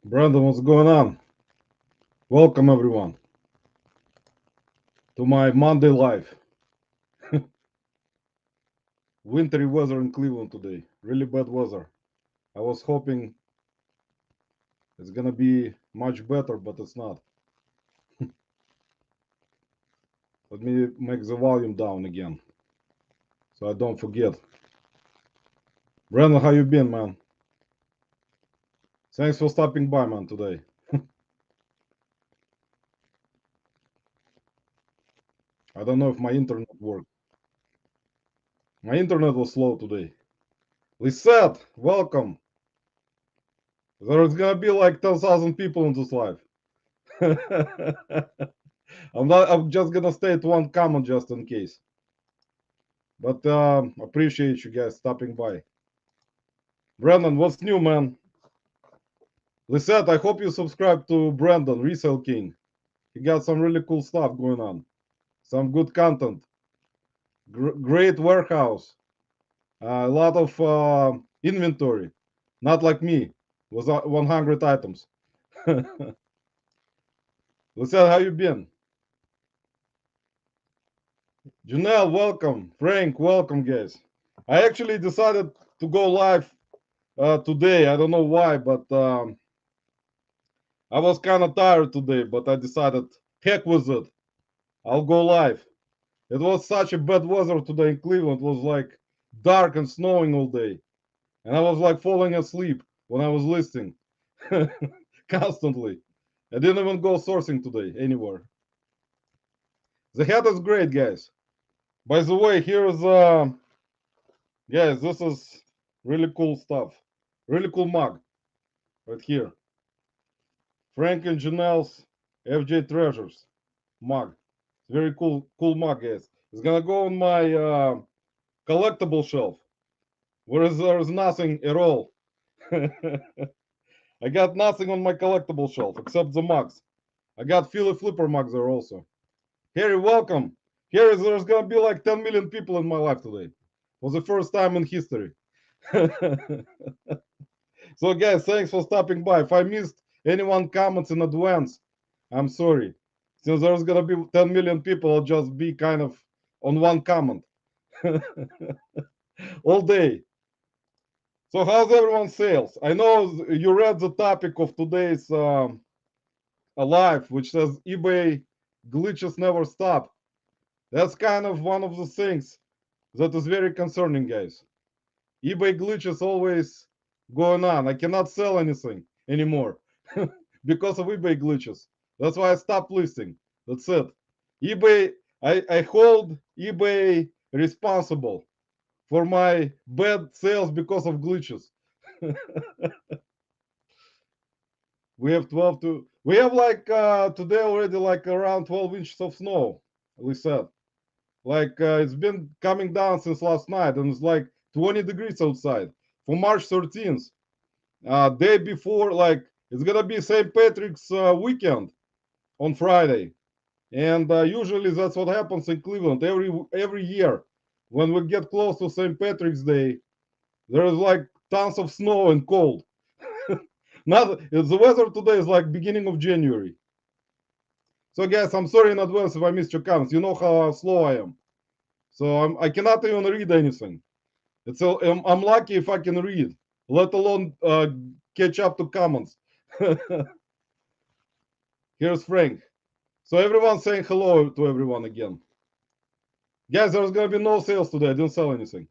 Brandon, what's going on? Welcome everyone to my Monday live. Wintry weather in Cleveland today. Really bad weather. I was hoping it's gonna be much better, but it's not. Let me make the volume down again so I don't forget. Brandon, how you been, man? Thanks for stopping by, man, today. I don't know if my internet worked. My internet was slow today. Lisette, welcome. There's gonna be like 10,000 people in this live. I'm just gonna state one comment just in case. But appreciate you guys stopping by. Brandon, what's new, man? Lisette, I hope you subscribe to Brandon, Resale King. He got some really cool stuff going on. Some good content. Great warehouse. A lot of inventory. Not like me. Was 100 items. Lisette, how you been? Janelle, welcome. Frank, welcome, guys. I actually decided to go live today. I don't know why, but I was kind of tired today, but I decided, heck with it. I'll go live. It was such a bad weather today in Cleveland. It was like dark and snowing all day. And I was like falling asleep when I was listening constantly. I didn't even go sourcing today anywhere. The hat is great, guys. By the way, here's, guys, this is really cool stuff. Really cool mug right here. Frank and Janelle's FJ Treasures mug. It's very cool mug, guys. It's gonna go on my collectible shelf, whereas there's nothing at all. I got nothing on my collectible shelf except the mugs. I got Philly Flipper mugs there also. Harry, welcome. Harry, there's gonna be like 10 million people in my life today. For the first time in history. So, guys, thanks for stopping by. If I missed anyone comments in advance, I'm sorry. Since there's gonna be 10 million people, I'll just be kind of on one comment all day. So, how's everyone's sales? I know you read the topic of today's live, which says eBay glitches never stop. That's kind of one of the things that is very concerning, guys. eBay glitches always going on. I cannot sell anything anymore because of eBay glitches. That's why I stopped listing. That's it. eBay, I hold eBay responsible for my bad sales because of glitches. We have 12 to, we have like today already like around 12 inches of snow, we said. Like it's been coming down since last night and it's like 20 degrees outside for March 13th. Day before, like it's gonna be St. Patrick's weekend on Friday. And usually that's what happens in Cleveland every year. When we get close to St. Patrick's Day, there's like tons of snow and cold. Not the weather today is like beginning of January. So guys, I'm sorry in advance if I missed your comments. You know how slow I am. So I cannot even read anything. I'm lucky if I can read, let alone catch up to comments. Here's Frank. So everyone's saying hello to everyone again. Guys, there's gonna be no sales today. I didn't sell anything.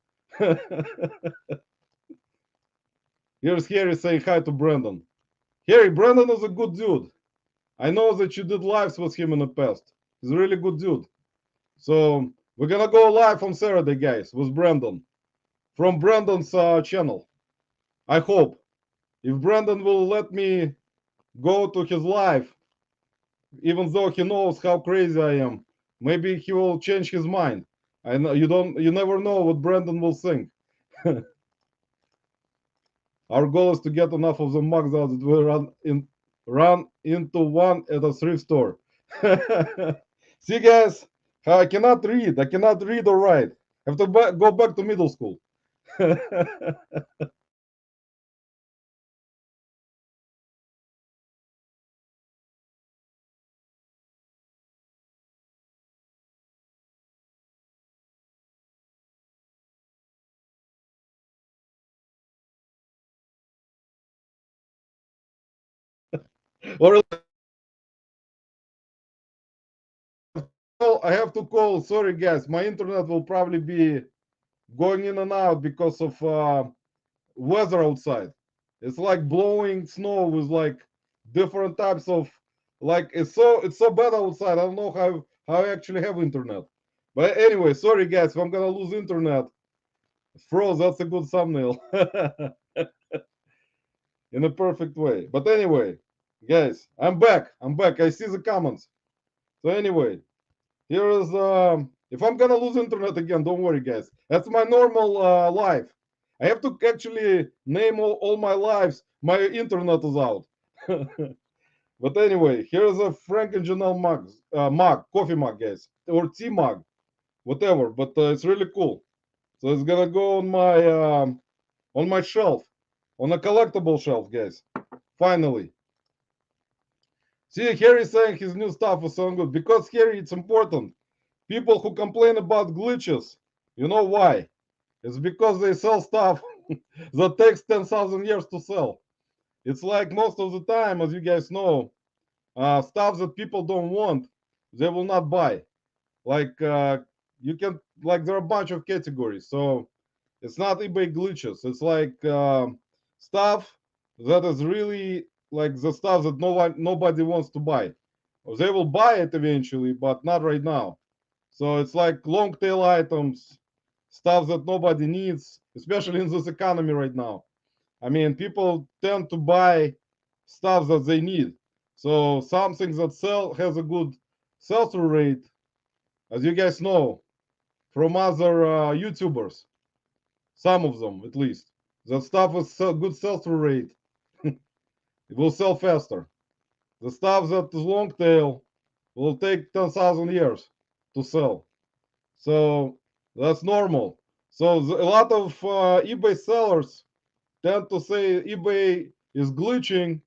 Here's Harry saying hi to Brandon. Harry, Brandon is a good dude. I know that you did lives with him in the past. He's a really good dude. So we're gonna go live on Saturday, guys, with Brandon from Brandon's channel. I hope if Brandon will let me go to his live, even though he knows how crazy I am, maybe he will change his mind. I know you never know what Brandon will think. Our goal is to get enough of the mugs out that we run into one at a thrift store. See, guys, I cannot read. I cannot read or write. I have to go back to middle school. Or I have to call. Sorry, guys, my internet will probably be going in and out because of weather outside. It's like blowing snow with like different types of like it's so bad outside. I don't know how I actually have internet. But anyway, sorry guys, if I'm gonna lose internet, froze. That's a good thumbnail in a perfect way. But anyway, guys, I'm back. I'm back. I see the comments. So anyway, here is if I'm gonna lose internet again, don't worry, guys. That's my normal life. I have to actually name all my lives. My internet is out. But anyway, here's a Frank and Janelle mug, coffee mug, guys, or tea mug, whatever. But it's really cool. So it's gonna go on my shelf, on a collectible shelf, guys. Finally. See, Harry saying his new stuff is so good because Harry, it's important. People who complain about glitches, you know why? It's because they sell stuff that takes 10,000 years to sell. It's like most of the time, as you guys know, stuff that people don't want, they will not buy. Like you can, like there are a bunch of categories. So it's not eBay glitches. It's like stuff that is really like the stuff that nobody wants to buy. They will buy it eventually, but not right now. So it's like long tail items, stuff that nobody needs, especially in this economy right now. I mean, people tend to buy stuff that they need. So something that has a good sell-through rate, as you guys know, from other YouTubers, some of them at least. That stuff with good sell-through rate, it will sell faster. The stuff that is long tail will take 10,000 years to sell. So that's normal. So a lot of eBay sellers tend to say eBay is glitching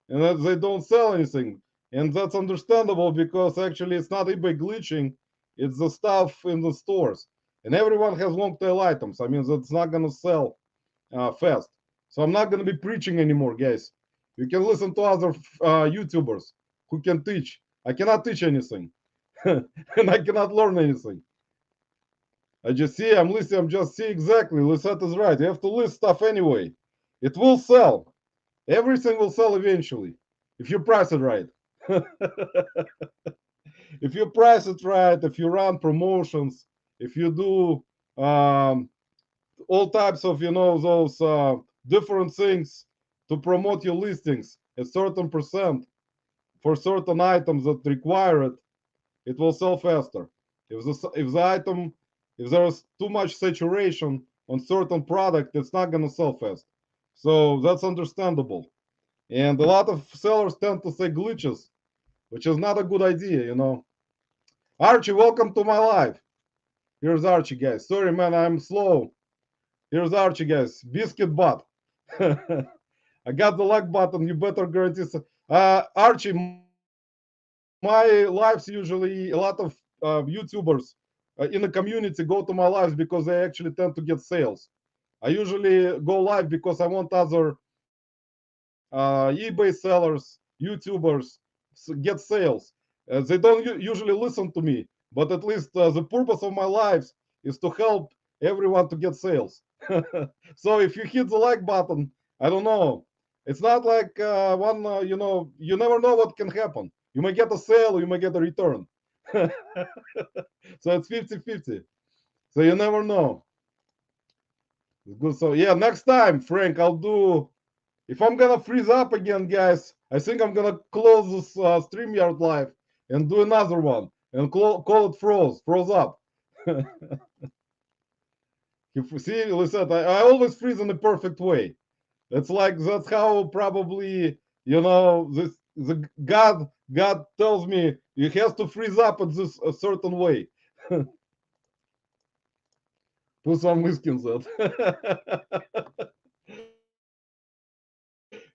and that they don't sell anything. And that's understandable because actually it's not eBay glitching, it's the stuff in the stores. And everyone has long tail items. I mean, that's not going to sell fast. So I'm not going to be preaching anymore, guys. You can listen to other YouTubers who can teach. I cannot teach anything. And I cannot learn anything. I just see, I'm listening, I'm just see exactly. Lisette is right. You have to list stuff anyway. It will sell. Everything will sell eventually if you price it right. If you price it right, if you run promotions, if you do all types of, those different things to promote your listings, a certain percent for certain items that require it, it will sell faster. If there's too much saturation on certain product, it's not going to sell fast. So that's understandable. And a lot of sellers tend to say glitches, which is not a good idea. Archie, welcome to my live. Here's Archie, guys. Sorry, man, I'm slow. Here's Archie, guys. Biscuit butt. I got the like button. You better guarantee. Archie, my lives usually a lot of YouTubers in the community go to my lives because they actually tend to get sales. I usually go live because I want other eBay sellers, YouTubers get sales. They don't usually listen to me, but at least the purpose of my lives is to help everyone to get sales. So if you hit the like button, I don't know. It's not like you never know what can happen. You may get a sale, you may get a return. So it's 50-50. So you never know. Good. So yeah, next time, Frank, I'll do. If I'm gonna freeze up again, guys, I think I'm gonna close this StreamYard live and do another one and call it froze up. You see, listen, I always freeze in the perfect way. It's like that's how probably the God tells me you have to freeze up at this a certain way. Put some whiskey in that.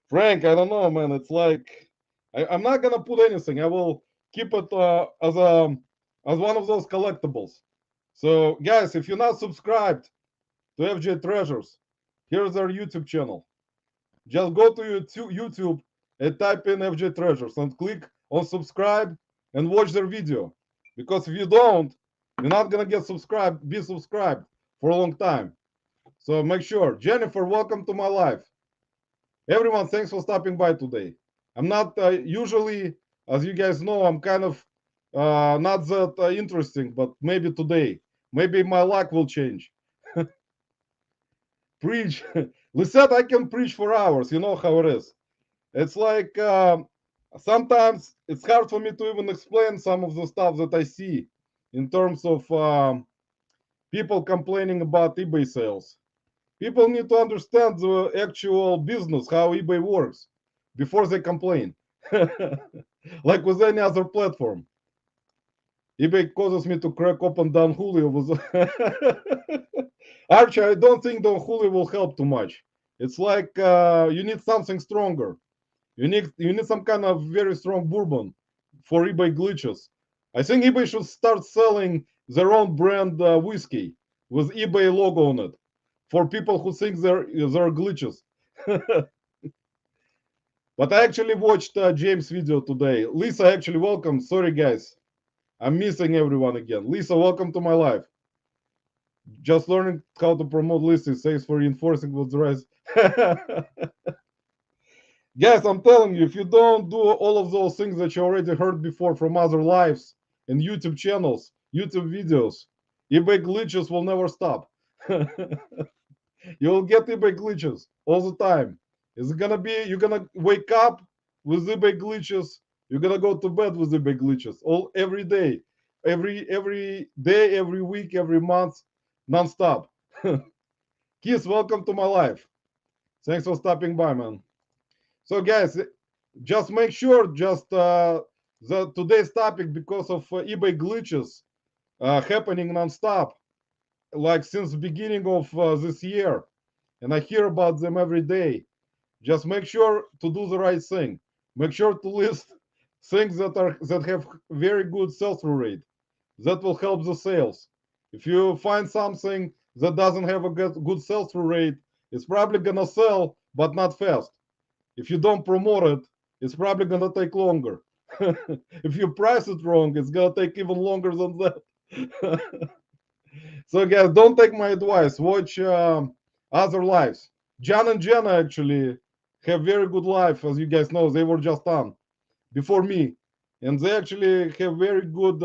Frank, I don't know, man. It's like I'm not gonna put anything. I will keep it as one of those collectibles. So, guys, if you're not subscribed to FJ Treasures, here's our YouTube channel. Just go to YouTube and type in FJ Treasures and click on subscribe and watch their video. Because if you don't, you're not gonna be subscribed for a long time. So make sure. Jennifer, welcome to my life. Everyone, thanks for stopping by today. I'm not usually, as you guys know, I'm kind of not that interesting, but maybe today, maybe my luck will change. Preach. Lisette, I can preach for hours. You know how it is. It's like sometimes it's hard for me to even explain some of the stuff that I see in terms of people complaining about eBay sales. People need to understand the actual business, how eBay works, before they complain. Like with any other platform. eBay causes me to crack open Don Julio. Archie, I don't think Don Julio will help too much. It's like you need something stronger. You need some kind of very strong bourbon for eBay glitches. I think eBay should start selling their own brand whiskey with eBay logo on it for people who think they're glitches. But I actually watched James' video today. Lisa, actually, welcome. Sorry, guys. I'm missing everyone again. Lisa, welcome to my life. Just learning how to promote listings. Thanks for reinforcing what's right. Guys, I'm telling you, if you don't do all of those things that you already heard before from other lives and YouTube channels, YouTube videos, eBay glitches will never stop. You will get eBay glitches all the time. It's gonna be you're gonna wake up with eBay glitches. You're gonna go to bed with eBay glitches all every day, every day, every week, every month, nonstop. Keith, welcome to my life. Thanks for stopping by, man. So, guys, just make sure the today's topic because of eBay glitches happening nonstop, like since the beginning of this year, and I hear about them every day. Just make sure to do the right thing. Make sure to list things that have very good sell-through rate. That will help the sales. If you find something that doesn't have a good sell-through rate, it's probably gonna sell, but not fast. If you don't promote it, it's probably gonna take longer. If you price it wrong, it's gonna take even longer than that. So guys, don't take my advice. Watch other lives. John and Jenna actually have very good life, as you guys know. They were just on before me, and they actually have very good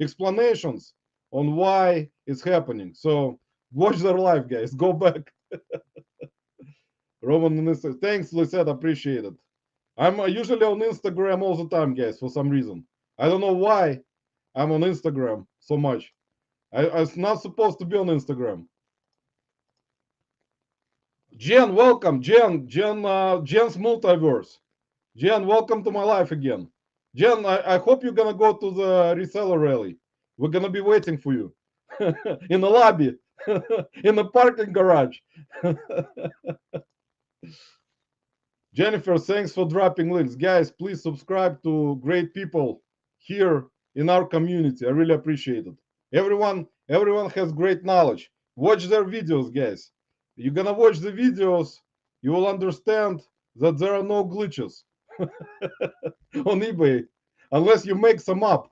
explanations on why it's happening. So watch their life, guys. Go back. Roman, thanks, Lisette. Appreciate it. I'm usually on Instagram all the time, guys, for some reason. I don't know why I'm on Instagram so much. I was not supposed to be on Instagram. Jen, welcome. Jen's multiverse. Jen, welcome to my life again. Jen, I hope you're gonna go to the reseller rally. We're gonna be waiting for you in the lobby, in the parking garage. Jennifer, thanks for dropping links. Guys, please subscribe to great people here in our community. I really appreciate it. Everyone has great knowledge. Watch their videos, guys. You're gonna watch the videos, you will understand that there are no glitches on eBay unless you make some up.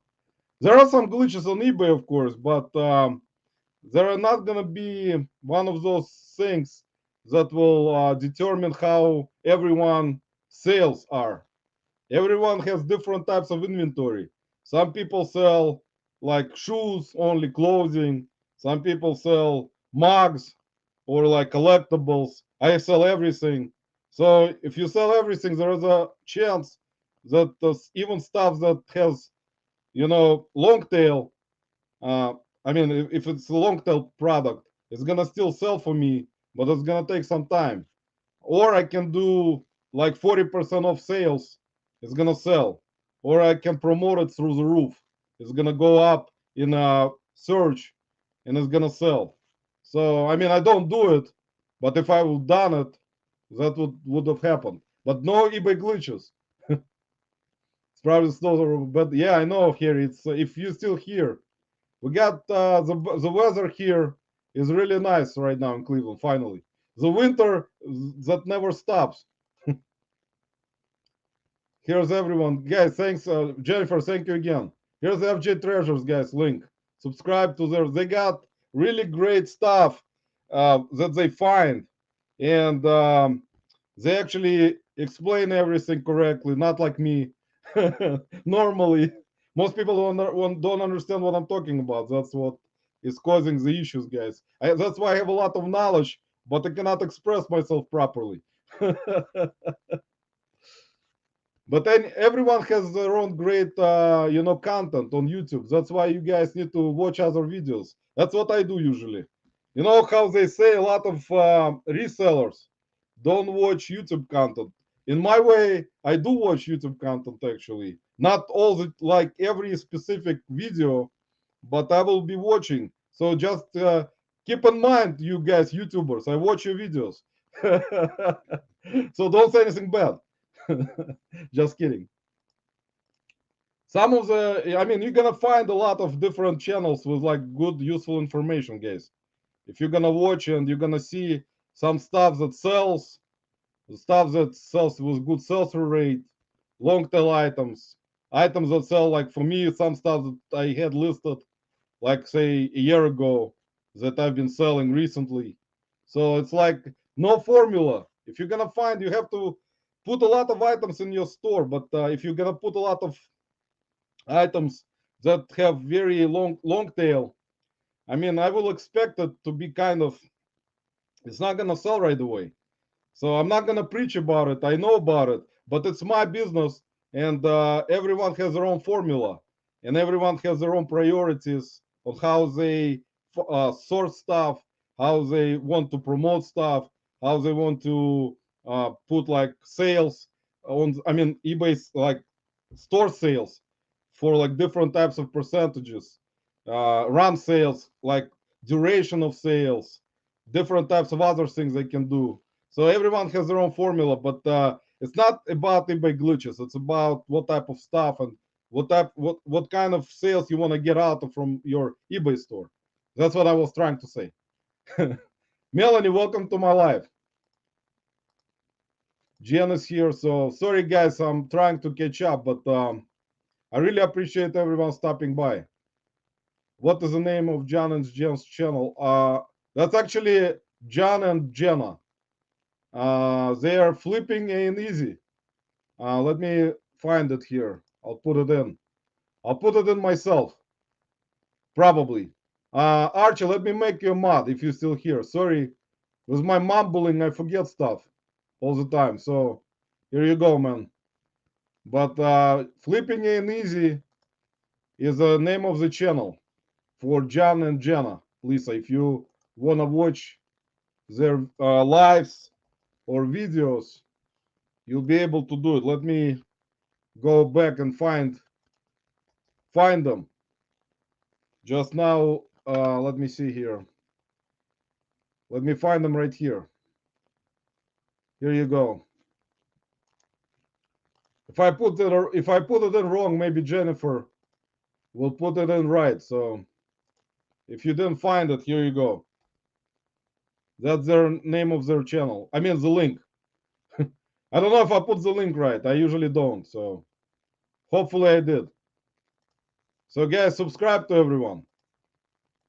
There are some glitches on eBay, of course, but there are not gonna be one of those things that will determine how everyone sales are. Everyone has different types of inventory. Some people sell like shoes, only clothing. Some people sell mugs or like collectibles. I sell everything. So if you sell everything, there is a chance that even stuff that has, long tail. Uh, I mean, if it's a long tail product, it's gonna still sell for me, but it's gonna take some time. Or I can do like 40% off sales. It's gonna sell. Or I can promote it through the roof. It's gonna go up in a search, and it's gonna sell. So I mean, I don't do it, but if I would done it, that would have happened. But no eBay glitches. It's probably slower, but yeah, I know here. It's if you're still here, we got the weather here is really nice right now in Cleveland. Finally, the winter that never stops. Here's everyone. Guys, thanks. Jennifer, thank you again. Here's FJ Treasures, guys, link. Subscribe to their, they got really great stuff that they find. And they actually explain everything correctly, not like me. Normally, most people don't understand what I'm talking about. That's what is causing the issues, guys. That's why I have a lot of knowledge, but I cannot express myself properly. But then everyone has their own great, content on YouTube. That's why you guys need to watch other videos. That's what I do usually. You know how they say a lot of resellers don't watch YouTube content. In my way, I do watch YouTube content actually. Not all the like every specific video, but I will be watching. So just keep in mind, you guys, YouTubers, I watch your videos. So don't say anything bad. Just kidding. Some of the, I mean, you're gonna find a lot of different channels with like good, useful information, guys. If you're gonna watch and you're gonna see some stuff that sells, stuff that sells with good sell-through rate, long tail items, items that sell, like for me, some stuff that I had listed, like say a year ago, that I've been selling recently. So it's like no formula. If you're gonna find, you have to put a lot of items in your store. But if you're gonna put a lot of items that have very long tail, I mean, I will expect it to be kind of, it's not gonna sell right away. So I'm not gonna preach about it. I know about it, but it's my business, and everyone has their own formula, and everyone has their own priorities on how they source stuff, how they want to promote stuff, how they want to put like sales on. I mean, eBay's like store sales for like different types of percentages, run sales, like duration of sales, different types of other things they can do. So everyone has their own formula, but it's not about eBay glitches. It's about what type of stuff and what kind of sales you want to get out of from your eBay store. That's what I was trying to say. Melanie, welcome to my live. Jen is here, so sorry guys, I'm trying to catch up, but I really appreciate everyone stopping by. What is the name of John and Jen's channel? That's actually John and Jenna. They are flipping and easy. Let me find it here. I'll put it in. I'll put it in myself. Probably. Archie, let me make you a mod if you're still here. Sorry. With my mumbling, I forget stuff all the time. So here you go, man. But flipping and easy is the name of the channel for John and Jenna. Lisa, if you want to watch their lives or videos, you'll be able to do it. Let me go back and find them. Just now, let me see here. Let me find them right here. Here you go. If I put it in wrong, maybe Jennifer will put it in right. So if you didn't find it, here you go. That's their name of their channel. I mean the link. I don't know if I put the link right. I usually don't. So hopefully I did. So guys, subscribe to everyone,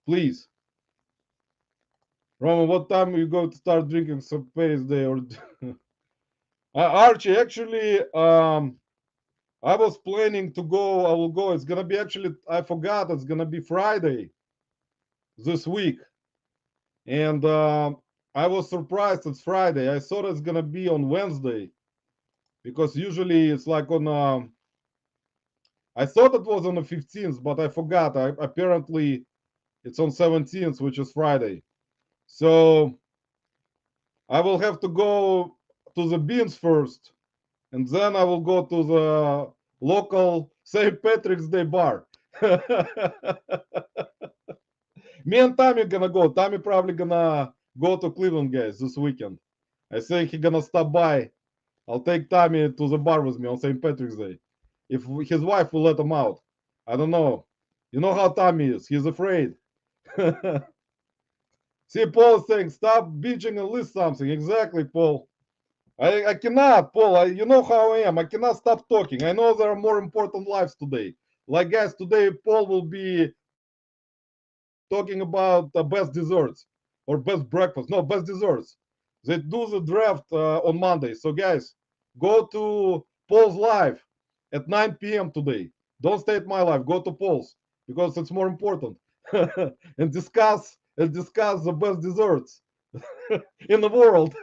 please. Roman, what time you go to start drinking some Paris Day or Archie? Actually, I was planning to go. I will go. It's gonna be actually. I forgot. It's gonna be Friday this week, and I was surprised it's Friday. I thought it's gonna be on Wednesday, because usually it's like on. I thought it was on the 15th, but I forgot. Apparently it's on 17th, which is Friday. So I will have to go to the beans first, and then I will go to the local St. Patrick's Day bar. Me and Tommy gonna go. Tommy probably gonna go to Cleveland, guys, this weekend. I think he gonna stop by. I'll take Tommy to the bar with me on St. Patrick's Day, if his wife will let him out. I don't know. You know how Tommy is. He's afraid. See, Paul is saying, stop bitching and list something. Exactly, Paul. I cannot, Paul. You know how I am. I cannot stop talking. I know there are more important lives today. Like, guys, today Paul will be talking about the best desserts or best breakfast. No, best desserts. They do the draft on Monday. So, guys, go to Paul's live at 9 p.m. today. Don't stay at my live. Go to Paul's because it's more important and discuss the best desserts in the world.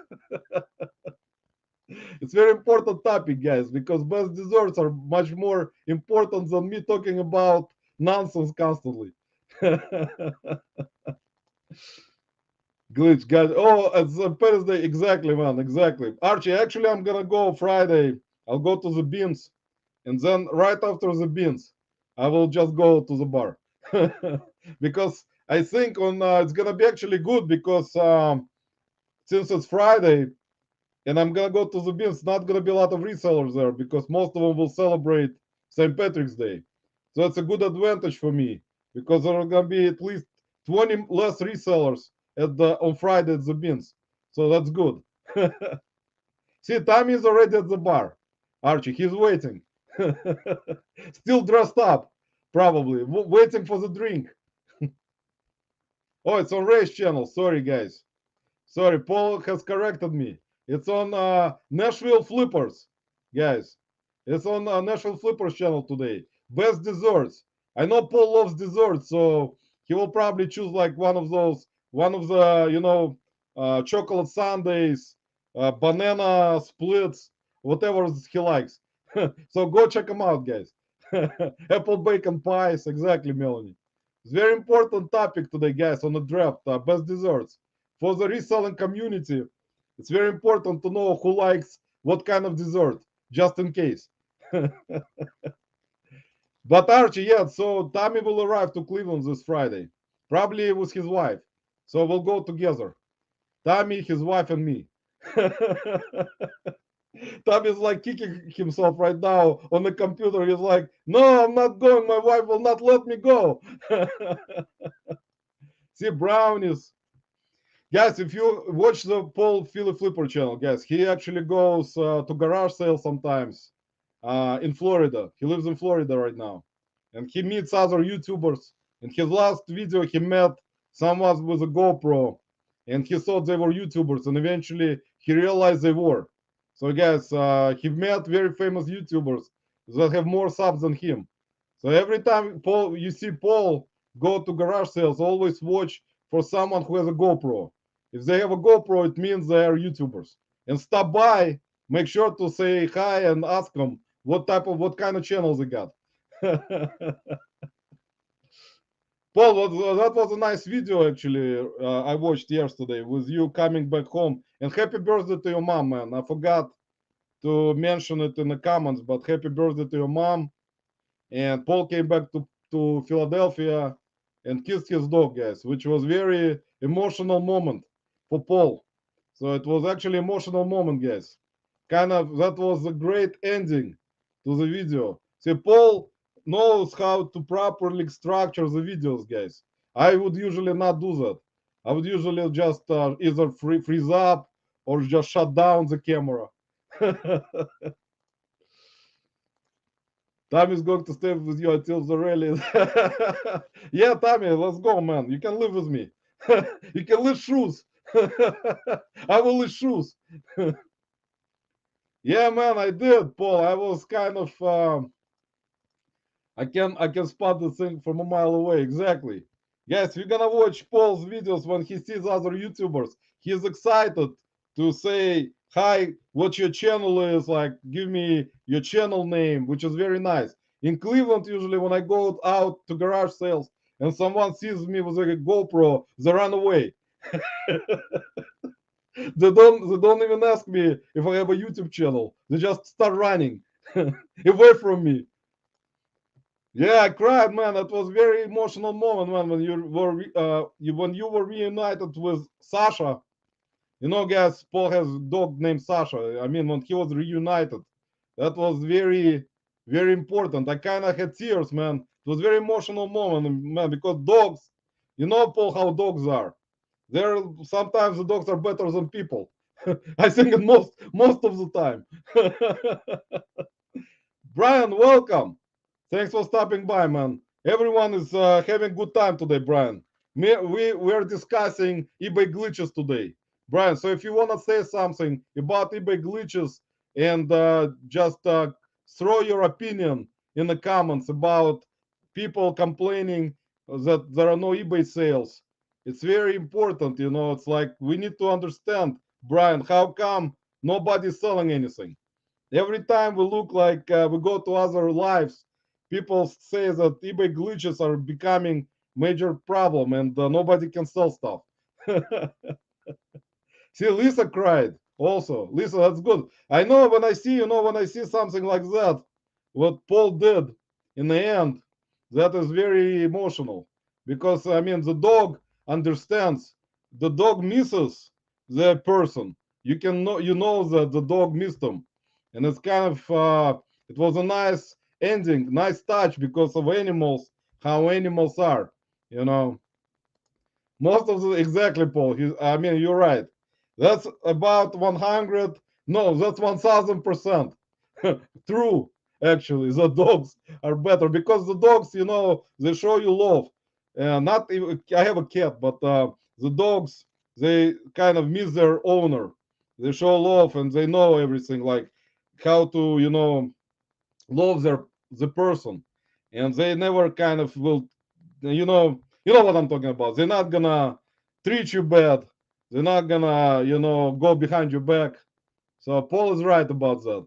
It's very important topic, guys, because best desserts are much more important than me talking about nonsense constantly. Glitch, guys. Oh, it's a Thursday. Exactly, man. Exactly. Archie, actually, I'm gonna go Friday. I'll go to the beans, and then right after the beans, I will just go to the bar because I think on it's gonna be actually good because since it's Friday, and I'm gonna go to the beans. Not gonna be a lot of resellers there because most of them will celebrate St. Patrick's Day. So it's a good advantage for me because there are gonna be at least 20 less resellers at the on Friday at the beans. So that's good. See, Tommy is already at the bar. Archie, he's waiting. Still dressed up, probably waiting for the drink. Oh, it's on Ray's channel. Sorry, guys. Sorry, Paul has corrected me. It's on Nashville Flippers, guys. It's on Nashville Flippers channel today. Best desserts. I know Paul loves desserts, so he will probably choose like one of the, chocolate sundaes, banana splits, whatever he likes. So go check him out, guys. Apple bacon pies, exactly, Melanie. It's very important topic today, guys, on the draft. Best desserts for the reselling community. It's very important to know who likes what kind of dessert, just in case. But Archie, yeah, so Tommy will arrive to Cleveland this Friday, probably with his wife. So we'll go together. Tommy, his wife, and me. Tommy's like kicking himself right now on the computer. He's like, no, I'm not going. My wife will not let me go. See, brownies. Guys, if you watch the Paul Philly Flipper channel, guys, he actually goes to garage sales sometimes in Florida. He lives in Florida right now. And he meets other YouTubers. In his last video, he met someone with a GoPro. And he thought they were YouTubers. And eventually, he realized they were. So, guys, he met very famous YouTubers that have more subs than him. So every time Paul, you see Paul go to garage sales, always watch for someone who has a GoPro. If they have a GoPro, it means they are YouTubers. And stop by, make sure to say hi and ask them what kind of channels they got. Paul, that was a nice video actually. I watched yesterday with you coming back home. And happy birthday to your mom, man. I forgot to mention it in the comments, but happy birthday to your mom. And Paul came back to Philadelphia and kissed his dog, guys, which was very emotional moment for Paul. So it was actually emotional moment, guys. Kind of that was a great ending to the video. See, Paul knows how to properly structure the videos, guys. I would usually not do that. I would usually just either freeze up or just shut down the camera. Tommy's going to stay with you until the rally. Yeah, Tommy, let's go, man. You can live with me. You can live shoes. I will live shoes. Yeah, man, I did, Paul. I was kind of I can spot the thing from a mile away. Exactly. Guys, you're gonna watch Paul's videos when he sees other YouTubers. He's excited to say hi, what your channel is, like give me your channel name, which is very nice. In Cleveland, usually when I go out to garage sales and someone sees me with a GoPro, they run away. They don't even ask me if I have a YouTube channel. They just start running away from me. Yeah, I cried, man. That was very emotional moment, man. When you were reunited with Sasha. You know, guys, Paul has a dog named Sasha. I mean, when he was reunited, that was very, very important. I kind of had tears, man. It was very emotional moment, man, because dogs, you know, Paul, how dogs are. They're sometimes the dogs are better than people. I think it most of the time. Brian, welcome. Thanks for stopping by, man. Everyone is having good time today, Brian. We are discussing eBay glitches today, Brian. So if you want to say something about eBay glitches and just throw your opinion in the comments about people complaining that there are no eBay sales, it's very important. You know, it's like we need to understand, Brian, how come nobody's selling anything? Every time we look like we go to other lives, people say that eBay glitches are becoming major problem and nobody can sell stuff. See, Lisa cried also. Lisa, that's good. I know when I see, when I see something like that, what Paul did in the end, that is very emotional because I mean the dog understands. The dog misses the person. You know that the dog missed him, and it's kind of it was a nice ending, nice touch because of animals, how animals are, you know. Most of the exactly, Paul. I mean, you're right. That's about 100. No, that's 1,000% true. Actually, the dogs are better because the dogs, they show you love. Not even, I have a cat, but the dogs, they kind of miss their owner. They show love and they know everything, like how to, love the person, and they never kind of will, you know what I'm talking about. They're not gonna treat you bad. They're not gonna, go behind your back. So Paul is right about that.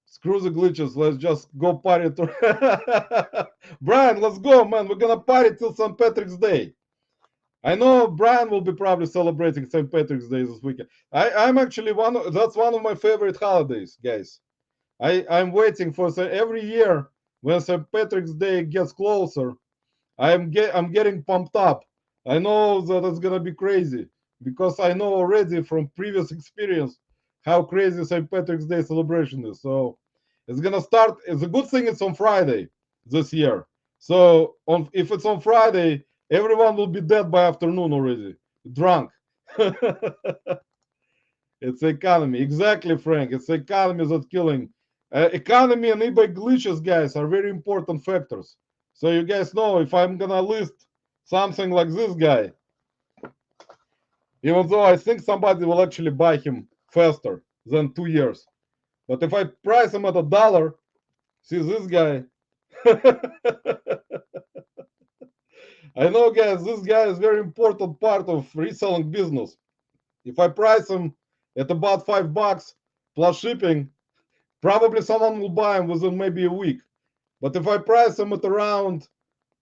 Screw the glitches. Let's just go party to Brian, let's go, man. We're gonna party till St. Patrick's Day. I know Brian will be probably celebrating St. Patrick's Day this weekend. I'm actually that's one of my favorite holidays, guys. I'm waiting for every year when St. Patrick's Day gets closer. I'm getting pumped up. I know that it's gonna be crazy because I know already from previous experience how crazy St. Patrick's Day celebration is. So it's gonna start. It's a good thing it's on Friday this year. So if it's on Friday, everyone will be dead by afternoon already, drunk. It's the economy. Exactly, Frank. It's the economy that's killing. Economy and eBay glitches, guys, are very important factors. So you guys know if I'm gonna list something like this guy, even though I think somebody will actually buy him faster than 2 years. But if I price him at $1, see this guy. I know, guys, this guy is very important part of reselling business. If I price him at about $5 plus shipping, probably someone will buy him within maybe a week. But if I price him at around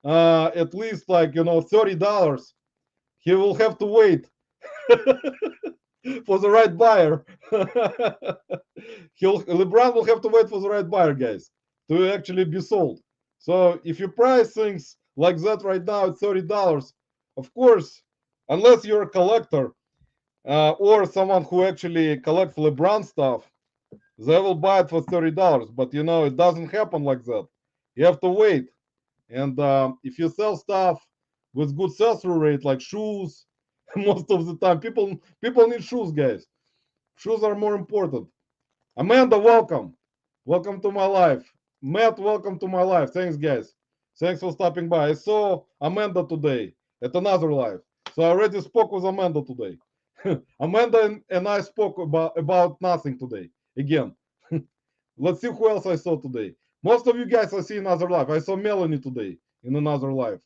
at least like $30, he will have to wait for the right buyer. LeBron will have to wait for the right buyer, guys, to actually be sold. So if you price things like that right now at $30, of course, unless you're a collector or someone who actually collects LeBron stuff, they will buy it for $30. But it doesn't happen like that. You have to wait. And if you sell stuff with good sell-through rate, like shoes, most of the time people need shoes, guys. Shoes are more important. Amanda, welcome. Welcome to my life. Matt, welcome to my life. Thanks, guys. Thanks for stopping by. I saw Amanda today at another live. So I already spoke with Amanda today. Amanda and I spoke about nothing today. Again. Let's see who else I saw today. Most of you guys I see in other life. I saw Melanie today in another life.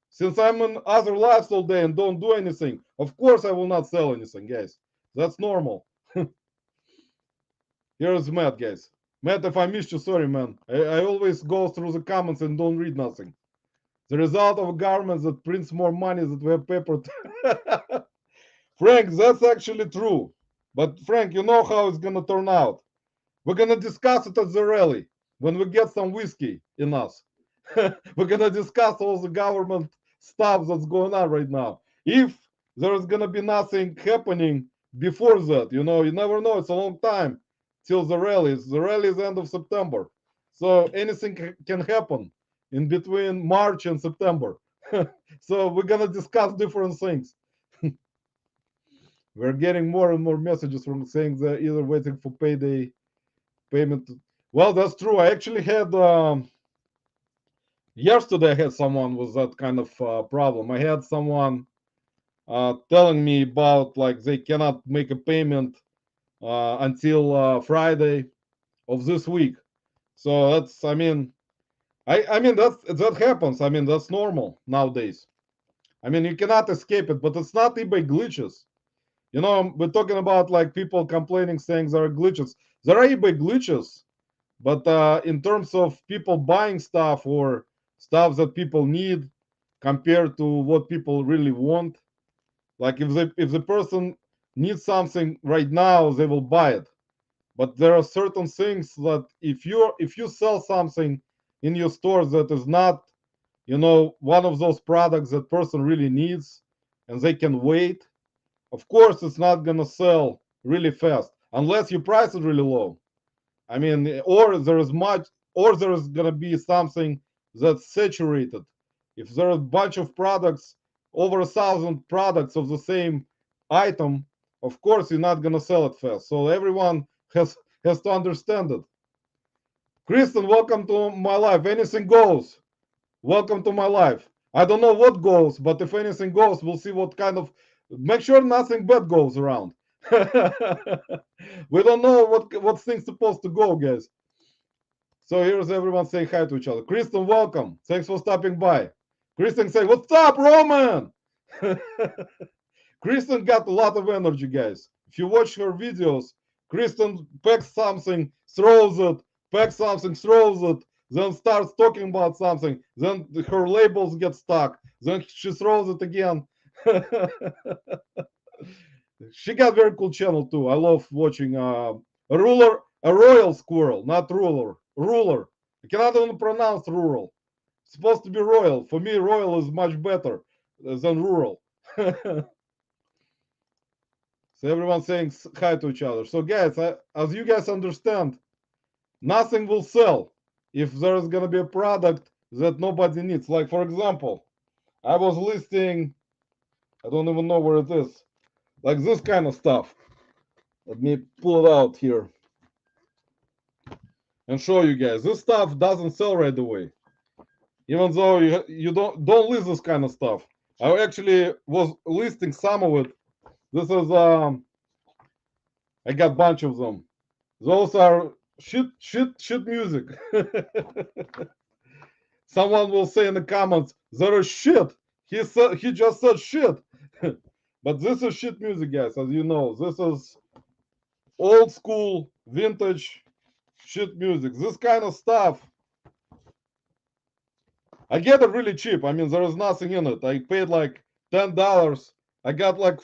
Since I'm in other lives all day and don't do anything, of course I will not sell anything, guys. That's normal. Here's Matt, guys. Matt, if I missed you, sorry, man. I always go through the comments and don't read nothing. The result of a government that prints more money than we have paper. Frank, that's actually true. But Frank, you know how it's gonna turn out. We're gonna discuss it at the rally when we get some whiskey in us. We're gonna discuss all the government stuff that's going on right now. If there's gonna be nothing happening before that, you never know. It's a long time till the rally. The rally is end of September, so anything can happen in between March and September. So we're gonna discuss different things. We're getting more and more messages from saying they're either waiting for payday payment. Well, that's true. I actually had yesterday. I had someone with that kind of problem. I had someone telling me about like they cannot make a payment until Friday of this week. So that's, I mean that happens. I mean that's normal nowadays. I mean you cannot escape it, but it's not eBay glitches. You know, we're talking about like people complaining saying there are glitches. There are eBay glitches, but in terms of people buying stuff or stuff that people need compared to what people really want, like if the person needs something right now, they will buy it. But there are certain things that if you sell something in your store that is not, you know, one of those products that person really needs and they can wait, of course it's not gonna sell really fast unless your price is really low. I mean, or there is gonna be something that's saturated. If there are a bunch of products, over 1,000 products of the same item, of course you're not gonna sell it fast. So everyone has to understand it. Kristen, welcome to my life. Anything goes. Welcome to my life. I don't know what goes, but if anything goes, we'll see what kind of. Make sure nothing bad goes around. We don't know what thing's supposed to go, guys. So here's everyone saying hi to each other. Kristen, welcome. Thanks for stopping by. Kristen say, "What's up, Roman?" Kristen got a lot of energy, guys. If you watch her videos, Kristen packs something, throws it, packs something, throws it, then starts talking about something, then her labels get stuck, then she throws it again. She got very cool channel too. I love watching a royal squirrel, not ruler. I cannot even pronounce rural. It's supposed to be royal. For me, royal is much better than rural. So everyone's saying hi to each other. So guys, as you guys understand, nothing will sell if there's gonna be a product that nobody needs. Like for example, I was listing, I don't even know where it is, like this kind of stuff. Let me pull it out here and show you guys. This stuff doesn't sell right away, even though you don't list this kind of stuff. I actually was listing some of it. This is I got a bunch of them. Those are shit music. Someone will say in the comments, there is shit. He just said shit. But this is shit music, guys, as you know. This is old school, vintage shit music. This kind of stuff, I get it really cheap. I mean, there is nothing in it. I paid like $10. I got like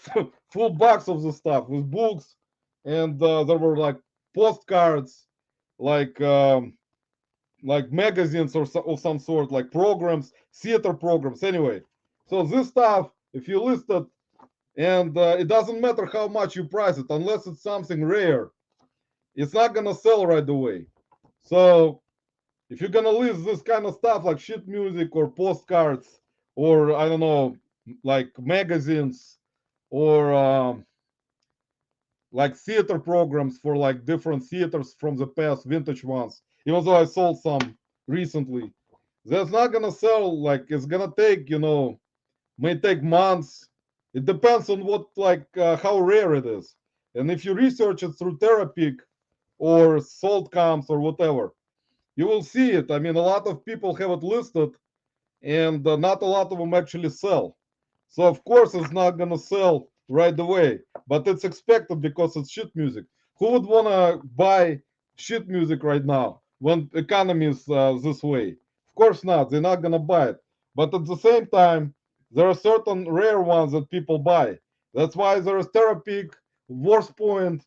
full box of the stuff with books, and there were like postcards, like magazines or of some sort, like programs, theater programs. Anyway, so this stuff, if you list it, and it doesn't matter how much you price it, unless it's something rare, it's not gonna sell right away. So if you're gonna list this kind of stuff like sheet music or postcards or I don't know, like magazines or like theater programs for like different theaters from the past, vintage ones, even though I sold some recently, that's not gonna sell. Like it's gonna take, you know, may take months. It depends on what, like how rare it is, and if you research it through Terapeak or Saltcoms or whatever, you will see it. I mean, a lot of people have it listed, and not a lot of them actually sell. So of course it's not gonna sell right away, but it's expected because it's shit music. Who would wanna buy shit music right now when economy is this way? Of course not. They're not gonna buy it. But at the same time, there are certain rare ones that people buy. That's why there is Terapeak, Worst Point,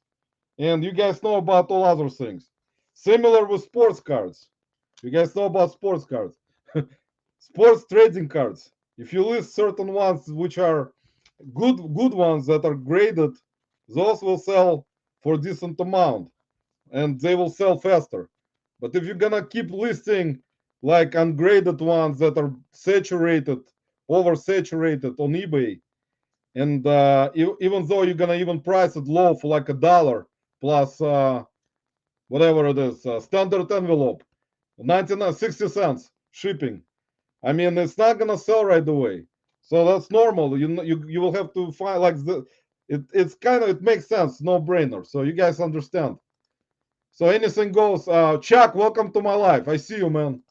and you guys know about all other things. Similar with sports cards. You guys know about sports cards. Sports trading cards. If you list certain ones which are good ones that are graded, those will sell for decent amount and they will sell faster. But if you're gonna keep listing like ungraded ones that are saturated, oversaturated on eBay, And even though you're gonna even price it low for like $1 plus whatever it is, standard envelope, 99 60 cents shipping. I mean, it's not gonna sell right away, so that's normal. You will have to find like it's kind of, it makes sense, no brainer. So you guys understand. So anything goes. Chuck, welcome to my life. I see you, man.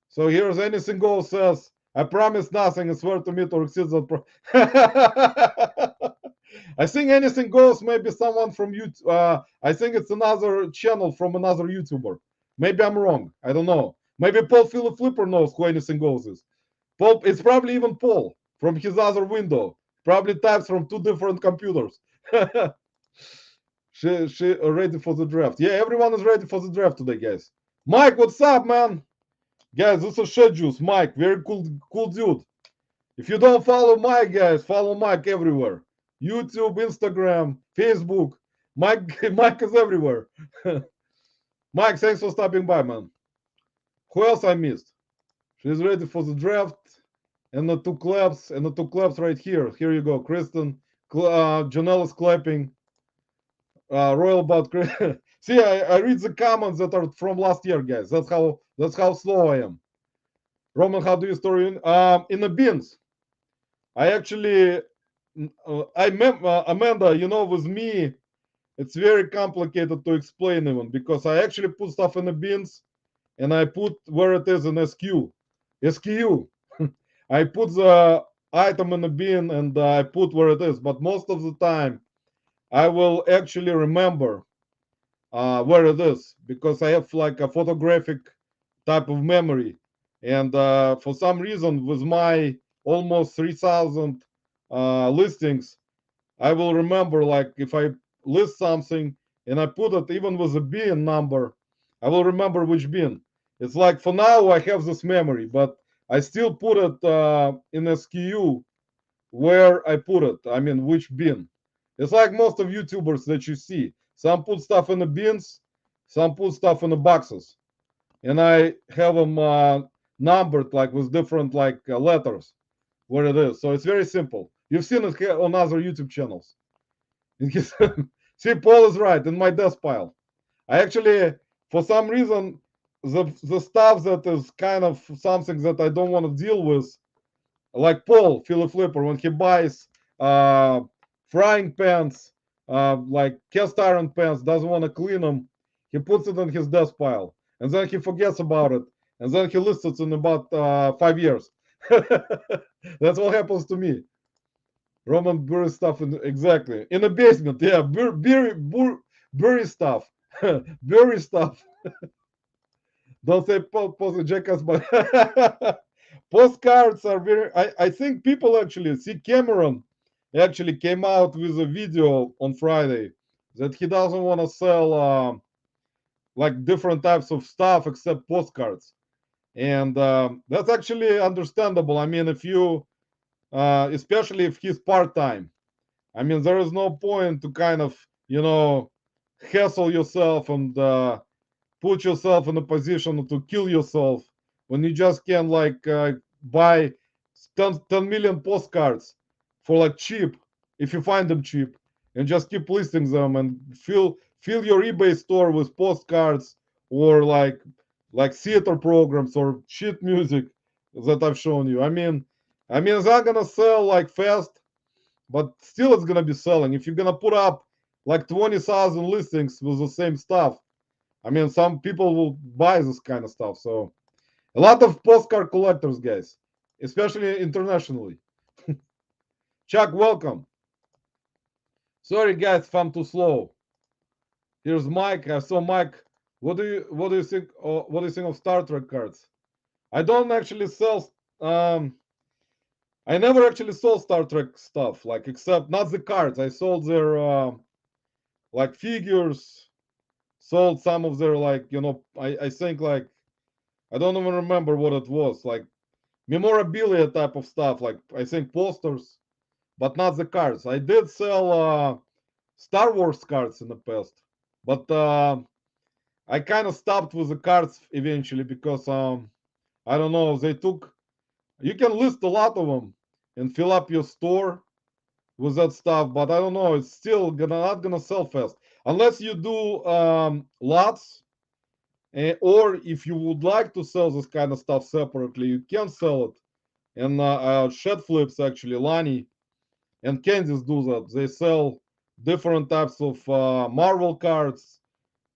So here's anything goes says, I promise nothing and swear to meet or exceed that. I think anything goes. Maybe someone from YouTube. I think it's another channel from another YouTuber. Maybe I'm wrong. I don't know. Maybe Paul Philip Flipper knows who anything goes is. Paul. It's probably even Paul from his other window. Probably types from two different computers. She ready for the draft. Yeah, everyone is ready for the draft today, guys. Mike, what's up, man? Guys, this is Shed Juice. Mike, very cool dude. If you don't follow Mike, guys, follow Mike everywhere. YouTube, Instagram, Facebook. Mike is everywhere. Mike, thanks for stopping by, man. Who else I missed? She's ready for the draft. And the two claps right here. Here you go, Kristen. Janelle is clapping. Royal Bot. See, I read the comments that are from last year, guys. That's how slow I am. Roman, how do you store in the bins? I actually, Amanda, with me, it's very complicated to explain even because I actually put stuff in the bins and I put where it is in SQ. SKU. I put the item in the bin and I put where it is, but most of the time I will actually remember where it is because I have like a photographic type of memory. And for some reason, with my almost 3,000 listings, I will remember like if I list something and I put it even with a bin number, I will remember which bin. It's like for now I have this memory, but I still put it in SKU where I put it. I mean, which bin. It's like most of YouTubers that you see. Some put stuff in the bins, some put stuff in the boxes, and I have them numbered like with different like letters where it is. So it's very simple. You've seen it on other YouTube channels. See, Paul is right in my desk pile. I actually, for some reason, the stuff that is kind of something that I don't want to deal with, like Paul Philip Flipper when he buys frying pans, like cast iron pans, doesn't want to clean them, he puts it in his desk pile, and then he forgets about it, and then he lists it in about 5 years. That's what happens to me. Roman bury stuff exactly in the basement. Yeah, bury stuff, bury stuff. Don't say post jackass, but postcards are very. I think people actually see Cameron actually came out with a video on Friday that he doesn't want to sell like different types of stuff except postcards, and that's actually understandable. I mean, if you, especially if he's part time, I mean, there is no point to kind of hassle yourself and put yourself in a position to kill yourself when you just can like buy 10 million postcards for like cheap if you find them cheap and just keep listing them and fill your eBay store with postcards or like theater programs or sheet music that I've shown you. I mean it's not gonna sell like fast, but still it's gonna be selling. If you're gonna put up like 20,000 listings with the same stuff, I mean, some people will buy this kind of stuff. So a lot of postcard collectors, guys, especially internationally. Chuck, welcome. Sorry, guys, if I'm too slow. Here's Mike. I saw Mike. What do you think? What do you think of Star Trek cards? I don't actually sell. I never actually sold Star Trek stuff, like except not the cards. I sold their like figures. Sold some of their like I think like I don't even remember what it was, like memorabilia type of stuff, like I think posters, but not the cards. I did sell Star Wars cards in the past, but I kind of stopped with the cards eventually because I don't know, they took, you can list a lot of them and fill up your store, with that stuff, but I don't know. It's still not gonna sell fast unless you do lots. Or if you would like to sell this kind of stuff separately, you can sell it. And Shed Flips actually, Lani and Candice do that. They sell different types of Marvel cards,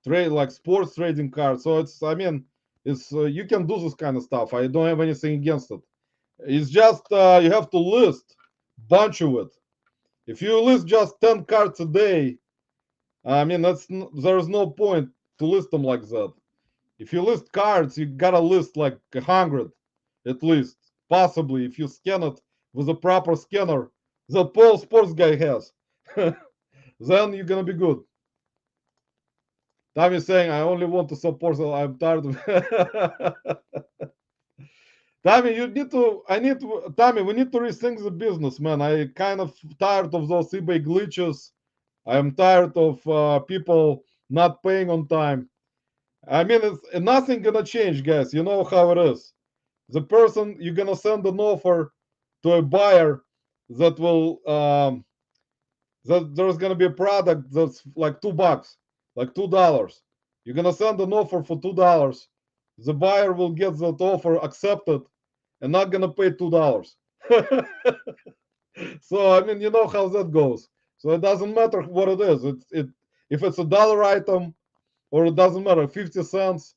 trade like sports trading cards. So it's, I mean, it's you can do this kind of stuff. I don't have anything against it. It's just you have to list bunch of it. If you list just 10 cards a day, I mean, there's no point to list them like that. If you list cards, you gotta list like 100 at least, possibly if you scan it with a proper scanner that Paul Sports guy has. Then you're gonna be good. Tommy's saying, I only want to support, so I'm tired of. Tommy, you need to. I need to. Tommy, we need to rethink the business, man. I kind of tired of those eBay glitches. I'm tired of people not paying on time. I mean, it's nothing gonna change, guys. You know how it is. The person you're gonna send an offer to a buyer that will that there's gonna be a product that's like $2, like $2. You're gonna send an offer for $2. The buyer will get that offer accepted and not gonna pay $2. So I mean, you know how that goes. So it doesn't matter what it is. If it's a dollar item, or it doesn't matter, 50 cents,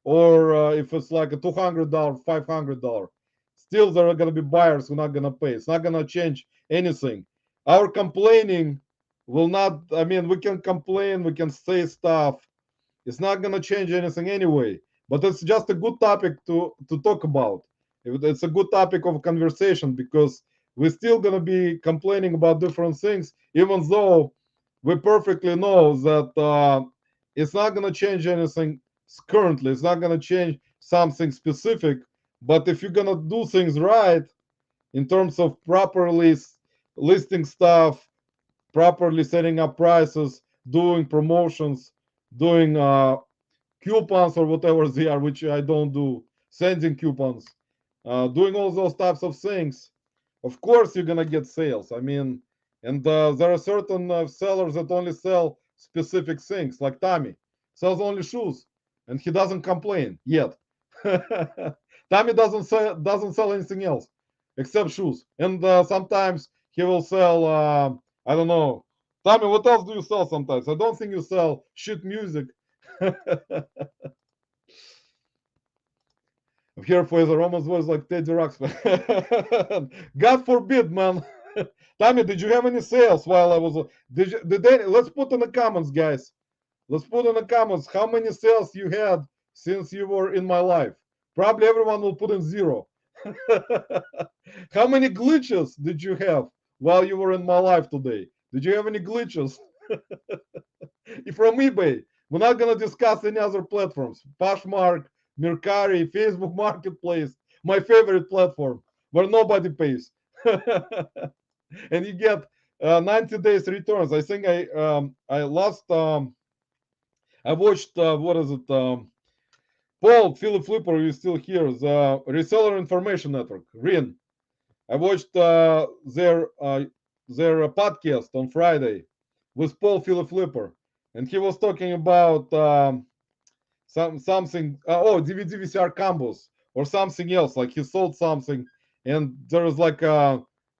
or if it's like a $200, $500, still there are going to be buyers who are not going to pay. It's not going to change anything. Our complaining will not, I mean, we can complain, we can say stuff. It's not going to change anything anyway. But it's just a good topic to talk about. It's a good topic of conversation because we're still going to be complaining about different things, even though we perfectly know that it's not going to change anything currently. It's not going to change something specific. But if you're going to do things right in terms of properly listing stuff, properly setting up prices, doing promotions, doing coupons or whatever they are, which I don't do, sending coupons, doing all those types of things, of course you're going to get sales. I mean, and there are certain sellers that only sell specific things, like Tommy sells only shoes, and he doesn't complain yet. Tommy doesn't sell anything else except shoes, and sometimes he will sell. I don't know, Tommy. What else do you sell sometimes? I don't think you sell shit music. I'm here for the Roman's voice like Teddy Ruxpin. God forbid, man. Tommy, did you have any sales while I was? Let's put in the comments, guys. Let's put in the comments how many sales you had since you were in my life. Probably everyone will put in 0. How many glitches did you have while you were in my life today? Did you have any glitches? From eBay. We're not going to discuss any other platforms. Poshmark, Mercari, Facebook Marketplace, my favorite platform where nobody pays. And you get 90 days returns. I think I lost I watched what is it Paul Philip Flipper is still here, the Reseller Information Network, RIN. I watched their podcast on Friday with Paul Philip Flipper, and he was talking about something. DVD VCR combos or something else. Like he sold something, and there was like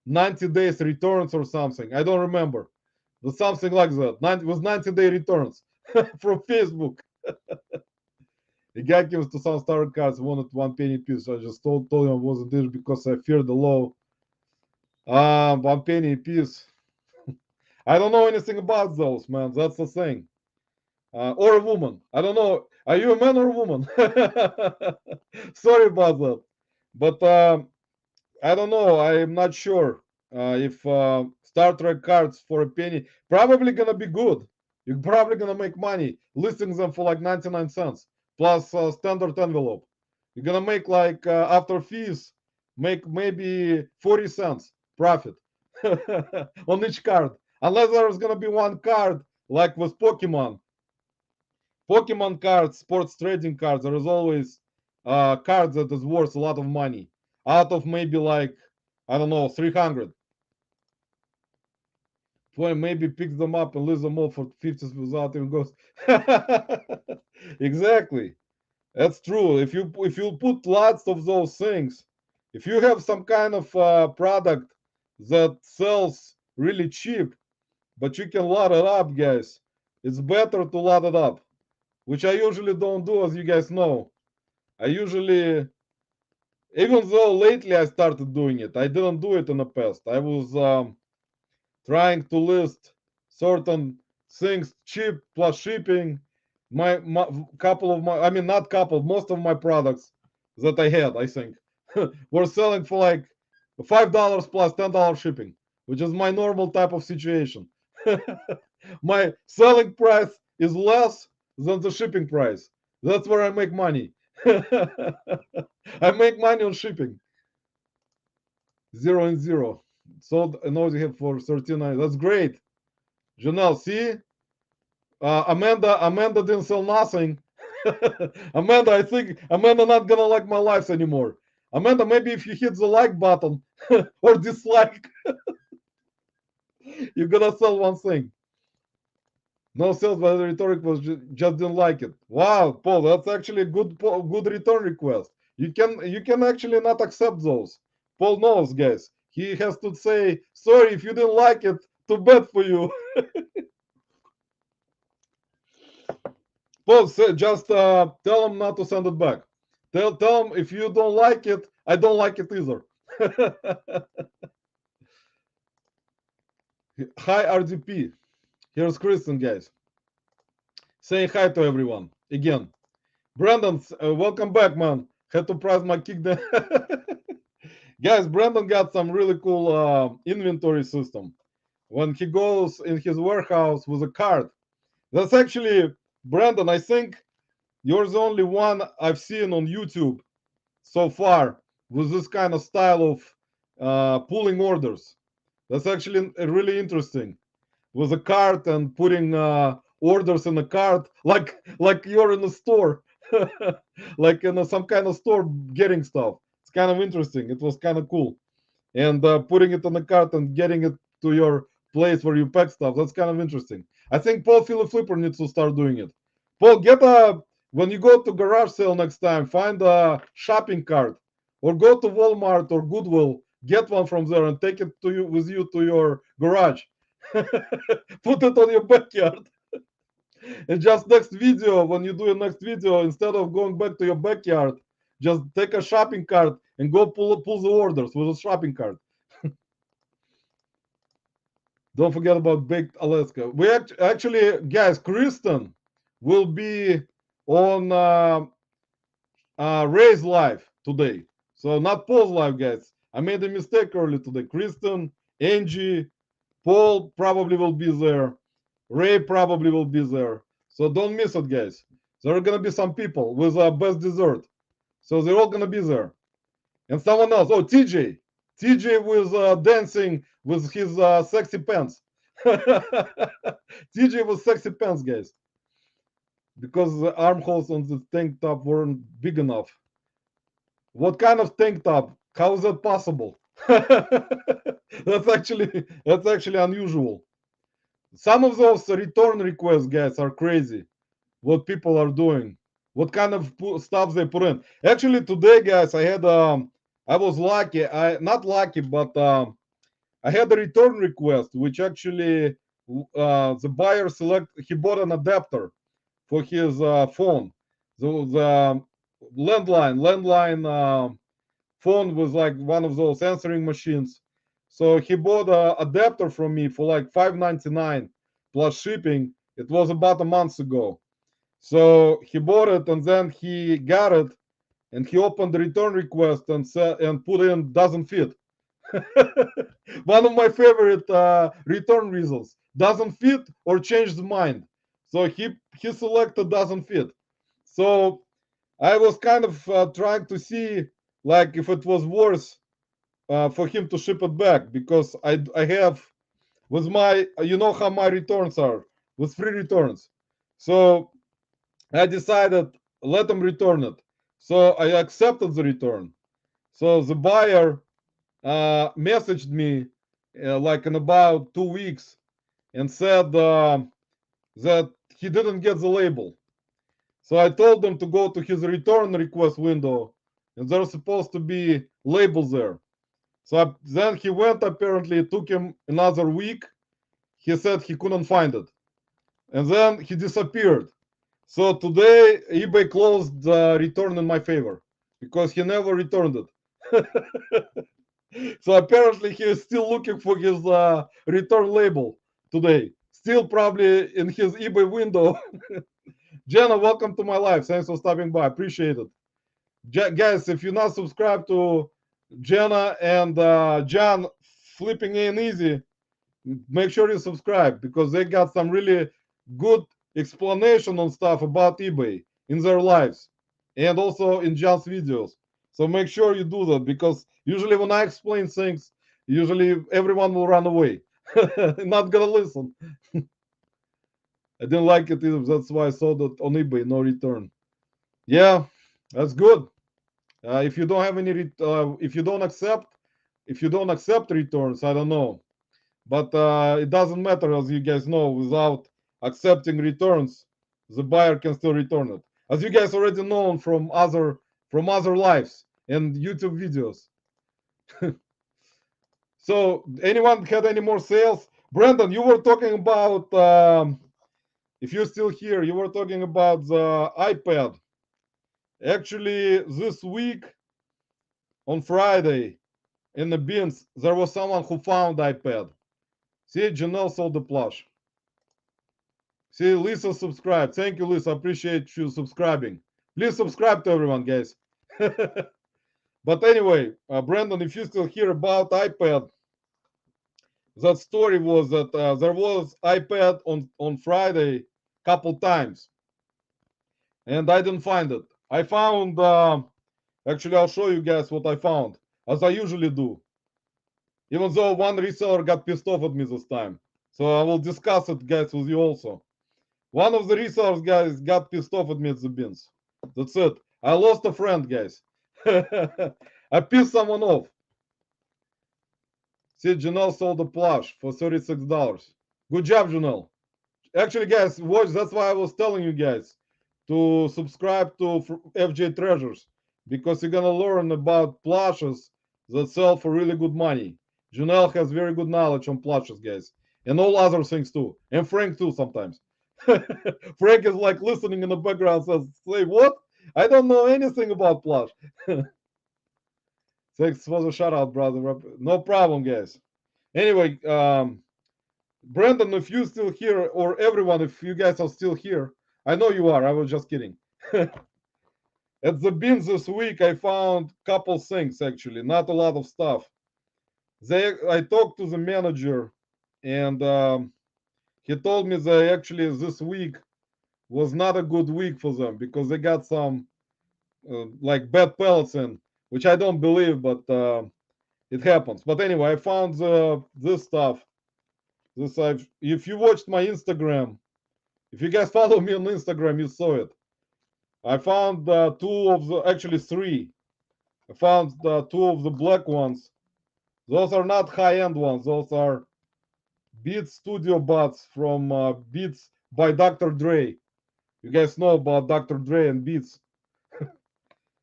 90 days returns or something. I don't remember, but something like that. It was 90-day returns from Facebook. The guy gives to some star cards wanted 1 penny piece. I just told him I wasn't there because I fear the law. 1 penny piece. I don't know anything about those, man. That's the thing. Or a woman. I don't know. Are you a man or a woman? Sorry about that. But I don't know. I'm not sure if Star Trek cards for a penny probably gonna be good. You're probably gonna make money listing them for like 99 cents plus standard envelope. You're gonna make like after fees, make maybe 40 cents profit on each card. Unless there's gonna be one card like with Pokemon. Pokemon cards, sports trading cards, there is always cards that is worth a lot of money out of maybe like, I don't know, 300. maybe picks them up and leaves them all for 50s without even ghost. Exactly. That's true. If you put lots of those things, if you have some kind of product that sells really cheap, but you can load it up, guys, it's better to load it up, which I usually don't do, as you guys know. I usually, even though lately I started doing it, I didn't do it in the past. I was trying to list certain things cheap plus shipping. My couple of my, I mean, not couple, most of my products that I had, I think, were selling for like $5 plus $10 shipping, which is my normal type of situation. My selling price is less than the shipping price. That's where I make money. I make money on shipping. 0 and 0. Sold an Audi for 39. That's great. Janelle, see? Amanda didn't sell nothing. Amanda, I think Amanda not gonna like my lives anymore. Amanda, maybe if you hit the like button or dislike, you're gonna sell one thing. No sales, but the rhetoric was just didn't like it. Wow, Paul, that's actually a good return request. You can actually not accept those. Paul knows, guys. He has to say sorry if you didn't like it. Too bad for you. Paul, just tell him not to send it back. Tell him if you don't like it, I don't like it either. Hi RDP. Here's Kristen, guys. Saying hi to everyone again. Brandon, welcome back, man. Had to price my kick there. Guys, Brandon got some really cool inventory system. When he goes in his warehouse with a cart, that's actually, Brandon, I think you're the only one I've seen on YouTube so far with this kind of style of pulling orders. That's actually really interesting. With a cart and putting orders in a cart, like you're in a store, like in some kind of store getting stuff. It's kind of interesting. It was kind of cool, and putting it on a cart and getting it to your place where you pack stuff. That's kind of interesting. I think Paul Philip Flipper needs to start doing it. Paul, get a when you go to garage sale next time, find a shopping cart, or go to Walmart or Goodwill, get one from there and take it to you with you to your garage. Put it on your backyard. And just next video, when you do your next video, instead of going back to your backyard, just take a shopping cart and go pull the orders with a shopping cart. Don't forget about Baked Alaska. We actually, guys, Kristen will be on Ray's live today. So not Paul's live, guys. I made a mistake early today. Kristen, Angie, Paul probably will be there. Ray probably will be there. So don't miss it, guys. There are gonna be some people with best dessert. So they're all gonna be there. And someone else. Oh, TJ. TJ was dancing with his sexy pants. TJ was sexy pants, guys. Because the armholes on the tank top weren't big enough. What kind of tank top? How is that possible? That's actually unusual. Some of those return requests, guys, are crazy. What people are doing, what kind of stuff they put in. Actually, today, guys, I was lucky. I not lucky, but I had a return request, which actually the buyer he bought an adapter for his phone. The landline phone was like one of those answering machines. So he bought a adapter from me for like $5.99 plus shipping. It was about a month ago. So he bought it and then he got it and he opened the return request and said and put in doesn't fit. One of my favorite return results, doesn't fit or changed mind. So he selected doesn't fit. So I was kind of trying to see like if it was worth for him to ship it back, because I have with my, you know how my returns are with free returns. So I decided let them return it. So I accepted the return. So the buyer messaged me like in about 2 weeks and said that he didn't get the label. So I told him to go to his return request window, and there's supposed to be labels there. So then he went, apparently it took him another week. He said he couldn't find it. And then he disappeared. So today eBay closed the return in my favor because he never returned it. So apparently he is still looking for his return label today. Still probably in his eBay window. Jenna, welcome to my live. Thanks for stopping by. Appreciate it. Guys, if you're not subscribed to Jenna and John Flipping in Easy, make sure you subscribe because they got some really good explanation on stuff about eBay in their lives and also in John's videos. So make sure you do that because usually when I explain things, usually everyone will run away. Not gonna listen. I didn't like it either. That's why I saw that on eBay, no return. Yeah, that's good. If you don't have any, if you don't accept returns, I don't know. But it doesn't matter, as you guys know, without accepting returns, the buyer can still return it. As you guys already know from other lives and YouTube videos. So anyone had any more sales? Brandon, you were talking about, if you're still here, you were talking about the iPad. Actually, this week on Friday in the bins, there was someone who found iPad. See, Janelle sold the plush. See, Lisa subscribed. Thank you, Lisa. Appreciate you subscribing. Please subscribe to everyone, guys. But anyway, Brandon, if you still hear about iPad, that story was that there was iPad on Friday couple times, and I didn't find it. I found, actually, I'll show you guys what I found, as I usually do. Even though one reseller got pissed off at me this time. So I will discuss it, guys, with you also. One of the resellers, guys, got pissed off at me at the bins. That's it. I lost a friend, guys. I pissed someone off. See, Janelle sold the plush for $36. Good job, Janelle. Actually, guys, watch. That's why I was telling you guys to subscribe to FJ Treasures because you're gonna learn about plushes that sell for really good money. Janelle has very good knowledge on plushes, guys, and all other things too, and Frank too sometimes. Frank is like listening in the background, says, "Say what? I don't know anything about plush." Thanks for the shout out, brother. No problem, guys. Anyway, Brandon, if you're still here, or everyone, if you guys are still here, I know you are. I was just kidding. At the bins this week, I found a couple things actually, not a lot of stuff. I talked to the manager, and he told me that actually this week was not a good week for them because they got some like bad pellets in, which I don't believe, but it happens. But anyway, I found this stuff. If you watched my Instagram, if you guys follow me on Instagram, you saw it. I found actually three. I found two of the black ones. Those are not high-end ones. Those are Beats Studio Buds from Beats by Dr. Dre. You guys know about Dr. Dre and Beats.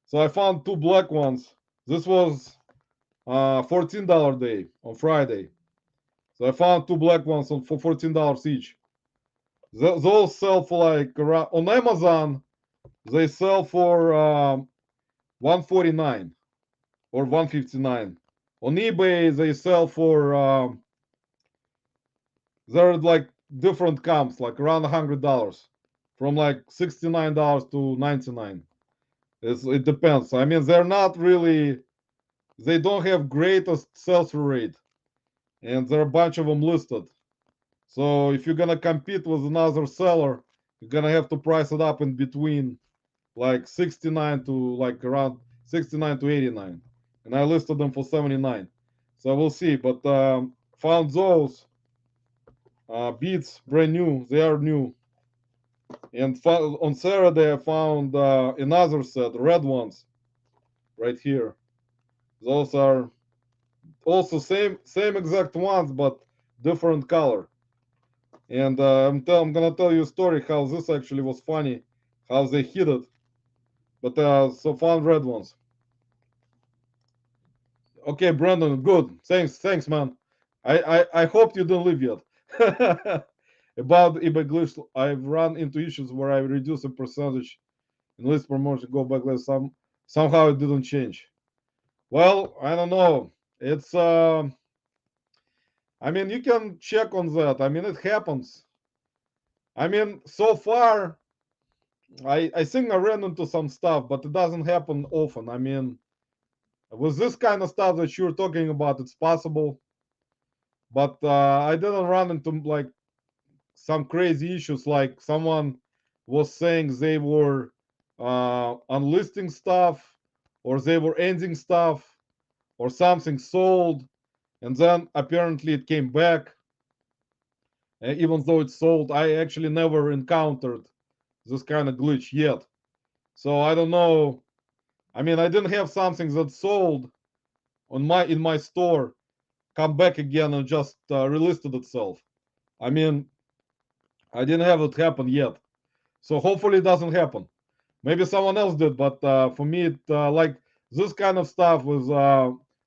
So I found two black ones. This was $14 day on Friday. So I found two black ones for $14 each. Those sell for like on Amazon. They sell for $149 or $159. On eBay they sell for they're like different comps, like around $100, from like $69 to $99. It depends. I mean, they're not really. They don't have greatest sell-through rate, and there are a bunch of them listed. So if you're gonna compete with another seller, you're gonna have to price it up in between like 69 to like around 69 to 89, and I listed them for 79. So we'll see. But found those Beats brand new. They are new. And on Saturday I found another set, red ones, right here. Those are also same exact ones, but different color. And I'm gonna tell you a story how this actually was funny, how they hit it. But so fun red ones. Okay, Brandon, good. Thanks, man. I hope you don't leave yet. About eBay glitch, I've run into issues where I reduce a percentage in list promotion, go back less. Somehow it didn't change. Well, I don't know. It's I mean, you can check on that. I mean, it happens. I mean, so far, I think I ran into some stuff, but it doesn't happen often. I mean, with this kind of stuff that you're talking about, it's possible, but I didn't run into like some crazy issues, like someone was saying they were unlisting stuff, or they were ending stuff, or something sold, and then apparently it came back, even though it's sold. I actually never encountered this kind of glitch yet. So I don't know. I mean, I didn't have something that sold on my in my store come back again and just relisted itself. I mean, I didn't have it happen yet. So hopefully it doesn't happen. Maybe someone else did, but for me, it like this kind of stuff with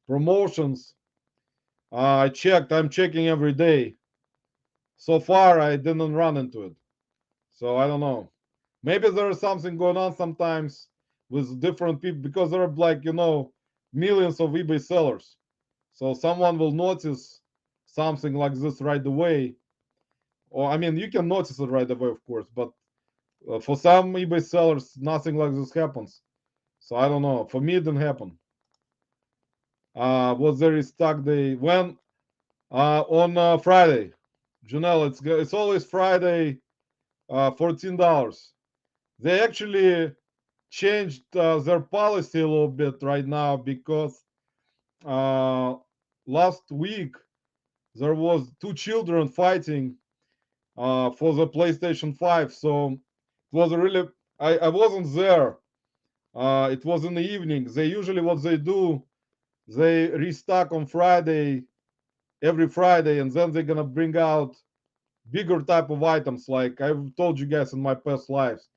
promotions. I'm checking every day. So far, I didn't run into it. So I don't know. Maybe there is something going on sometimes with different people, because there are like, millions of eBay sellers. So someone will notice something like this right away. Or I mean, you can notice it right away, of course, but for some eBay sellers, nothing like this happens. So I don't know. For me, it didn't happen. Was there a stock day when on Friday? Janelle, it's always Friday, $14. They actually changed their policy a little bit right now, because uh, last week there was two children fighting for the PlayStation 5. So it was really, I wasn't there. It was in the evening. They usually, what they do, they restock on Friday, every Friday, and then they're gonna bring out bigger type of items. Like I've told you guys in my past lives,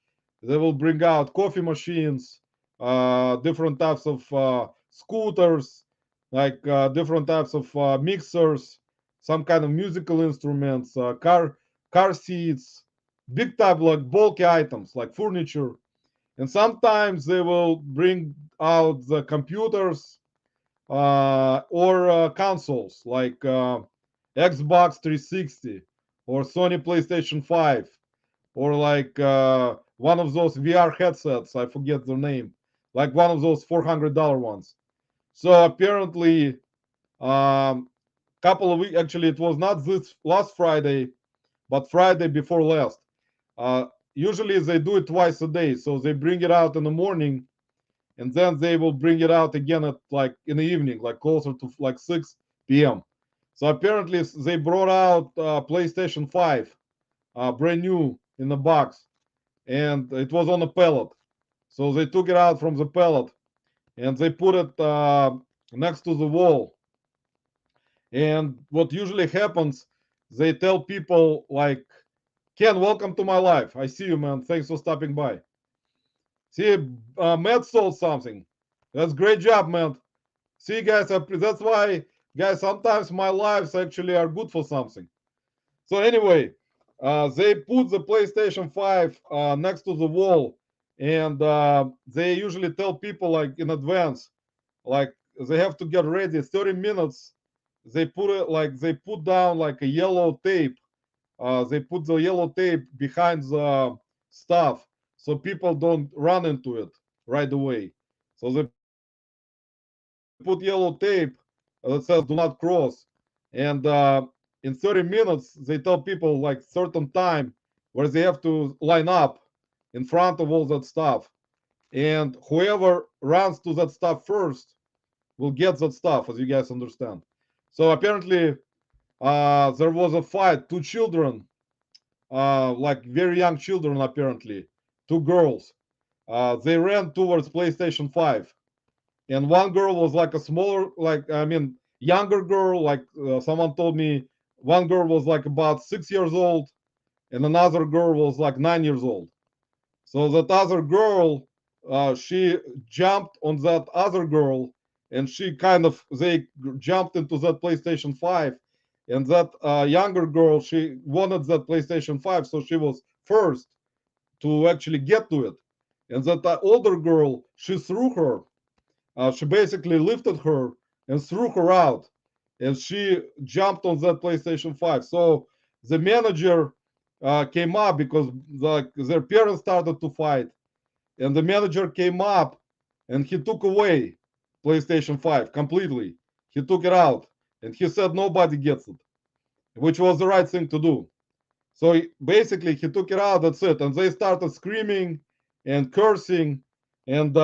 they will bring out coffee machines, different types of scooters, like different types of mixers, some kind of musical instruments, car seats, big type like bulky items like furniture. And sometimes they will bring out the computers, or consoles like Xbox 360 or Sony PlayStation 5, or like one of those VR headsets. I forget the name, like one of those $400 ones. So apparently, couple of weeks, actually, it was not this last Friday, but Friday before last. Uh, Usually they do it twice a day, so they bring it out in the morning, and then they will bring it out again at like in the evening, like closer to like 6 p.m. So apparently they brought out PlayStation 5, brand new in the box, and it was on a pallet. So they took it out from the pallet and they put it next to the wall. And what usually happens, they tell people like, "Ken, welcome to my life. I see you, man. Thanks for stopping by. See, Matt sold something. That's great job, man. See, guys, that's why, guys, sometimes my lives actually are good for something." So anyway, they put the PlayStation 5 next to the wall, and they usually tell people like in advance, like they have to get ready 30 minutes. They put it like they put down like a yellow tape. They put the yellow tape behind the stuff so people don't run into it right away. So they put yellow tape that says "Do not cross," and in 30 minutes they tell people like certain time where they have to line up in front of all that stuff, and whoever runs to that stuff first will get that stuff, as you guys understand. So apparently, there was a fight. Two children, like very young children, apparently, two girls. They ran towards PlayStation 5, and one girl was like a smaller, like I mean, younger girl. Like someone told me, one girl was like about 6 years old, and another girl was like 9 years old. So that other girl, she jumped on that other girl, and she kind of they jumped into that PlayStation 5, and that younger girl, she wanted that PlayStation 5, so she was first to actually get to it. And that older girl, she threw her. She basically lifted her and threw her out, and she jumped on that PlayStation 5. So the manager came up because their parents started to fight, and the manager came up and he took away PlayStation 5 completely. He took it out and he said nobody gets it, which was the right thing to do. So basically, he took it out. That's it. And they started screaming and cursing, and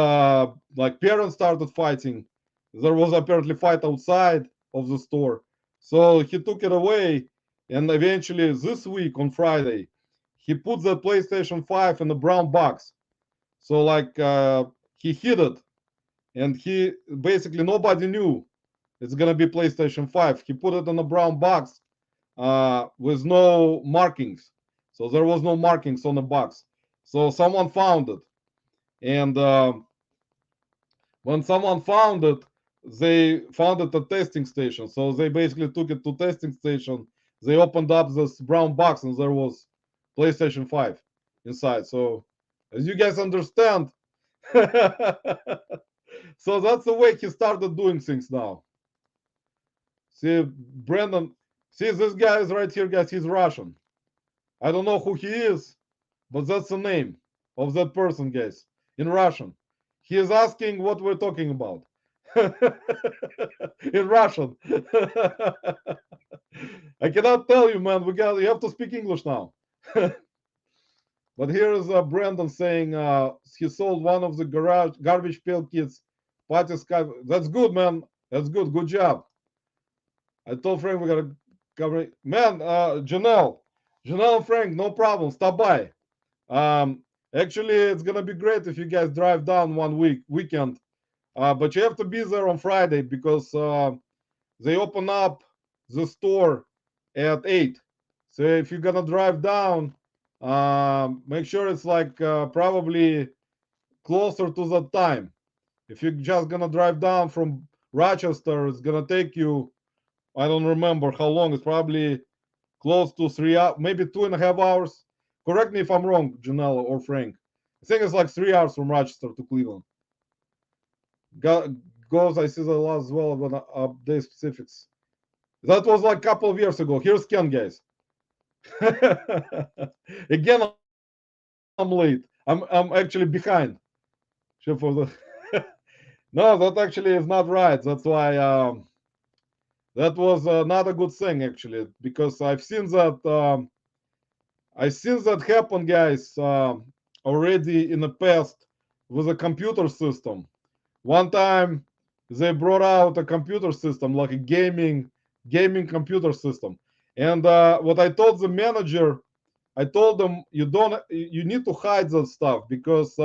like parents started fighting. There was apparently fight outside of the store. So he took it away, and eventually this week on Friday, he put the PlayStation 5 in a brown box. So like he hid it, and he basically nobody knew it's gonna be PlayStation 5. He put it in a brown box with no markings. So there was no markings on the box. So someone found it, and when someone found it, they found it at testing station. So they basically took it to testing station. They opened up this brown box, and there was PlayStation 5 inside. So as you guys understand, so that's the way he started doing things now. See, Brandon, see this guy is right here, guys. He's Russian. I don't know who he is, but that's the name of that person, guys, in Russian. He is asking what we're talking about in Russian. I cannot tell you, man. You have to speak English now. But here is Brandon saying he sold one of the garbage pail kids. Party Sky. That's good, man. That's good. Good job. I told Frank we gotta cover it. Man, Janelle and Frank, no problem. Stop by. Um, Actually, it's gonna be great if you guys drive down one weekend. But you have to be there on Friday because they open up the store at 8. So if you're gonna drive down, make sure it's like probably closer to that time. If you're just gonna drive down from Rochester, it's gonna take you, I don't remember how long. It's probably close to 3 hours, maybe 2.5 hours. Correct me if I'm wrong, Janelle or Frank. I think it's like 3 hours from Rochester to Cleveland. Goes, I see the last as well, but update specifics. That was like a couple of years ago. Here's Ken, guys. Again, I'm late. I'm actually behind. For the no, that actually is not right. That's why that was not a good thing actually, because I've seen that happen, guys, already in the past with a computer system. One time they brought out a computer system, like a gaming computer system, and what I told the manager, I told them you need to hide that stuff because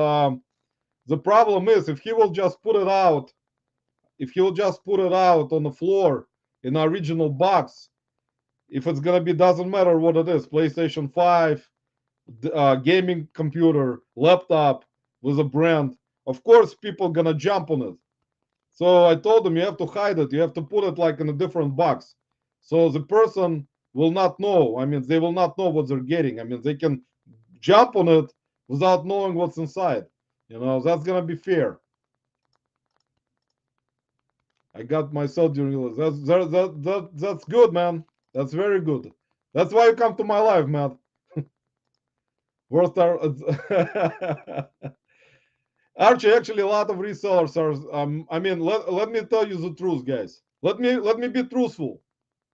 the problem is if he will just put it out, if he will just put it out on the floor in an original box, if it's gonna be, doesn't matter what it is, PlayStation 5, gaming computer, laptop with a brand, of course people gonna jump on it. So I told them you have to hide it, you have to put it like in a different box, so the person will not know. I mean, they will not know what they're getting. I mean, they can jump on it without knowing what's inside. That's gonna be fair. I got myself during that's good, man. That's very good. That's why you come to my life, man. Worst are Archie. Actually, a lot of resellers are. I mean, let me tell you the truth, guys. Let me be truthful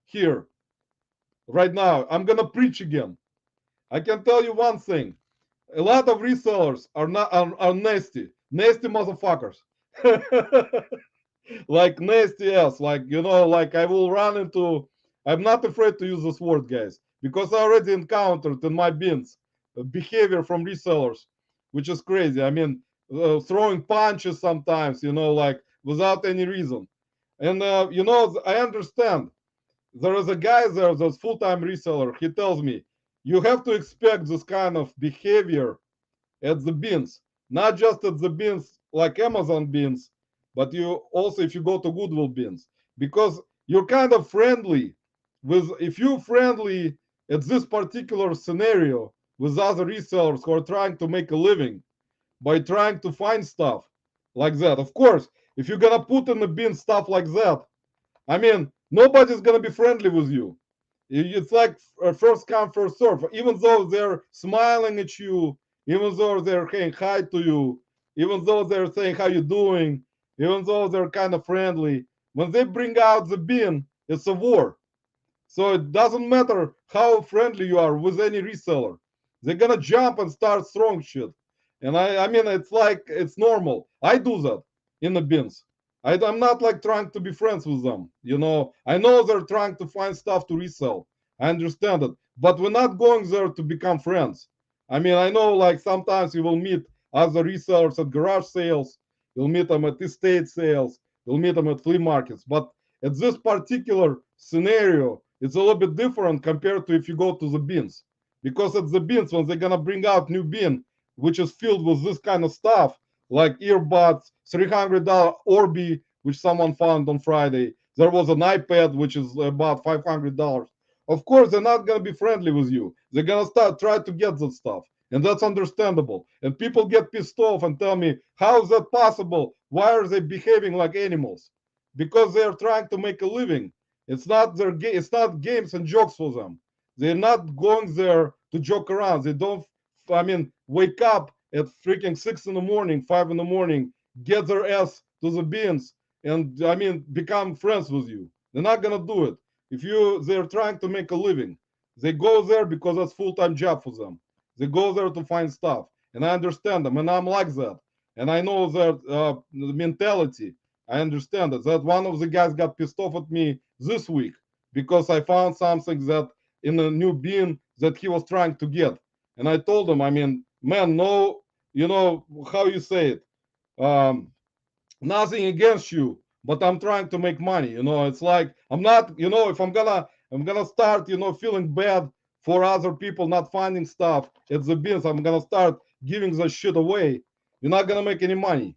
here right now. I'm gonna preach again. I can tell you one thing. A lot of resellers are not are nasty motherfuckers. Like nasty ass, like like I will run into. I'm not afraid to use this word, guys, because I already encountered in my bins behavior from resellers, which is crazy. I mean, throwing punches sometimes, like without any reason. And I understand there is a guy there that's full-time reseller. He tells me you have to expect this kind of behavior at the bins, not just at the bins like Amazon bins, but you also if you go to Goodwill bins, because you're kind of friendly with if you're friendly at this particular scenario with other resellers who are trying to make a living by trying to find stuff like that. Of course, if you're gonna put in the bin stuff like that, I mean, nobody's gonna be friendly with you. It's like first come, first serve. Even though they're smiling at you, even though they're saying hi to you, even though they're saying how you doing, even though they're kind of friendly, when they bring out the bin, it's a war. So it doesn't matter how friendly you are with any reseller. They're gonna jump and start throwing shit. And I mean, it's like it's normal. I do that in the bins. I'm not like trying to be friends with them. You know, I know they're trying to find stuff to resell. I understand it, but we're not going there to become friends. I mean, I know like sometimes you will meet other resellers at garage sales. You'll meet them at estate sales. You'll meet them at flea markets. But at this particular scenario, it's a little bit different compared to if you go to the bins. Because at the bins, when they're gonna bring out new bin, which is filled with this kind of stuff, like earbuds, $300 Orbi, which someone found on Friday. There was an iPad, which is about $500. Of course, they're not gonna be friendly with you. They're gonna start try to get that stuff, and that's understandable. And people get pissed off and tell me, how is that possible? Why are they behaving like animals? Because they are trying to make a living. It's not games and jokes for them. They're not going there to joke around. They don't, I mean, wake up at freaking 6 in the morning, 5 in the morning, get their ass to the bins, and I mean, become friends with you. They're not gonna do it. If they're trying to make a living, they go there because that's full-time job for them. They go there to find stuff, and I understand them, and I'm like that, and I know their mentality. I understand it. That one of the guys got pissed off at me this week because I found something that in a new bin that he was trying to get, and I told him, I mean, man, no, you know how you say it. Um, Nothing against you, but I'm trying to make money. You know, it's like I'm not. You know, if I'm gonna start, you know, feeling bad for other people not finding stuff at the bins, I'm gonna start giving the shit away. You're not gonna make any money.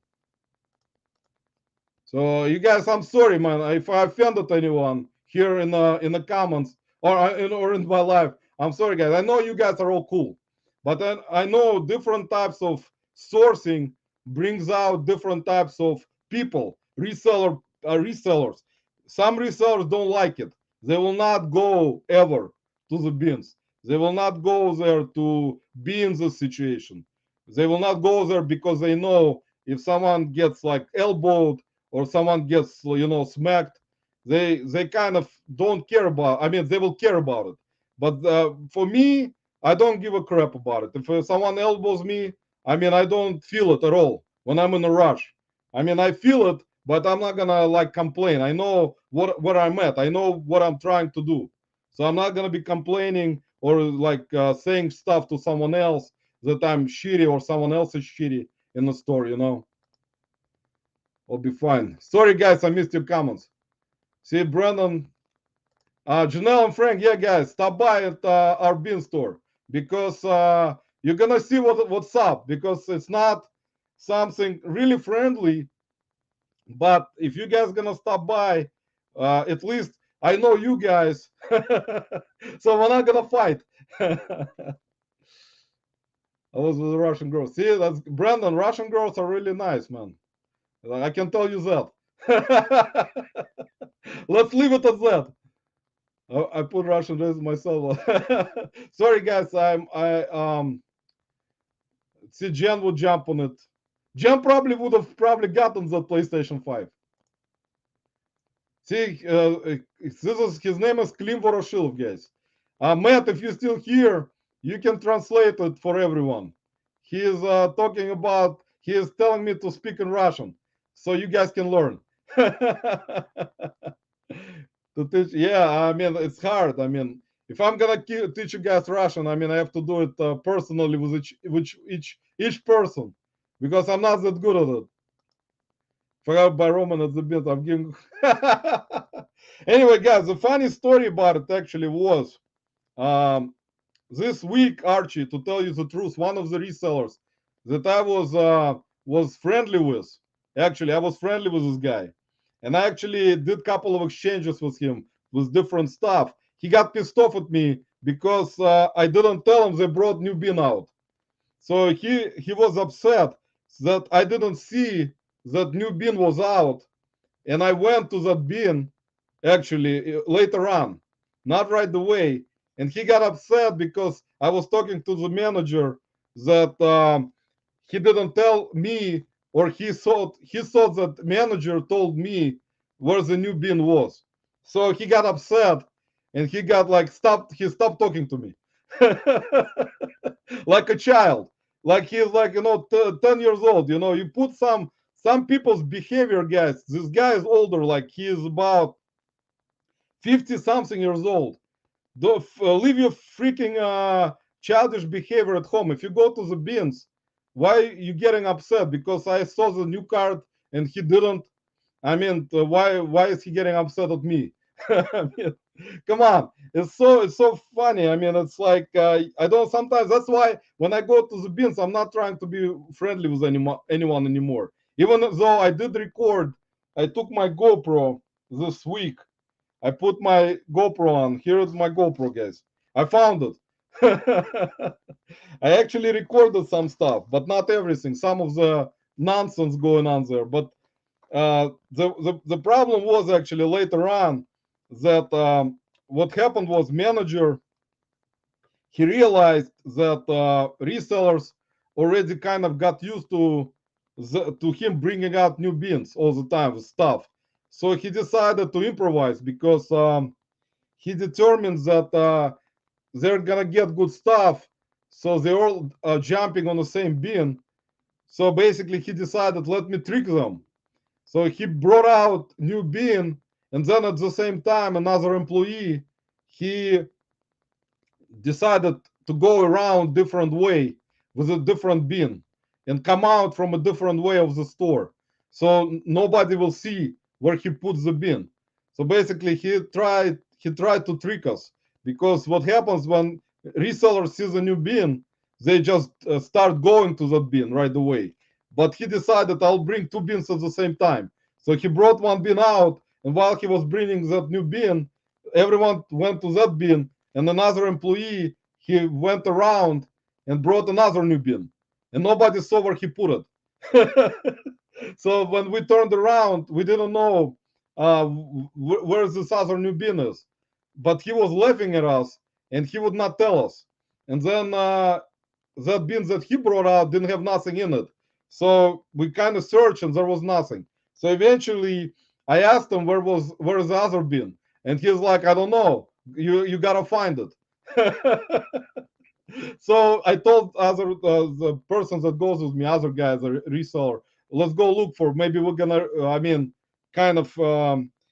So you guys, I'm sorry, man, if I offended anyone here in the comments or in my life. I'm sorry, guys. I know you guys are all cool, but then I know different types of sourcing brings out different types of people. Resellers. Some resellers don't like it. They will not go ever to the bins. They will not go there to be in this situation. They will not go there because they know if someone gets like elbowed or someone gets, you know, smacked, they kind of don't care about. I mean, they will care about it, but for me, I don't give a crap about it. If someone elbows me, I mean, I don't feel it at all when I'm in a rush. I mean, I feel it, but I'm not gonna like complain. I know where I'm at. I know what I'm trying to do, so I'm not gonna be complaining or like saying stuff to someone else that I'm shitty or someone else is shitty in the store. You know, I'll be fine. Sorry, guys, I missed your comments. See, Brandon, Janelle and Frank, yeah, guys, stop by at our bin store because you're gonna see what's up. Because it's not something really friendly, but if you guys gonna stop by, at least I know you guys, so we're not gonna fight. I was with Russian girls. See, that's Brandon. Russian girls are really nice, man. I can tell you that. Let's leave it at that. I put Russian as myself. Sorry, guys. I see Jen would jump on it. Jen probably would have probably gotten that PlayStation 5. See, this is his name is Klim Voroshilov, guys. Matt, if you're still here, you can translate it for everyone. He is talking about. He is telling me to speak in Russian, so you guys can learn. To teach, yeah, I mean, it's hard. I mean, if I'm gonna teach you guys Russian, I mean, I have to do it personally with each person because I'm not that good at it. Forgot by Roman at the bit. I'm giving. Anyway, guys, the funny story about it actually was um, this week, Archie, to tell you the truth, one of the resellers that I was friendly with. Actually, I was friendly with this guy, and I actually did a couple of exchanges with him with different stuff. He got pissed off at me because I didn't tell him they brought new bin out. So he was upset that I didn't see that new bin was out, and I went to that bin actually later on, not right away. And he got upset because I was talking to the manager that he didn't tell me, or he thought that manager told me where the new bin was. So he got upset, and he got like stopped. He stopped talking to me, like a child. Like he's like 10 years old. You put some people's behavior, guys. This guy is older. Like he is about 50 something years old. Leave your freaking childish behavior at home. If you go to the bins, why you getting upset? Because I saw the new card and he didn't. I mean, why is he getting upset at me? I mean, come on, it's so funny. I mean, it's like I don't sometimes. That's why when I go to the bins, I'm not trying to be friendly with anyone anymore. Even though I did record, I took my GoPro this week. I put my GoPro on. Here is my GoPro, guys. I found it. I actually recorded some stuff, but not everything. Some of the nonsense going on there. But the problem was actually later on that what happened was manager, he realized that resellers already kind of got used to him bringing out new bins all the time with stuff. So he decided to improvise because he determines that they're gonna get good stuff, so they're all jumping on the same bin. So basically, he decided, let me trick them. So he brought out new bin, and then at the same time, another employee, he decided to go around different way with a different bin and come out from a different way of the store. So nobody will see where he puts the bin. So basically he tried to trick us, because what happens when resellers sees a new bin, they just start going to that bin right away. But he decided, I'll bring two bins at the same time. So he brought one bin out, and while he was bringing that new bin, everyone went to that bin, and another employee, he went around and brought another new bin, and nobody saw where he put it. So when we turned around, we didn't know where this other new bin is, but he was laughing at us, and he would not tell us. And then that bin that he brought out didn't have nothing in it, so we kind of searched and there was nothing. So eventually I asked him where's the other bin, and he's like, I don't know, you gotta find it. So I told the person that goes with me, other guys, a reseller, let's go look for. Maybe we're gonna. I mean, kind of.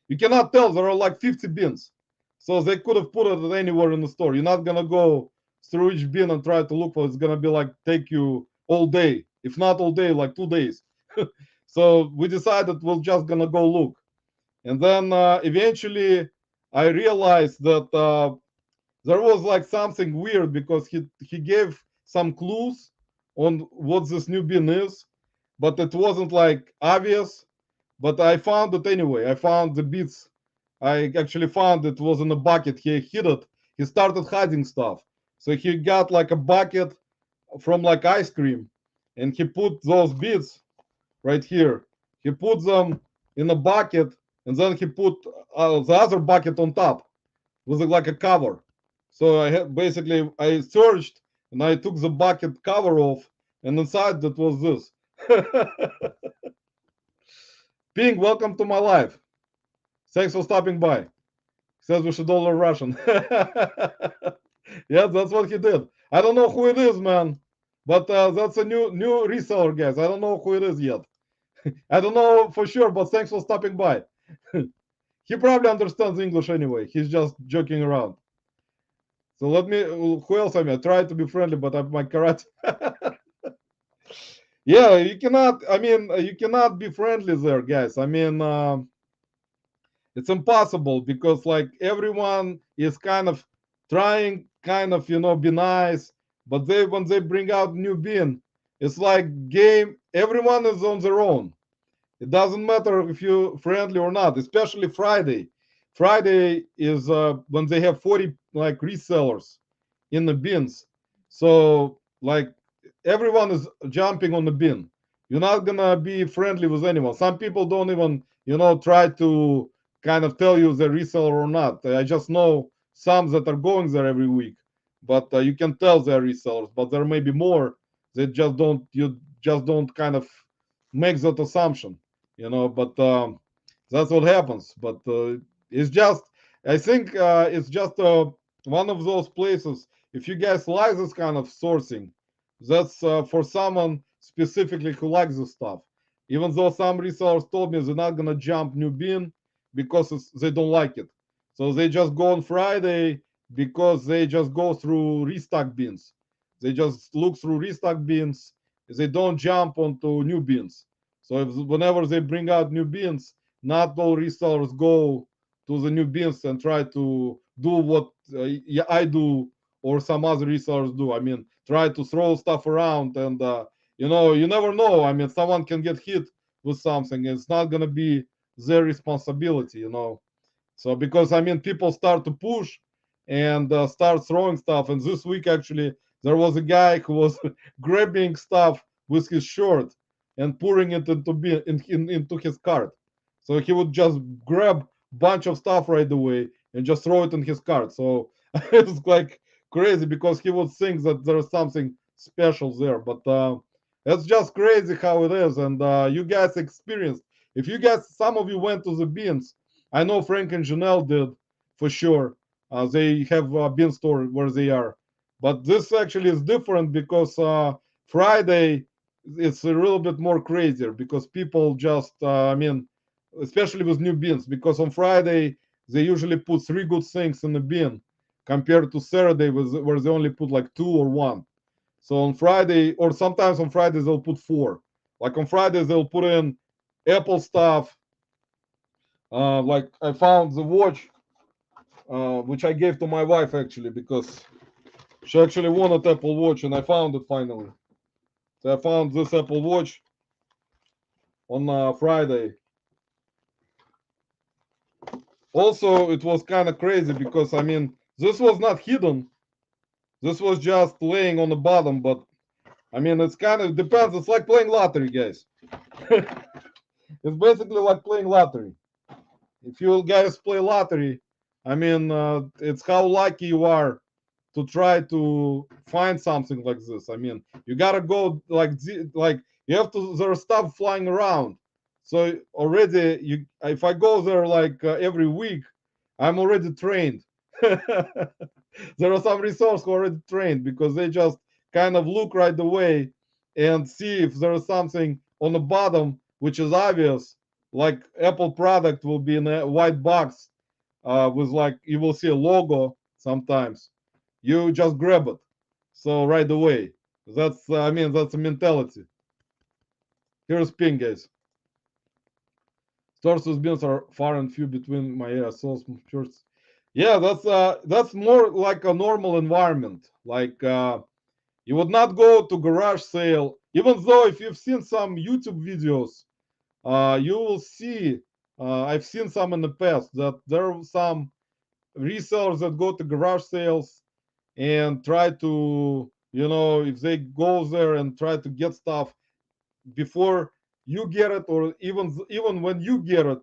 You cannot tell. There are like 50 bins, so they could have put it anywhere in the store. You're not gonna go through each bin and try to look for it. It's gonna be like take you all day, if not all day, like 2 days. So we decided we're just gonna go look, and then eventually I realized that there was like something weird, because he gave some clues on what this new bin is, but it wasn't like obvious. But I found it anyway. I found the bits. I actually found it was in a bucket. He hid it. He started hiding stuff. So he got like a bucket from like ice cream, and he put those bits right here. He put them in a bucket, and then he put the other bucket on top with like a cover. So I had basically I searched and I took the bucket cover off, and inside that was this. Ping, welcome to my life. Thanks for stopping by. Says we should all learn Russian. Yeah, that's what he did. I don't know who it is, man, but that's a new reseller, guys. I don't know who it is yet. I don't know for sure, but thanks for stopping by. He probably understands English anyway. He's just joking around. So let me. Who else I mean? I tried to be friendly, but I'm my karate. Yeah, you cannot. I mean, you cannot be friendly there, guys. I mean, it's impossible because like everyone is kind of trying, kind of be nice, but they when they bring out new bin, it's like game. Everyone is on their own. It doesn't matter if you're friendly or not, especially Friday. Friday is when they have 40 like resellers in the bins. So like everyone is jumping on the bin. You're not gonna be friendly with anyone. Some people don't even, try to kind of tell you the reseller or not. I just know some that are going there every week, but you can tell they're resellers. But there may be more that just don't you just don't kind of make that assumption, but that's what happens. But it's just I think it's just one of those places. If you guys like this kind of sourcing, that's for someone specifically who likes this stuff. Even though some resellers told me they're not gonna jump new bin because they don't like it, so they just go on Friday because they just go through restock bins. They just look through restock bins. They don't jump onto new bins. So whenever they bring out new bins, not all resellers go to the new bins and try to do what yeah, I do or some other resellers do. I mean, try to throw stuff around and you never know. I mean, someone can get hit with something. It's not gonna be their responsibility. So because I mean, people start to push and start throwing stuff. And this week actually, there was a guy who was grabbing stuff with his shirt and pouring it into his cart. So he would just grab bunch of stuff right away and just throw it in his cart. So it's like crazy because he would think that there's something special there, but it's just crazy how it is. And you guys experienced. If you guys, some of you went to the bins. I know Frank and Janelle did for sure. They have a bin store where they are, but this actually is different because Friday it's a little bit more crazier because people just I mean, especially with new bins, because on Friday they usually put three good things in the bin compared to Saturday where they only put like two or one. So on Friday, or sometimes on Fridays they'll put four. Like on Fridays they'll put in Apple stuff. Like I found the watch, which I gave to my wife actually because she actually wanted Apple Watch, and I found it finally. So I found this Apple Watch on Friday. Also, it was kind of crazy because I mean, this was not hidden. This was just laying on the bottom, but I mean, it's kind of depends. It's like playing lottery, guys. It's basically like playing lottery. If you guys play lottery, I mean, it's how lucky you are to try to find something like this. I mean, you gotta go like you have to. There's stuff flying around. So already, you if I go there like every week, I'm already trained. There are some resources who are already trained because they just kind of look right away and see if there is something on the bottom which is obvious, like Apple product will be in a white box with like you will see a logo sometimes. You just grab it. So right away. That's I mean that's a mentality. Here's ping, guys. Stores with bins are far and few between my area. So church. Yeah, that's more like a normal environment. Like you would not go to garage sale, even though if you've seen some YouTube videos, you will see. I've seen some in the past that there are some resellers that go to garage sales and try to, if they go there and try to get stuff before you get it, or even when you get it,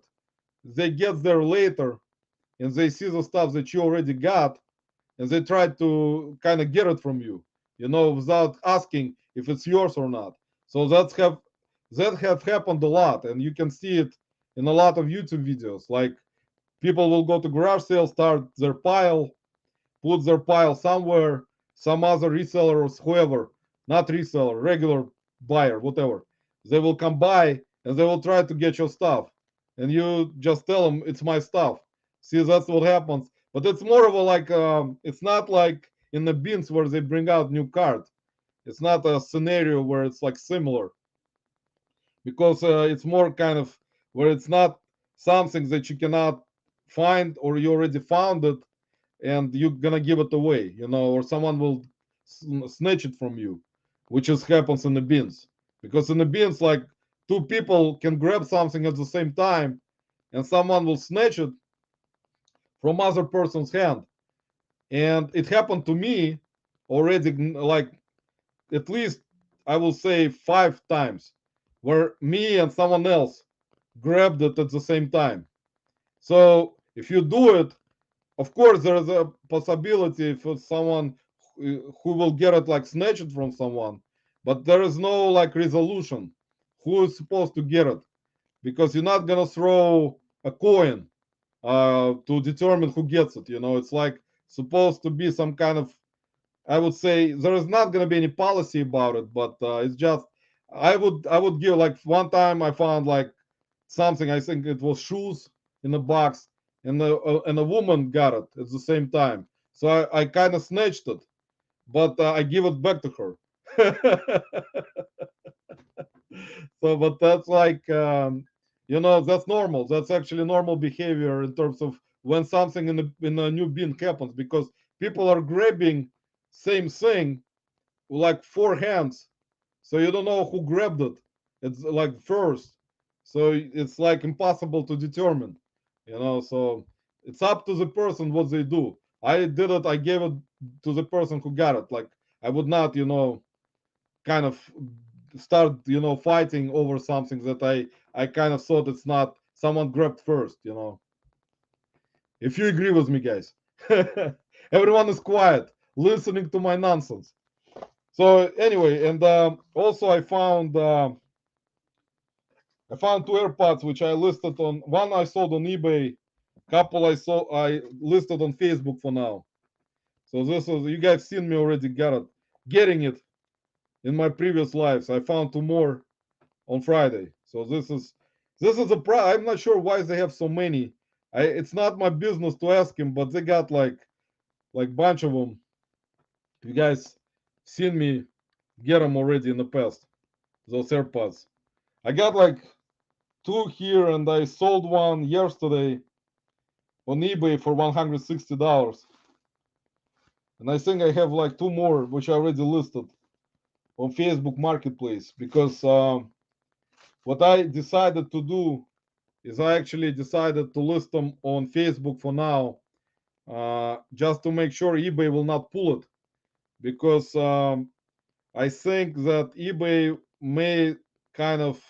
they get there later and they see the stuff that you already got and they try to kind of get it from you, without asking if it's yours or not. So that have happened a lot, and you can see it in a lot of YouTube videos. Like people will go to garage sale, start their pile, put their pile somewhere, some other reseller or whoever, not reseller, regular buyer, whatever. They will come by and they will try to get your stuff. And you just tell them it's my stuff. See, that's what happens. But it's more of a like, it's not like in the bins where they bring out new cards. It's not a scenario where it's like similar. because it's more kind of where it's not something that you cannot find or you already found it and you're gonna give it away, or someone will snatch it from you, which is happens in the bins. Because in the bins, like two people can grab something at the same time, and someone will snatch it from other person's hand. And it happened to me already, like at least I will say 5 times, where me and someone else grabbed it at the same time. So if you do it, of course, there is a possibility for someone who will get it like snatched from someone, but there is no like resolution who is supposed to get it because you're not gonna throw a coin to determine who gets it. It's like supposed to be some kind of, I would say there is not gonna be any policy about it, but it's just I would give like one time I found like something. I think it was shoes in a box, and a woman got it at the same time. So I kind of snatched it, but I give it back to her. So, but that's like that's normal. That's actually normal behavior in terms of when something in a new bin happens because people are grabbing same thing like four hands, so you don't know who grabbed it. It's like first, so it's like impossible to determine. So it's up to the person what they do. I did it. I gave it to the person who got it. Like I would not, kind of start, fighting over something that I kind of thought it's not someone grabbed first. If you agree with me, guys. Everyone is quiet, listening to my nonsense. So anyway, and also I found two AirPods which I listed on one I sold on eBay, couple I listed on Facebook for now. So this is you guys seen me already getting it in my previous lives. I found two more on Friday. So this is a I'm not sure why they have so many. It's not my business to ask him, but they got like bunch of them. You guys seen me get them already in the past. Those AirPods. I got like two here, and I sold one yesterday on eBay for $160. And I think I have like two more, which I already listed on Facebook Marketplace. Because what I decided to do is I actually decided to list them on Facebook for now, just to make sure eBay will not pull it. Because I think that eBay may kind of,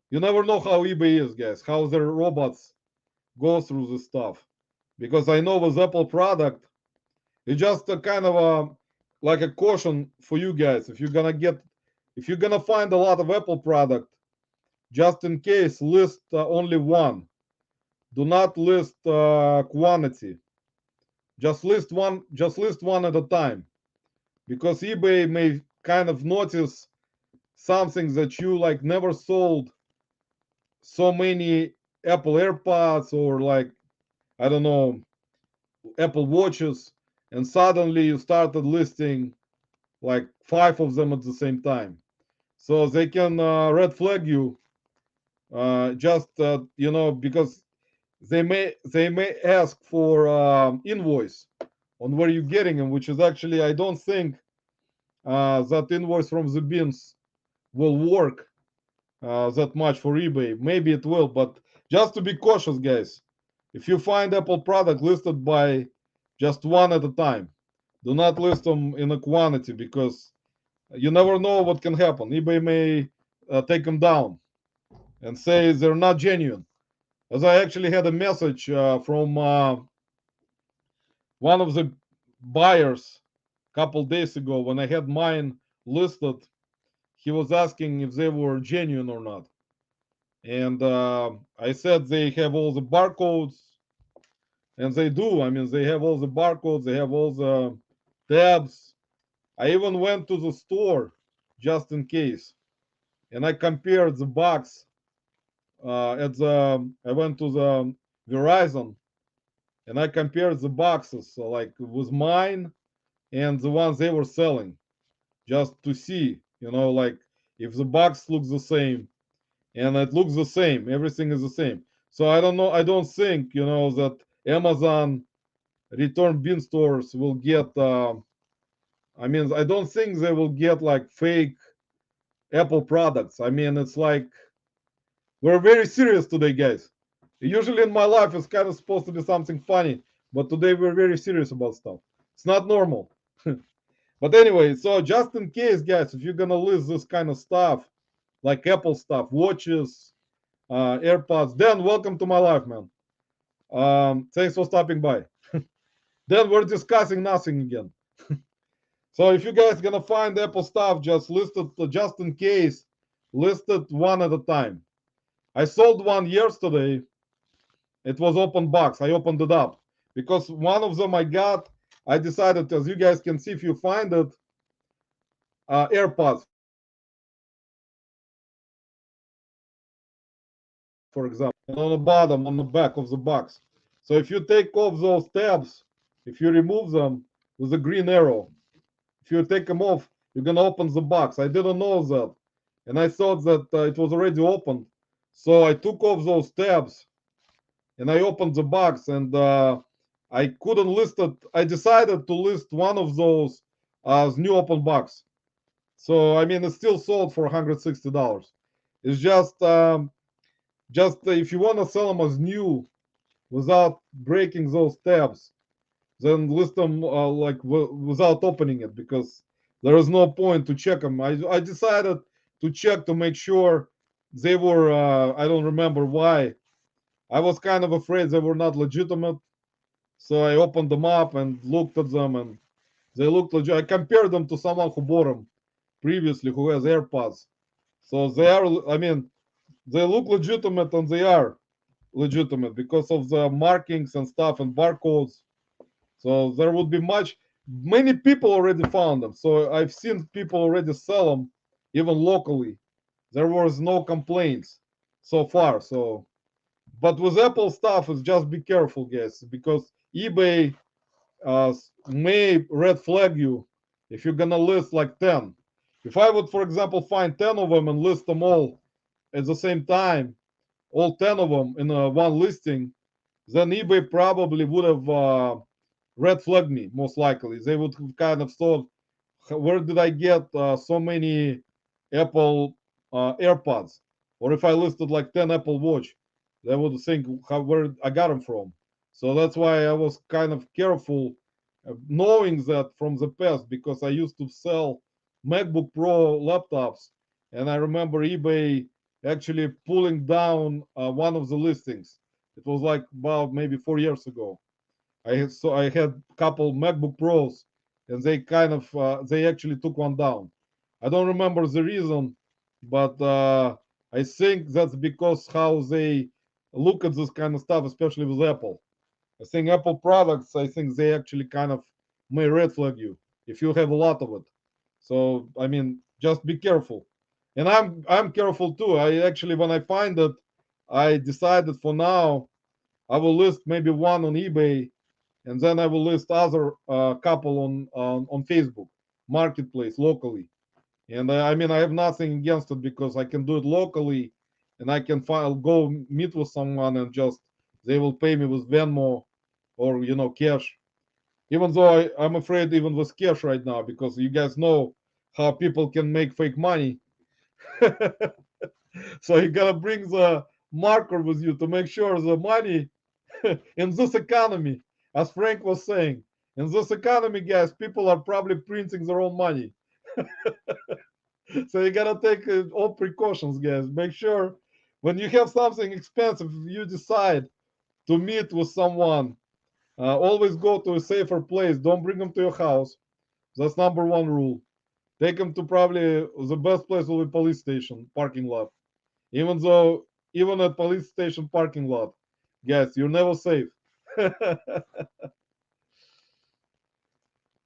you never know how eBay is, guys, how their robots go through this stuff. Because I know with Apple product, it's just a kind of like a caution for you guys. If you're gonna find a lot of Apple product, just in case, list only one. Do not list quantity. Just list one at a time, because eBay may kind of notice something that you like never sold so many Apple AirPods or like I don't know Apple Watches, and suddenly you started listing like five of them at the same time. So they can red flag you, just because they may ask for invoice on where you're getting them, which is actually I don't think that invoice from the bins will work that much for eBay. Maybe it will, but just to be cautious, guys. If you find Apple product listed by just one at a time, do not list them in a quantity, because you never know what can happen. eBay may take them down and say they're not genuine. As I actually had a message from one of the buyers a couple days ago when I had mine listed. He was asking if they were genuine or not. And I said they have all the barcodes, and they do. I mean, they have all the barcodes, they have all the tabs. I even went to the store just in case, and I compared the box I went to the Verizon, and I compared the boxes like with mine and the ones they were selling, just to see, like if the box looks the same. and it looks the same. Everything is the same. So I don't know. I don't think that Amazon return bin stores will get. I mean, I don't think they will get like fake Apple products. I mean, it's like we're very serious today, guys. Usually in my life, it's kind of supposed to be something funny, but today we're very serious about stuff. It's not normal. But anyway, so just in case, guys, if you're gonna list this kind of stuff, like Apple stuff, watches, AirPods, then welcome to my life, man. Thanks for stopping by. Then we're discussing nothing again. So if you guys gonna find Apple stuff, just list it just in case. List it one at a time. I sold one yesterday. It was open box. I opened it up because one of them I got. I decided, as you guys can see, if you find it, AirPods, for example, and on the bottom, on the back of the box. So if you take off those tabs, if you remove them with a green arrow, if you take them off, you're gonna open the box. I didn't know that, and I thought that it was already opened. So I took off those tabs and I opened the box, and I couldn't list it. I decided to list one of those as new open box. So I mean, it's still sold for $160. It's just if you want to sell them as new without breaking those tabs, then list them like without opening it, because there is no point to check them. I decided to check to make sure they were. I don't remember why. I was kind of afraid they were not legitimate, so I opened them up and looked at them, and they looked legit. I compared them to someone who bought them previously, who has AirPods. So they are. I mean, they look legitimate, and they are legitimate because of the markings and stuff and barcodes. So there would be many people already found them. So I've seen people already sell them, even locally. There was no complaints so far. So, but with Apple stuff, is just be careful, guys, because eBay may red flag you if you're gonna list like 10. If I would, for example, find 10 of them and list them all at the same time, all 10 of them in one listing, then eBay probably would have red flagged me, most likely. They would have kind of thought, where did I get so many Apple AirPods? Or if I listed like 10 Apple Watch, they would think where I got them from. So that's why I was kind of careful, knowing that from the past, because I used to sell MacBook Pro laptops, and I remember eBay actually pulling down one of the listings. It was like about maybe 4 years ago. I had a couple MacBook Pros, and they kind of they actually took one down. I don't remember the reason, but I think that's because how they look at this kind of stuff, especially with Apple. I think Apple products, I think they actually kind of may red flag you if you have a lot of it. So I mean, just be careful. And I'm careful too. I actually, when I find it, I decided for now I will list maybe one on eBay, and then I will list other couple on Facebook Marketplace locally. And I mean, I have nothing against it because I can do it locally, and I can go meet with someone and just they will pay me with Venmo or cash. Even though I'm afraid even with cash right now, because you guys know how people can make fake money. So you gotta bring the marker with you to make sure the money in this economy, as Frank was saying, in this economy, guys, people are probably printing their own money. So you gotta take all precautions, guys. Make sure when you have something expensive, you decide to meet with someone, always go to a safer place. Don't bring them to your house. That's number one rule. Take them to probably the best place will be police station parking lot. Even though even at police station parking lot, guys, you're never safe.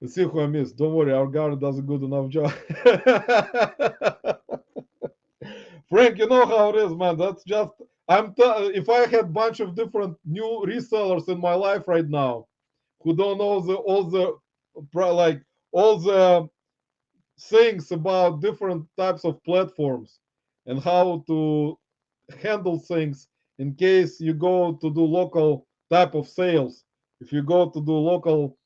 See who I miss. Don't worry, our guard does a good enough job. Frank, you know how it is, man. That's just if I had bunch of different new resellers in my life right now who don't know like all the things about different types of platforms and how to handle things in case you go to do local type of sales. If you go to do local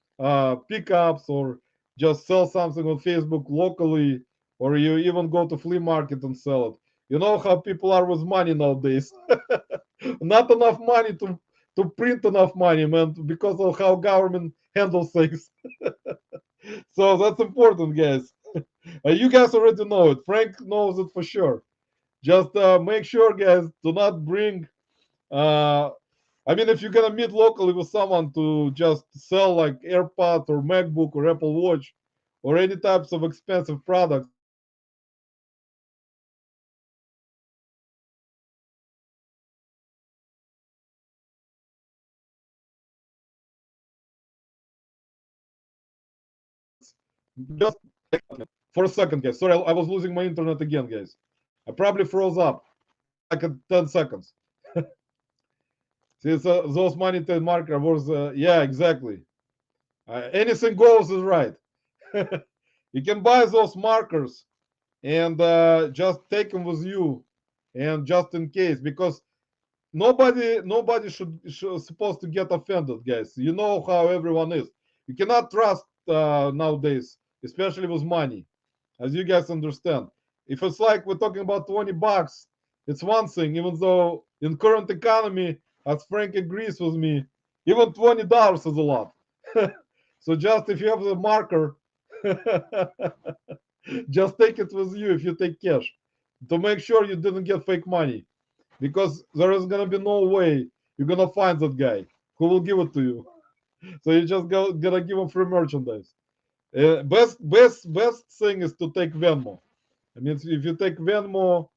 pickups or just sell something on Facebook locally, or you even go to flea market and sell it. You know how people are with money nowadays. Not enough money to print enough money, man, because of how government handles things. So that's important, guys. You guys already know it. Frank knows it for sure. Just make sure, guys, do not bring. Uh, I mean, if you're gonna meet locally with someone to just sell like AirPods or MacBook or Apple Watch or any types of expensive products, just make sure you don't bring just for a second, guys. Sorry, I was losing my internet again, guys. I probably froze up for like 10 seconds. See, so those money tag marker was, yeah, exactly. Anything goes is right. You can buy those markers and just take them with you, and just in case, because nobody should supposed to get offended, guys. You know how everyone is. You cannot trust nowadays, especially with money, as you guys understand. If it's like we're talking about $20, it's one thing. Even though in current economy, as Frank agrees with me, even $20 is a lot. So just if you have the marker, just take it with you if you take cash, to make sure you didn't get fake money, because there is gonna be no way you're gonna find that guy who will give it to you. So you just gonna give him free merchandise. Best thing is to take Venmo. I mean, if you take Venmo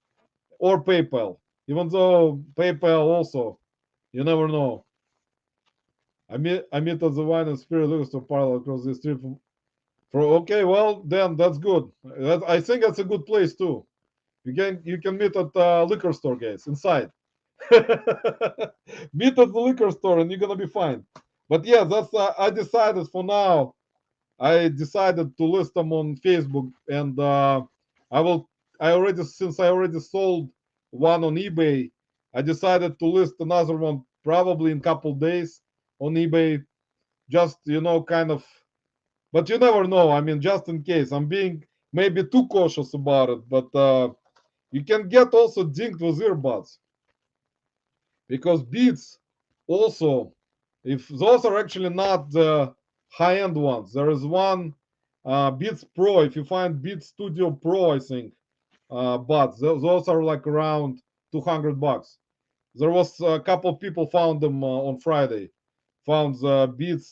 or PayPal, even though PayPal also, you never know. I meet at the wine and spirit liquor store parlor across the street from okay, well then that's good. I think that's a good place too. You can meet at liquor store, guys, inside. Meet at the liquor store and you're gonna be fine. But yeah, that's I decided for now. I decided to list them on Facebook, and I will. I already sold one on eBay. I decided to list another one probably in a couple days on eBay. Just kind of. But you never know. I mean, just in case. I'm being maybe too cautious about it. But you can get also dinged with earbuds, because Beats also, if those are actually not the high-end ones, there is one Beats Pro. If you find Beats Studio Pro, I think, buds, those are like around $200. There was a couple of people found them on Friday, found the Beats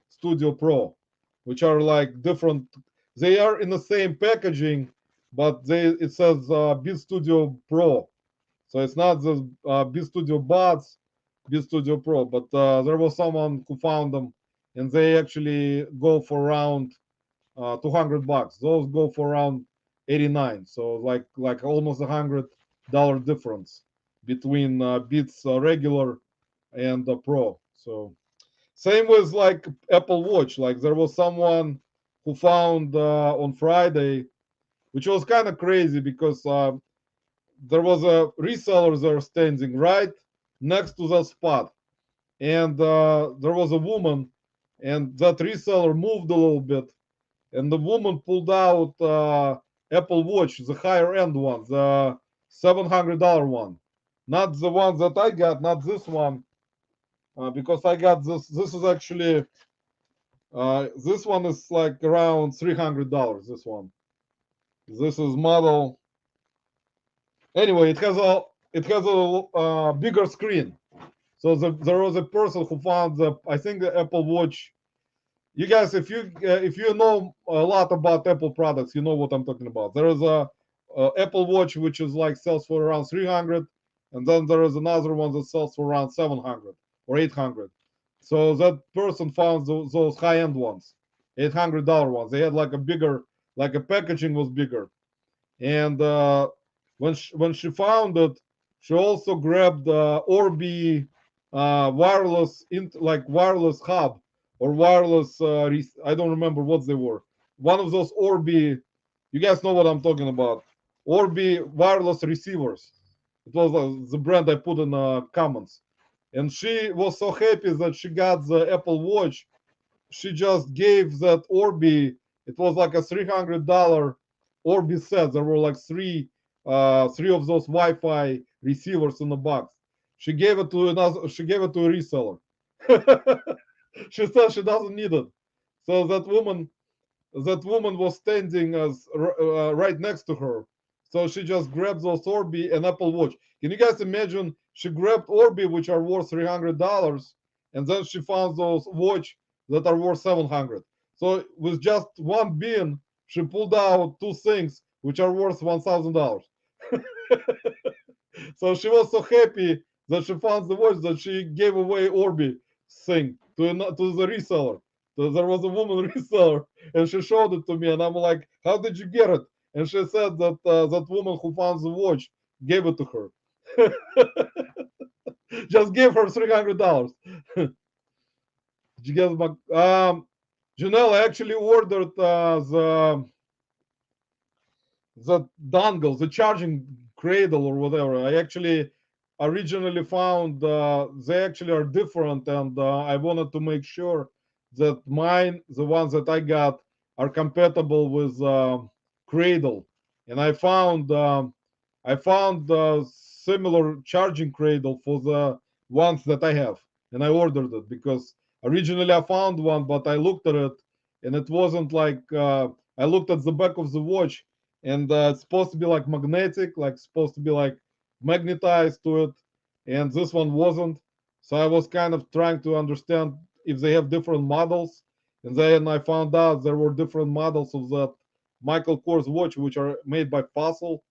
Studio Pro, which are like different. They are in the same packaging, but it says Beats Studio Pro, so it's not the Beat Studio Buds, Beat Studio Pro, but there was someone who found them, and they actually go for around $200. Those go for around 89. So like almost $100 difference between Beats regular and the Pro. So same with like Apple Watch. Like there was someone who found on Friday, which was kind of crazy because there was a reseller there standing right next to the spot, and there was a woman, and that reseller moved a little bit, and the woman pulled out Apple Watch, the higher end one, the $700 one, not the one that I got, not this one, because I got this. This is actually this one is like around $300. This one, this is model. Anyway, it has a bigger screen. So there was a person who found I think the Apple Watch. You guys, if you know a lot about Apple products, you know what I'm talking about. There is a Apple Watch which is like sells for around 300, and then there is another one that sells for around 700 or 800. So that person found those high end ones, $800 ones. They had like a bigger, like a packaging was bigger, and when she found it, she also grabbed Orbi wireless like wireless hub or wireless. I don't remember what they were. One of those Orbi. You guys know what I'm talking about. Orbi wireless receivers. It was the brand I put in comments. And she was so happy that she got the Apple Watch. She just gave that Orbi. It was like a $300 Orbi set. There were like three of those Wi-Fi receivers in the box. She gave it to another. She gave it to a reseller. She said she doesn't need it. So that woman was standing as right next to her. So she just grabbed those Orbi and Apple Watch. Can you guys imagine? She grabbed Orbi, which are worth $300, and then she found those watch that are worth 700. So with just one bin, she pulled out two things which are worth $1,000. So she was so happy that she found the watch that she gave away Orbi thing to the reseller. So there was a woman reseller, and she showed it to me, and I'm like, "How did you get it?" And she said that that woman who found the watch gave it to her. Just gave her $300. Did you get my Janelle? I actually ordered the dongle, the charging cradle or whatever. I actually originally found they actually are different, and I wanted to make sure that mine, the ones that I got, are compatible with cradle. And I found similar charging cradle for the ones that I have, and I ordered it because originally I found one, but I looked at it and it wasn't like I looked at the back of the watch, and it's supposed to be like magnetic, like supposed to be like magnetized to it, and this one wasn't. So I was kind of trying to understand if they have different models, and then I found out there were different models of that Michael Kors watch, which are made by Fossil.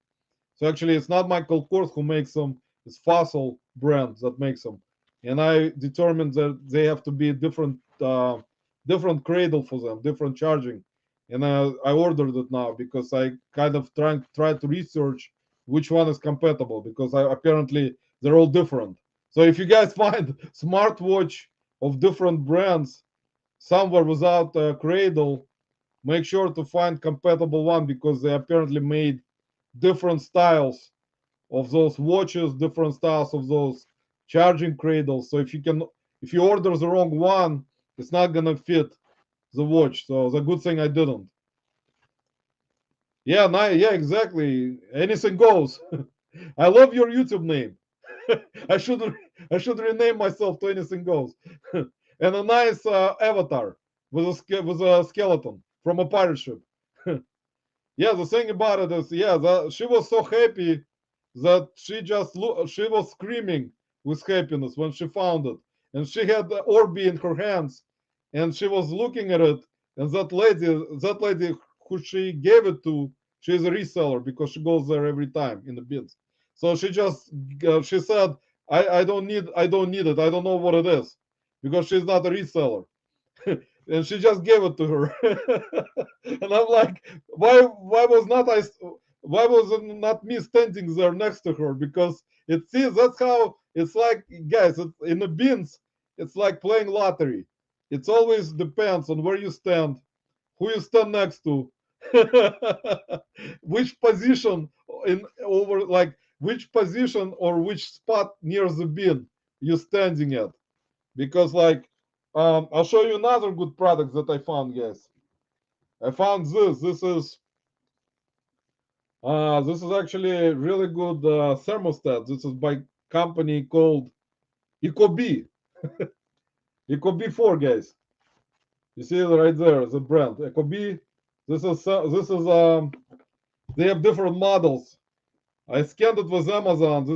So actually, it's not Michael Kors who makes them; it's Fossil brand that makes them. And I determined that they have to be different cradle for them, different charging. And I ordered it now because I kind of tried to research which one is compatible because apparently they're all different. So if you guys find smartwatch of different brands somewhere without a cradle, make sure to find compatible one because they apparently made different styles of those watches, different styles of those charging cradles. So if you order the wrong one, it's not gonna fit the watch. So the good thing I didn't. Yeah, yeah, exactly. Anything goes. I love your YouTube name. I should I should rename myself to Anything Goes. And a nice avatar with a skeleton from a pirate ship. Yeah, the thing about it is, yeah, she was so happy that she was screaming with happiness when she found it, and she had the Orbi in her hands, and she was looking at it, and that lady who she gave it to, she's a reseller because she goes there every time in the bins. So she said, I don't need it. I don't know what it is because she's not a reseller. And she just gave it to her. And I'm like, why was it not me standing there next to her? Because it seems that's how it's like, guys. In the bins, it's like playing lottery. It always depends on where you stand, who you stand next to, which position which position or which spot near the bin you're standing at. Because I'll show you another good product that I found, guys. I found this. This is actually a really good thermostat. This is by company called Ecobee. Ecobee 4, guys. You see it right there, the brand Ecobee. This is they have different models. I scanned it with Amazon.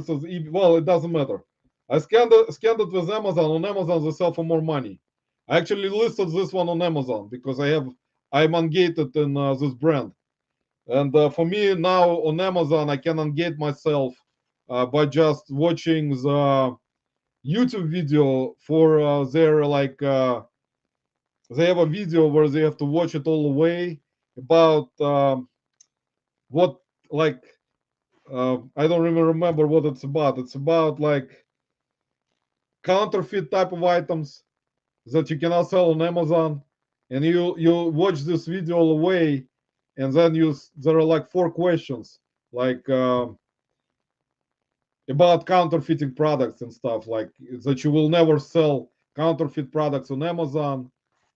Well, it doesn't matter. I scanned it with Amazon. On Amazon, they sell for more money. I actually listed this one on Amazon because I'm ungated in this brand. And for me now on Amazon, I can ungate myself by just watching the YouTube video for their they have a video where they have to watch it all the way about what like I don't even remember what it's about. It's about like counterfeit type of items that you cannot sell on Amazon, and you watch this video all the way, and then there are like four questions, like about counterfeiting products and stuff, like that you will never sell counterfeit products on Amazon.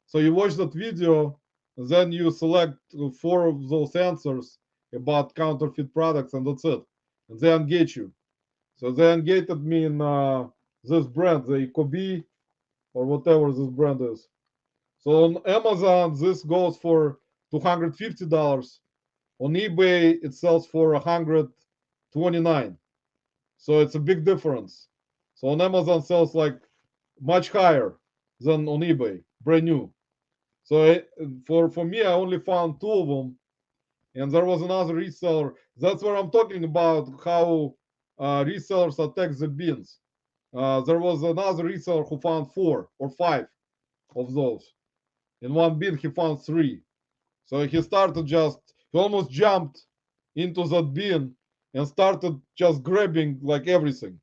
So you watch that video, then you select 4 of those answers about counterfeit products, and that's it. And they engage you. So they engaged me in this brand, the Ecobee, or whatever this brand is. So on Amazon, this goes for $250. On eBay, it sells for 129. So it's a big difference. So on Amazon sells like much higher than on eBay, brand new. So for me, I only found 2 of them, and there was another reseller. That's where I'm talking about how resellers attack the bins. There was another reseller who found 4 or 5 of those. In one bin, he found 3. So he almost jumped into that bin and started just grabbing like everything.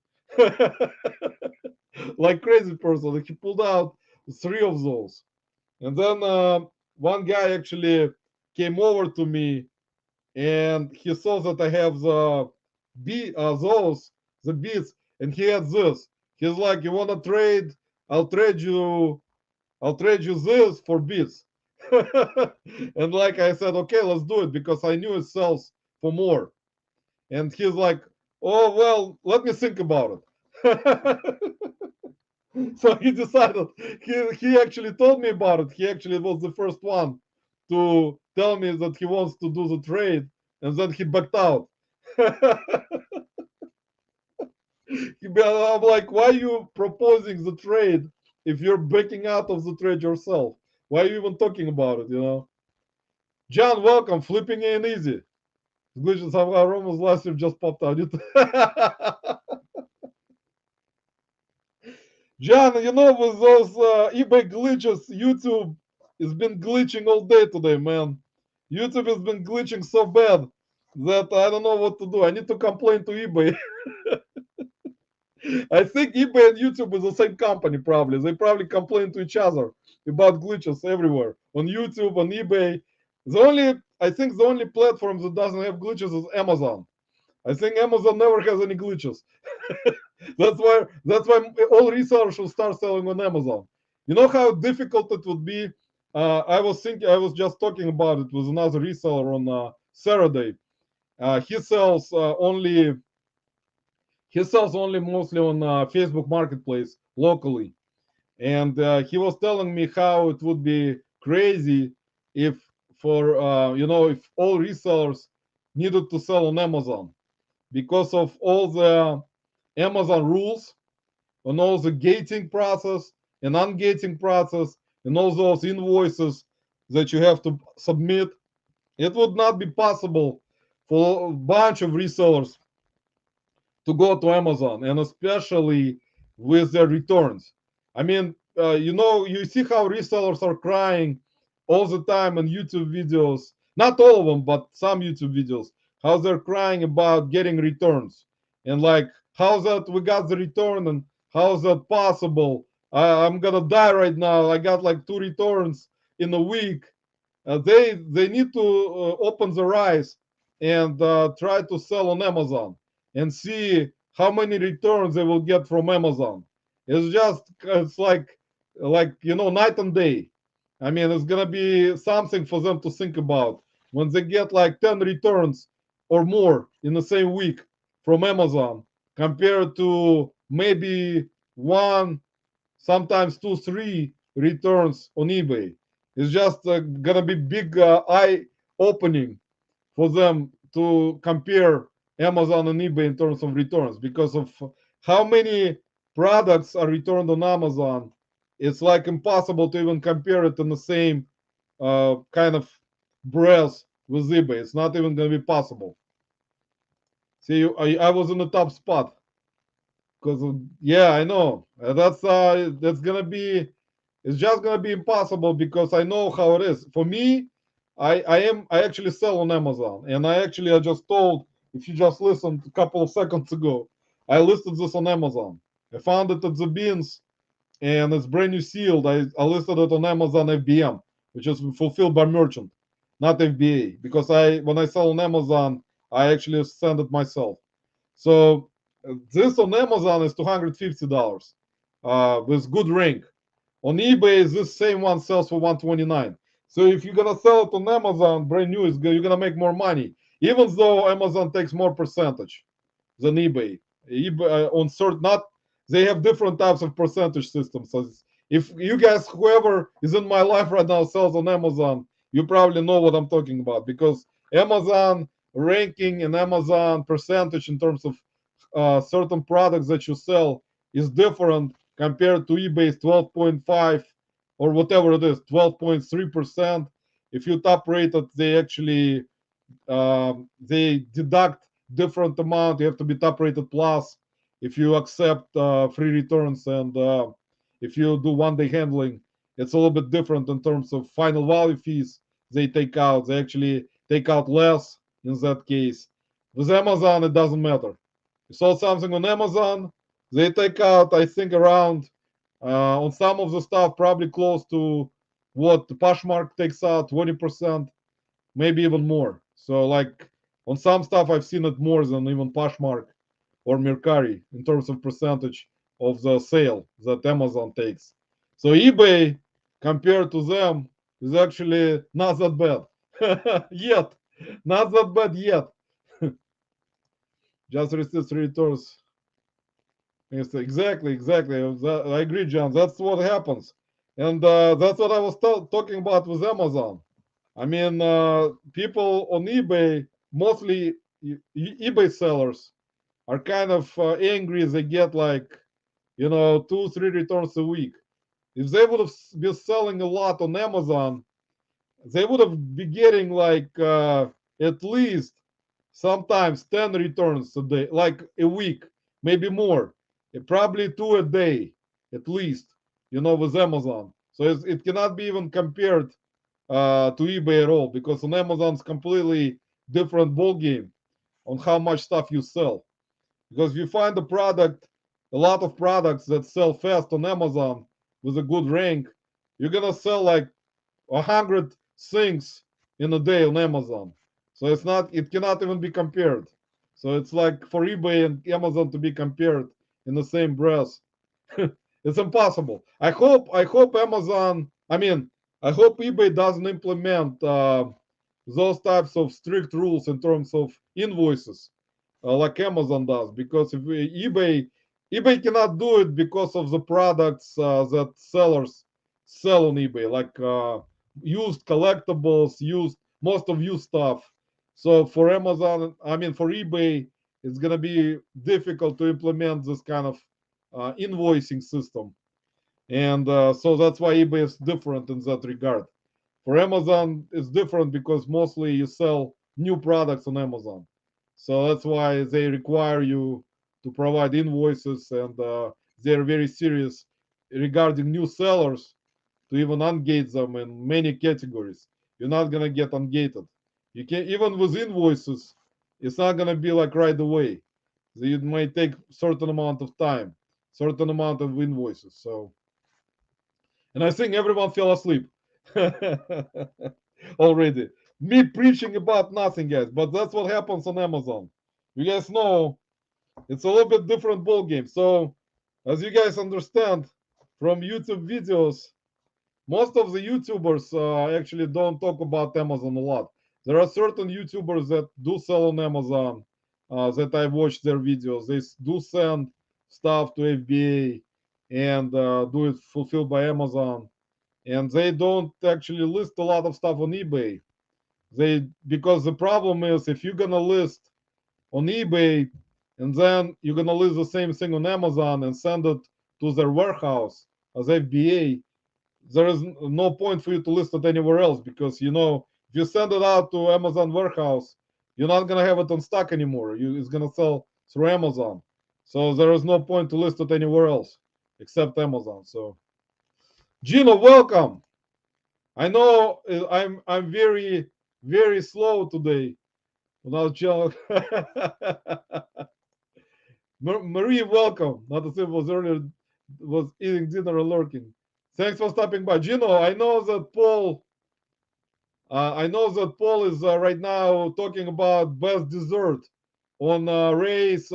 Like crazy person. He pulled out 3 of those. And then one guy actually came over to me, and he saw that I have the beats, and he had this. He's like, "You wanna trade? I'll trade you. I'll trade you this for beats." And like I said, okay, let's do it, because I knew it sells for more. And he's like, "Oh well, let me think about it." So he decided, he actually told me about it. He actually was the first one to tell me that he wants to do the trade, and then he backed out. I'm like, why are you proposing the trade if you're backing out of the trade yourself? Why are you even talking about it, you know? John, welcome. Flipping ain't easy. Glitches somehow Roman's last year just popped out. John, you know, with those eBay glitches, YouTube has been glitching all day today, man. YouTube has been glitching so bad that I don't know what to do. I need to complain to eBay. I think eBay and YouTube is the same company, probably. They probably complain to each other about glitches everywhere on YouTube, on eBay. I think the only platform that doesn't have glitches is Amazon. I think Amazon never has any glitches. That's why all resellers should start selling on Amazon. You know how difficult it would be. I was just talking about it with another reseller on Saturday. He sells only mostly on Facebook Marketplace locally, and he was telling me how it would be crazy if if all resellers needed to sell on Amazon, because of all the Amazon rules and all the gating process and ungating process and all those invoices that you have to submit. It would not be possible for a bunch of resellers to go to Amazon, and especially with their returns. I mean, you see how resellers are crying all the time on YouTube videos. Not all of them, but some YouTube videos. How they're crying about getting returns, and like, how's that we got the return, and how's that possible? I'm gonna die right now. I got like 2 returns in a week. They need to open their eyes and try to sell on Amazon and see how many returns they will get from Amazon. It's like night and day. I mean, it's gonna be something for them to think about when they get like 10 returns or more in the same week from Amazon, compared to maybe one, sometimes 2, 3 returns on eBay. It's just gonna be big eye opening for them to compare Amazon and eBay in terms of returns, because of how many products are returned on Amazon. It's like impossible to even compare it in the same kind of breath with eBay. It's not even going to be possible. See, I was in the top spot because yeah, I know that's gonna be, it's just gonna be impossible, because I know how it is. For me, I actually sell on Amazon, and I just told, if you just listened a couple of seconds ago, I listed this on Amazon. I found it at the bins, and it's brand new sealed. I listed it on Amazon FBM, which is fulfilled by merchant, not FBA, because when I sell on Amazon, I actually send it myself. So This on Amazon is $250 with good rank. On eBay, this same one sells for 129. So if you're gonna sell it on Amazon, brand new, you're gonna make more money, even though Amazon takes more percentage than eBay. eBay on certain, not, they have different types of percentage systems. So if you guys, whoever is in my life right now, sells on Amazon, you probably know what I'm talking about, because Amazon ranking and Amazon percentage in terms of certain products that you sell is different compared to eBay's 12.5 or whatever it is, 12.3%. If you top rated, they actually they deduct different amount. You have to be top rated plus if you accept free returns, and if you do one day handling, it's a little bit different in terms of final value fees they take out. They actually take out less in that case. With Amazon, it doesn't matter. You sold something on Amazon, they take out, I think, around on some of the stuff, probably close to what the Poshmark takes out, 20%, maybe even more. So, like, on some stuff, I've seen it more than even Poshmark or Mercari in terms of percentage of the sale that Amazon takes. So, eBay, compared to them, is actually not that bad yet. Not that bad yet. Just received returns. Yes, exactly, exactly. I agree, John. That's what happens, and that's what I was talking about with Amazon. I mean, people on eBay, mostly eBay sellers, are kind of angry. They get like, 2, 3 returns a week. If they would have been selling a lot on Amazon, they would have been getting like at least sometimes 10 returns a day, like a week, maybe more. Probably 2 a day at least, with Amazon. So it cannot be even compared to eBay at all, because on Amazon it's completely different ball game on how much stuff you sell. Because if you find a lot of products that sell fast on Amazon with a good rank, you're gonna sell like 100 things in a day on Amazon. So it cannot even be compared. So it's like for eBay and Amazon to be compared in the same breath. It's impossible. I hope Amazon, I mean, I hope eBay doesn't implement those types of strict rules in terms of invoices like Amazon does, because if eBay cannot do it because of the products that sellers sell on eBay, like used collectibles, used most of used stuff. So for Amazon, I mean for eBay, it's gonna be difficult to implement this kind of invoicing system, and so that's why eBay is different in that regard. For Amazon, it's different because mostly you sell new products on Amazon, so that's why they require you to provide invoices, and they're very serious regarding new sellers to even ungate them in many categories. You're not gonna get ungated. You can, even with invoices, it's not gonna be like right away. It may take certain amount of time, certain amount of invoices. So, and I think everyone fell asleep already. Me preaching about nothing, guys, but that's what happens on Amazon. You guys know it's a little bit different ball game. So, as you guys understand from YouTube videos, most of the YouTubers actually don't talk about Amazon a lot. There are certain YouTubers that do sell on Amazon, that I watch their videos. They do send stuff to FBA and do it fulfilled by Amazon, and they don't actually list a lot of stuff on eBay. Because the problem is, if you're gonna list on eBay and then you're gonna list the same thing on Amazon and send it to their warehouse as FBA, there is no point for you to list it anywhere else, because if you send it out to Amazon warehouse, you're not gonna have it on stock anymore. It's gonna sell through Amazon, so there is no point to list it anywhere else except Amazon. So, Gino, welcome. I know I'm very very slow today. Without channel. Marie, welcome. Not as if it was earlier, was eating dinner or lurking. Thanks for stopping by, Gino. I know that Paul is right now talking about best dessert on Ray's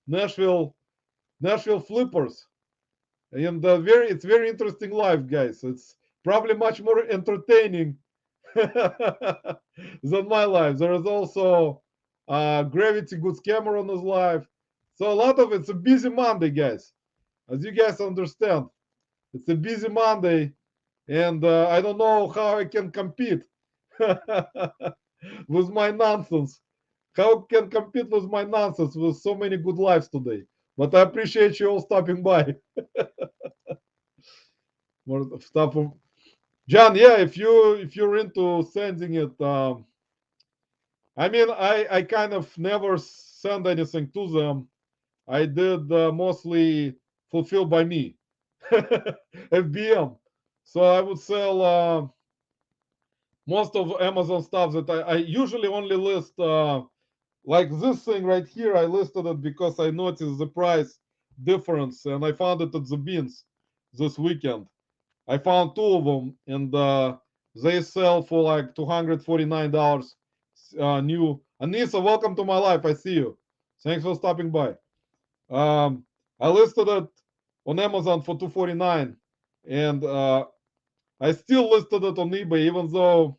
Nashville flippers. And it's very interesting life, guys. It's probably much more entertaining than my life. There is also Gravity Goods Cameron's life. So a lot of it's a busy Monday, guys. As you guys understand, it's a busy Monday, and I don't know how I can compete with my nonsense. How can compete with my nonsense with so many good lives today? But I appreciate you all stopping by. More stuff from John. Yeah, if you're into sending it, I mean, I kind of never send anything to them. I did mostly fulfilled by me, FBM. So I would sell most of Amazon stuff that I usually only list. Like this thing right here, I listed it because I noticed the price difference, and I found it at the bins this weekend. I found two of them, and they sell for like $249 new. Anissa, welcome to my life. I see you. Thanks for stopping by. I listed it on Amazon for $249, and I still listed it on eBay, even though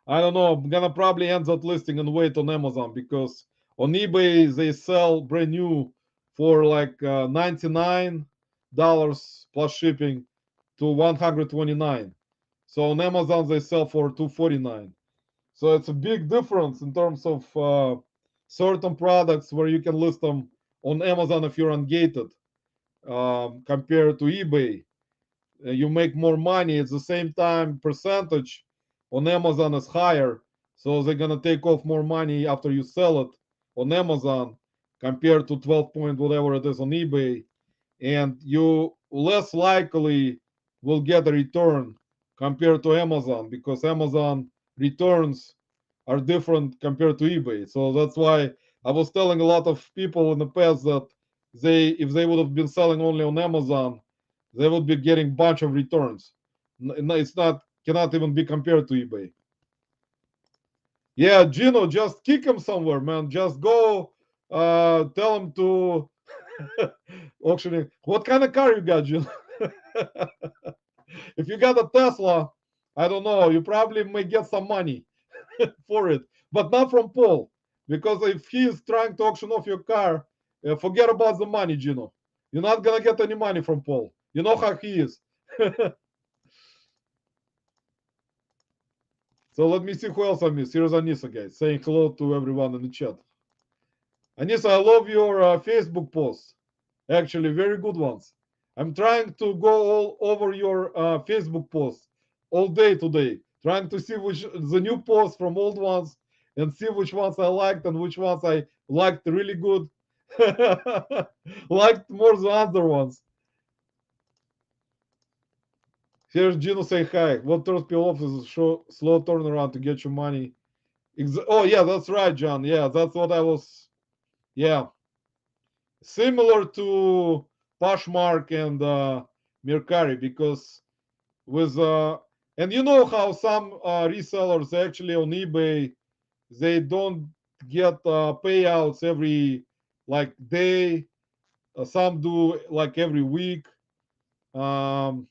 I don't know. I'm gonna probably end that listing and wait on Amazon because on eBay they sell brand new for like $99 plus shipping to 129. So on Amazon they sell for 249. So it's a big difference in terms of certain products where you can list them on Amazon if you're ungated compared to eBay. You make more money at the same time. Percentage on Amazon is higher, so they're gonna take off more money after you sell it on Amazon compared to 12 point whatever it is on eBay, and you less likely will get a return compared to Amazon because Amazon returns are different compared to eBay. So that's why I was telling a lot of people in the past that if they would have been selling only on Amazon, they would be getting bunch of returns. It's not cannot even be compared to eBay. Yeah, Gino, just kick him somewhere, man. Just go tell him to auctioning. What kind of car you got, Gino? If you got a Tesla, I don't know, you probably may get some money for it, but not from Paul. Because if he is trying to auction off your car, forget about the money, Gino. You're not gonna get any money from Paul. You know how he is. So let me see who else I miss. Here's Anissa, guys, saying hello to everyone in the chat. Anissa, I love your Facebook posts. Actually, very good ones. I'm trying to go all over your Facebook posts all day today, trying to see which the new posts from old ones and see which ones I liked and which ones I liked really good, liked more than other ones. Here's Gino say hi. What turns people off is a slow turnaround to get your money. Oh yeah, that's right, John. Yeah, that's what I was. Yeah, similar to Poshmark and Mercari because with and you know how some resellers actually on eBay they don't get payouts every like day. Some do like every week. Um,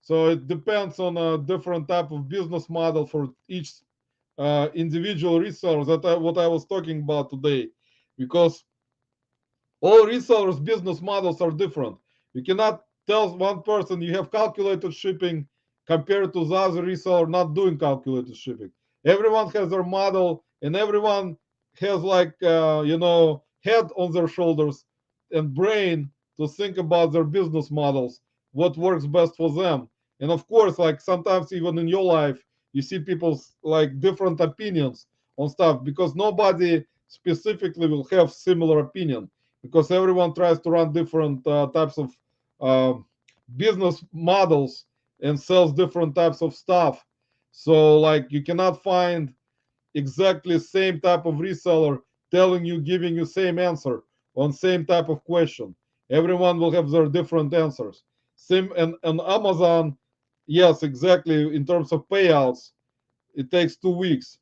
so it depends on a different type of business model for each individual reseller. What I was talking about today, because all resellers' business models are different. You cannot tell one person you have calculated shipping compared to the other reseller not doing calculated shipping. Everyone has their model, and everyone has like head on their shoulders and brain to think about their business models, what works best for them. And of course, like sometimes even in your life, you see people's like different opinions on stuff because nobody specifically will have similar opinion because everyone tries to run different types of uh, business models and sells different types of stuff. So like you cannot find exactly same type of reseller telling you, giving you same answer on same type of question. Everyone will have their different answers. Same and Amazon, yes, exactly. In terms of payouts, it takes 2 weeks.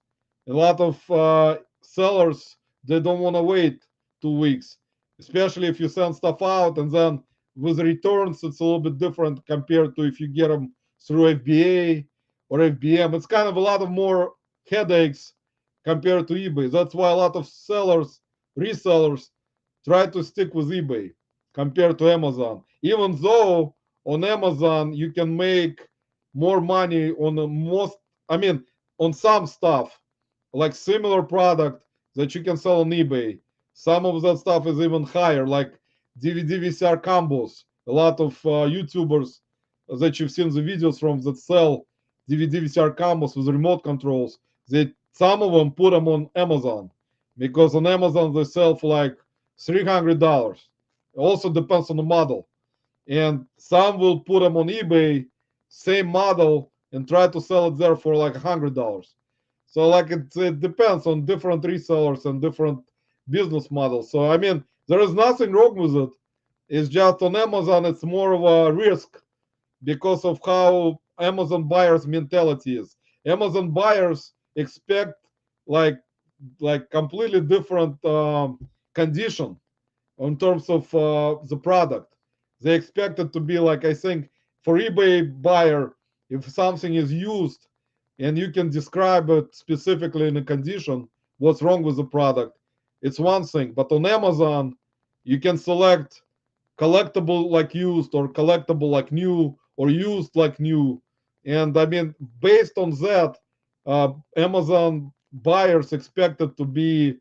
A lot of sellers they don't want to wait 2 weeks, especially if you send stuff out and then with returns, it's a little bit different compared to if you get them through FBA or FBM. It's kind of a lot of more headaches compared to eBay. That's why a lot of sellers, resellers, try to stick with eBay compared to Amazon. Even though on Amazon you can make more money on the most, I mean, on some stuff, like similar product that you can sell on eBay. Some of that stuff is even higher, like DVD VCR combos. A lot of YouTubers that you've seen the videos from that sell DVD VCR combos with remote controls. They some of them put them on Amazon because on Amazon they sell for like $300. Also depends on the model, and some will put them on eBay, same model, and try to sell it there for like $100. So like it depends on different resellers and different business models. So I mean, there is nothing wrong with it. It's just on Amazon, it's more of a risk because of how Amazon buyers' mentality is. Amazon buyers expect like completely different condition in terms of the product. They expect it to be like, I think for eBay buyer, if something is used and you can describe it specifically in a condition, what's wrong with the product, it's one thing. But on Amazon, you can select collectible like used or collectible like new or used like new. And I mean, based on that, Amazon buyers expect it to be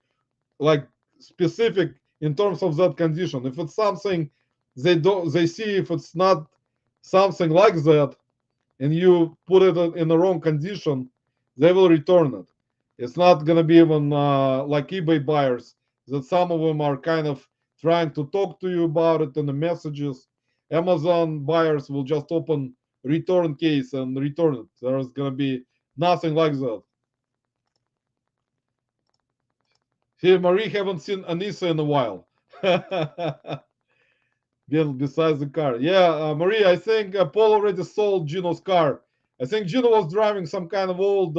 like specific in terms of that condition. If it's something they see if it's not something like that, and you put it in the wrong condition, they will return it. It's not gonna be even like eBay buyers that some of them are kind of trying to talk to you about it in the messages. Amazon buyers will just open return case and return it. There's gonna be nothing like that. See, Marie haven't seen Anissa in a while. Besides the car. Yeah, Marie, I think Paul already sold Gino's car. I think Gino was driving some kind of old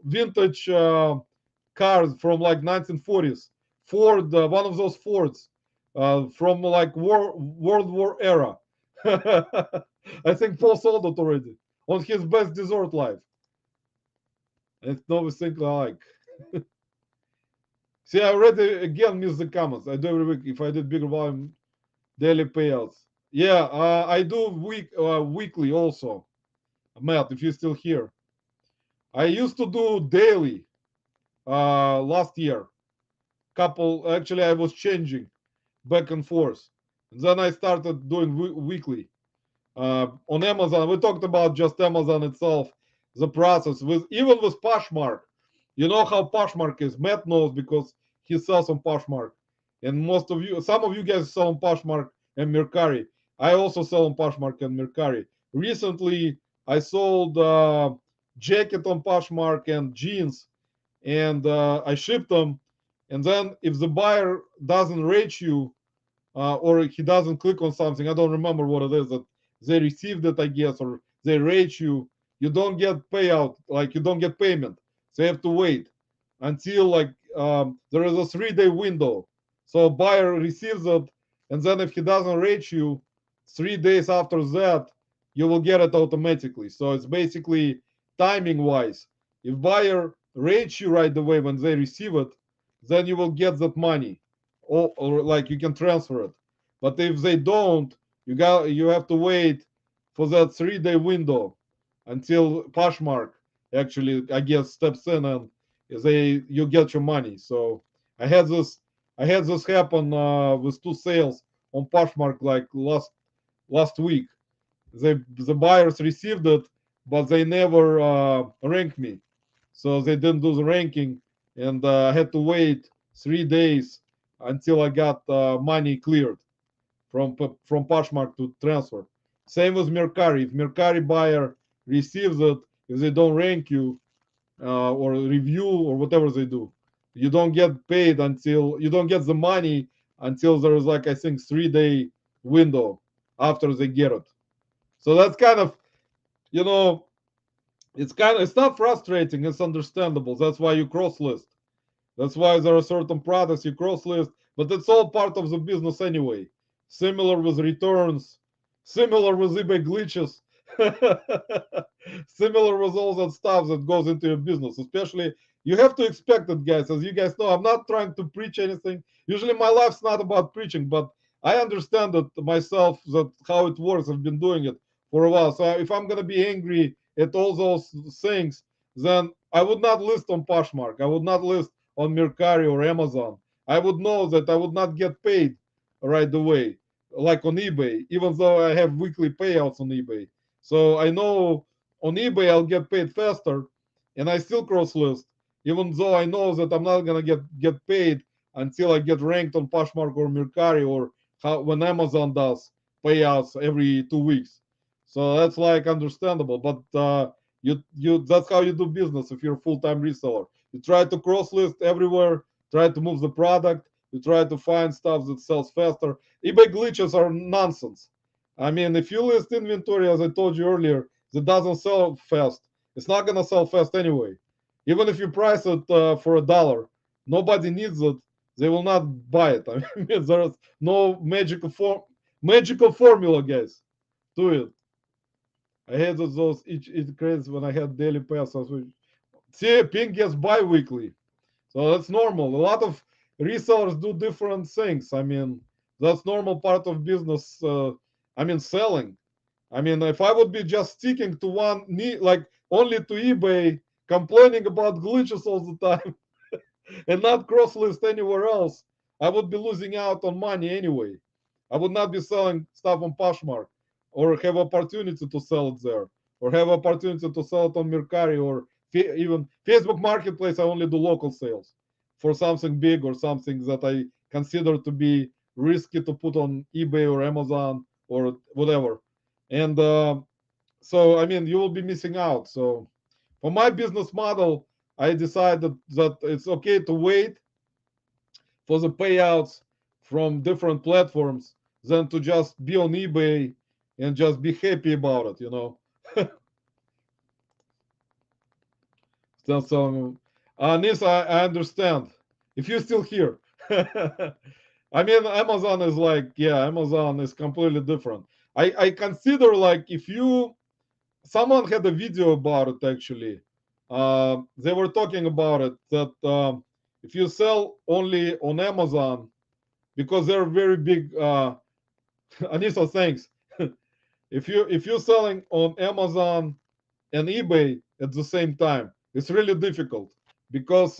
vintage cars from like 1940s. Ford, one of those Fords from like World War era. I think Paul sold it already on his best desert life. It's no thing I like. See, I already again missed the comments. I do every week. If I did bigger volume, daily payouts. Yeah, I do weekly also. Matt, if you're still here, I used to do daily last year. Couple actually, I was changing back and forth. And then I started doing weekly on Amazon. We talked about just Amazon itself, the process with even with Poshmark. You know how Poshmark is. Matt knows because he sells on Poshmark, and most of you, some of you guys sell on Poshmark and Mercari. I also sell on Poshmark and Mercari. Recently, I sold jacket on Poshmark and jeans, and I shipped them. And then if the buyer doesn't rate you or he doesn't click on something, I don't remember what it is that they received it, I guess, or they rate you, you don't get payout, like you don't get payment. So you have to wait until like there is a 3-day window. So buyer receives it, and then if he doesn't rate you, 3 days after that, you will get it automatically. So it's basically timing wise. If buyer rates you right away when they receive it, then you will get that money, or like you can transfer it. But if they don't, you have to wait for that 3-day window until Poshmark actually, I guess, steps in and you get your money. So I had this happen with 2 sales on Poshmark like last week. The buyers received it, but they never ranked me, so they didn't do the ranking, and I had to wait 3 days until I got money cleared from Poshmark to transfer. Same with Mercari. If Mercari buyer receives it, if they don't rank you or review or whatever they do, you don't get paid until you don't get the money until there is like I think 3-day window after they get it. So that's kind of, you know, it's not frustrating. It's understandable. That's why you cross list. That's why there are certain products you cross list but it's all part of the business anyway. Similar with returns, similar with eBay glitches, similar with all that stuff that goes into your business. Especially, you have to expect it, guys. As you guys know, I'm not trying to preach anything. Usually, my life's not about preaching, but I understand it myself, that how it works. I've been doing it for a while. So if I'm gonna be angry at all those things, then I would not list on Poshmark. I would not list on Mercari or Amazon. I would know that I would not get paid right away, like on eBay, even though I have weekly payouts on eBay. So I know on eBay I'll get paid faster, and I still cross list, even though I know that I'm not gonna get paid until I get ranked on Poshmark or Mercari, or when Amazon does payouts every 2 weeks. So that's like understandable, but you that's how you do business if you're a full-time reseller. You try to cross list everywhere, try to move the product, you try to find stuff that sells faster. eBay glitches are nonsense. I mean, if you list inventory, as I told you earlier, that doesn't sell fast, it's not gonna sell fast anyway. Even if you price it for $1, nobody needs it. They will not buy it. I mean, there's no magical formula, guys, to it. I hated those each crazy when I had daily passes. See, Ping gets bi-weekly. So that's normal. A lot of resellers do different things. I mean, that's normal part of business. I mean, selling. I mean, if I would be just sticking to one, like only to eBay, complaining about glitches all the time, and not cross list anywhere else, I would be losing out on money anyway. I would not be selling stuff on Poshmark, or have opportunity to sell it there, or have opportunity to sell it on Mercari, or even Facebook Marketplace. I only do local sales for something big or something that I consider to be risky to put on eBay or Amazon or whatever. And so, I mean, you will be missing out. So for my business model, I decided that it's okay to wait for the payouts from different platforms than to just be on eBay and just be happy about it, you know. So, Nisa, I understand. If you're still here, I mean, Amazon is like, yeah, Amazon is completely different. I consider, like, if you, someone had a video about it actually. They were talking about it, that if you sell only on Amazon, because they're very big. Anissa, thanks. If you're selling on Amazon and eBay at the same time, it's really difficult, because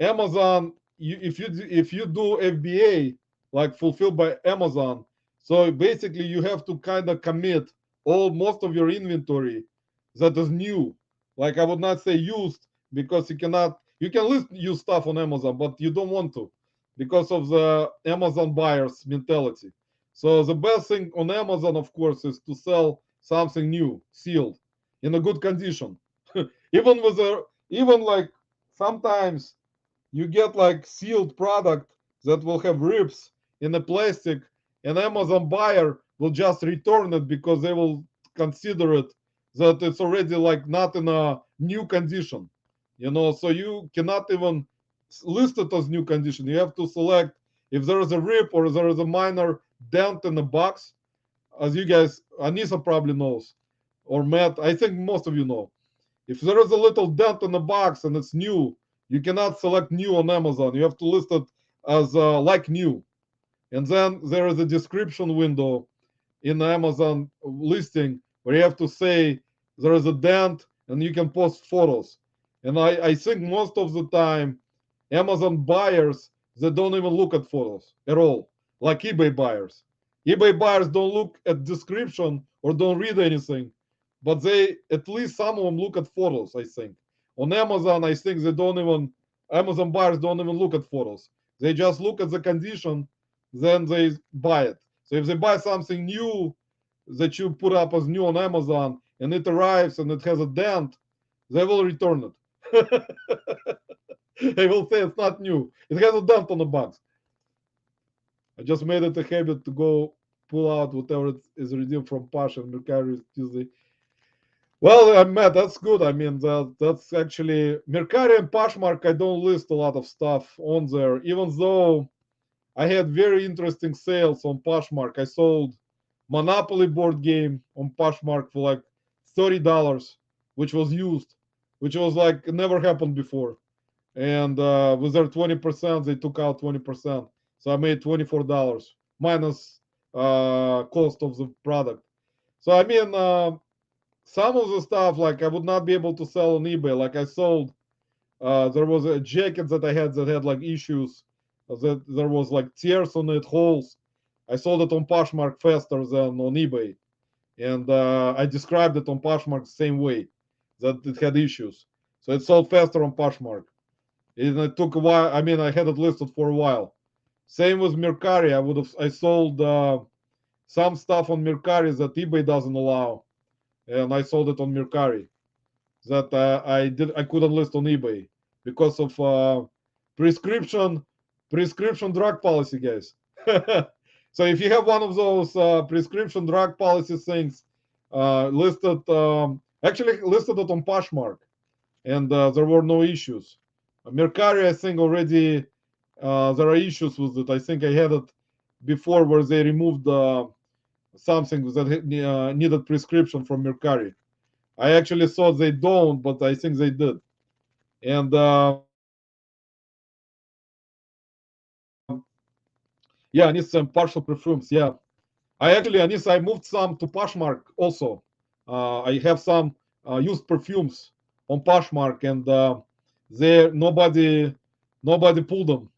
Amazon, if you do FBA, like fulfilled by Amazon, so basically you have to kind of commit most of your inventory that is new. Like, I would not say used, because you can list used stuff on Amazon, but you don't want to, because of the Amazon buyers mentality. So the best thing on Amazon, of course, is to sell something new, sealed, in a good condition. even with a even like sometimes you get like sealed product that will have rips in the plastic, and Amazon buyer will just return it because they will consider it that it's already like not in a new condition, you know. So you cannot even list it as new condition. You have to select if there is a rip or there is a minor dent in the box. As you guys, Anissa probably knows, or Matt, I think most of you know, if there is a little dent in the box and it's new, you cannot select new on Amazon. You have to list it as like new. And then there is a description window in the Amazon listing where you have to say there is a dent, and you can post photos. And I think most of the time, Amazon buyers, they don't even look at photos at all, like eBay buyers. eBay buyers don't look at description or don't read anything, but they, at least some of them, look at photos, I think. On Amazon, I think they don't even, Amazon buyers don't even look at photos. They just look at the condition, then they buy it. So if they buy something new that you put up as new on Amazon and it arrives and it has a dent, they will return it. They will say it's not new. It has a dent on the box. I just made it a habit to go pull out whatever is redeemed from Pash and Mercari Tuesday. Well, Matt, that's good. I mean, that's actually Mercari and Poshmark. I don't list a lot of stuff on there, even though I had very interesting sales on Poshmark. I sold Monopoly board game on Poshmark for like $30, which was used, which was like never happened before. And with their 20%, they took out 20%. So I made $24 minus cost of the product. So I mean, some of the stuff like I would not be able to sell on eBay. Like I sold, there was a jacket that I had that had like issues, that there was like tears on it, holes. I sold it on Poshmark faster than on eBay, and I described it on Poshmark the same way, that it had issues. So it sold faster on Poshmark. And it took a while. I mean, I had it listed for a while. Same with Mercari. I sold some stuff on Mercari that eBay doesn't allow, and I sold it on Mercari that I couldn't list on eBay because of prescription prescription drug policy, guys. So if you have one of those prescription drug policy things listed, actually listed it on Poshmark, and there were no issues. Mercari, I think already there are issues with it. I think I had it before where they removed something that needed prescription from Mercari. I actually thought they don't, but I think they did. And yeah, I need some partial perfumes. Yeah, I moved some to Poshmark also. I have some used perfumes on Poshmark, and there nobody pulled them.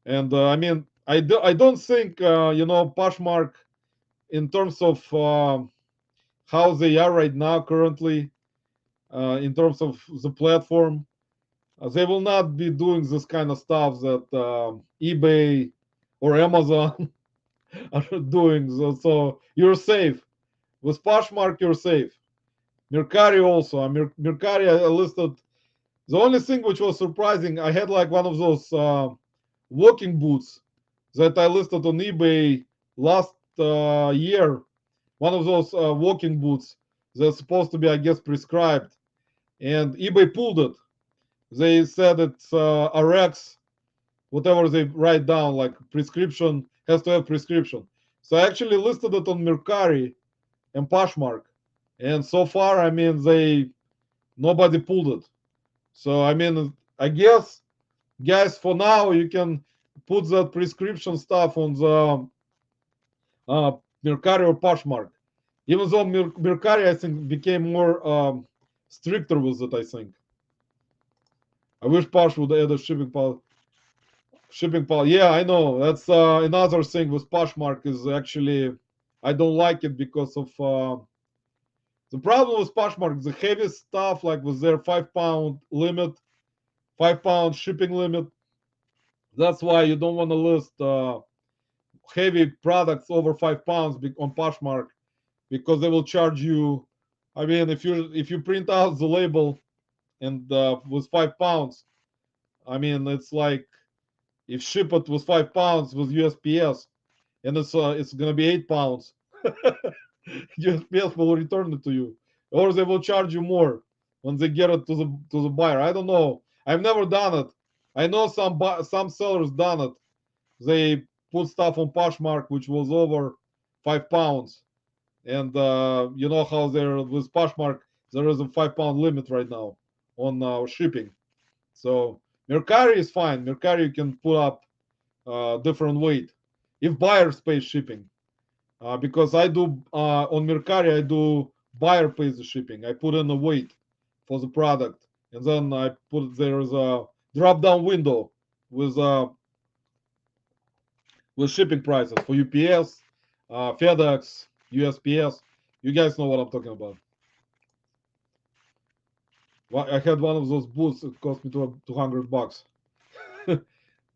And I mean, I don't think Poshmark in terms of how they are right now currently in terms of the platform. They will not be doing this kind of stuff that eBay or Amazon are doing. So you're safe. With Poshmark, you're safe. Mercari also. Mercari, I listed. The only thing which was surprising, I had like one of those walking boots that I listed on eBay last year. One of those walking boots that's supposed to be, I guess, prescribed. And eBay pulled it. They said it's RX, whatever they write down, like prescription has to have prescription. So I actually listed it on Mercari and Poshmark, and so far, I mean, nobody pulled it. So I mean, I guess, guys, for now you can put that prescription stuff on the uh, Mercari or Poshmark. Even though Mercari, I think, became more stricter with it. I think. I wish Posh would add a shipping policy. Shipping policy. Yeah, I know. That's another thing with Poshmark is actually I don't like it because of the problem with Poshmark. The heavy stuff, like with their 5 pound limit, 5 pound shipping limit. That's why you don't want to list heavy products over 5 pounds on Poshmark because they will charge you. I mean, if you print out the label and with 5 pounds, I mean it's like if ship it with 5 pounds with USPS and it's gonna be 8 pounds, USPS will return it to you, or they will charge you more when they get it to the buyer. I don't know. I've never done it. I know some sellers done it. They put stuff on Poshmark which was over 5 pounds, and you know how there with Poshmark there is a 5 pound limit right now on shipping. So Mercari is fine. Mercari you can put up different weight if buyers pay shipping. Because I do on Mercari, I do buyer pays the shipping. I put in a weight for the product, and then I put there's a drop down window with shipping prices for UPS, FedEx, USPS. You guys know what I'm talking about. Well, I had one of those boots. It cost me $200.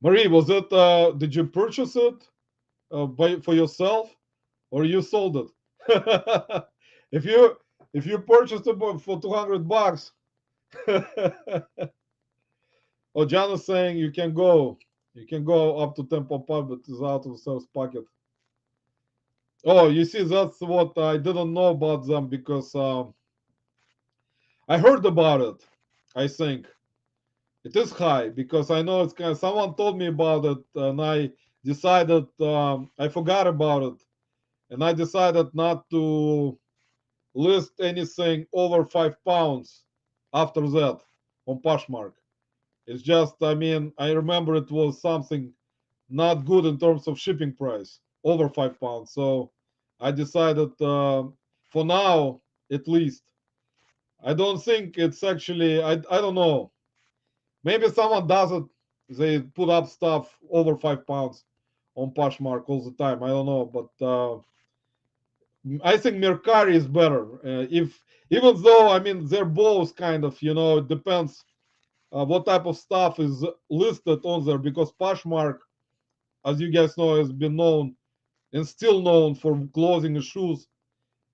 Marie, was it? Did you purchase it for yourself, or you sold it? if you purchased it for $200, oh, John is saying you can go up to Temple Pub, but it's out of the sales pocket. Oh, you see, that's what I didn't know about them because I heard about it. I think it is high because I know it's kind of someone told me about it, and decided I forgot about it, and I decided not to list anything over 5 pounds after that on Poshmark. It's just, I mean, I remember it was something not good in terms of shipping price over 5 pounds. So I decided, for now at least, I don't think it's actually, I don't know. Maybe someone does it. They put up stuff over 5 pounds on Poshmark all the time. I don't know, but I think Mercari is better. If even though I mean they're both kind of, it depends what type of stuff is listed on there, because Poshmark, as you guys know, has been known and still known for clothing and shoes,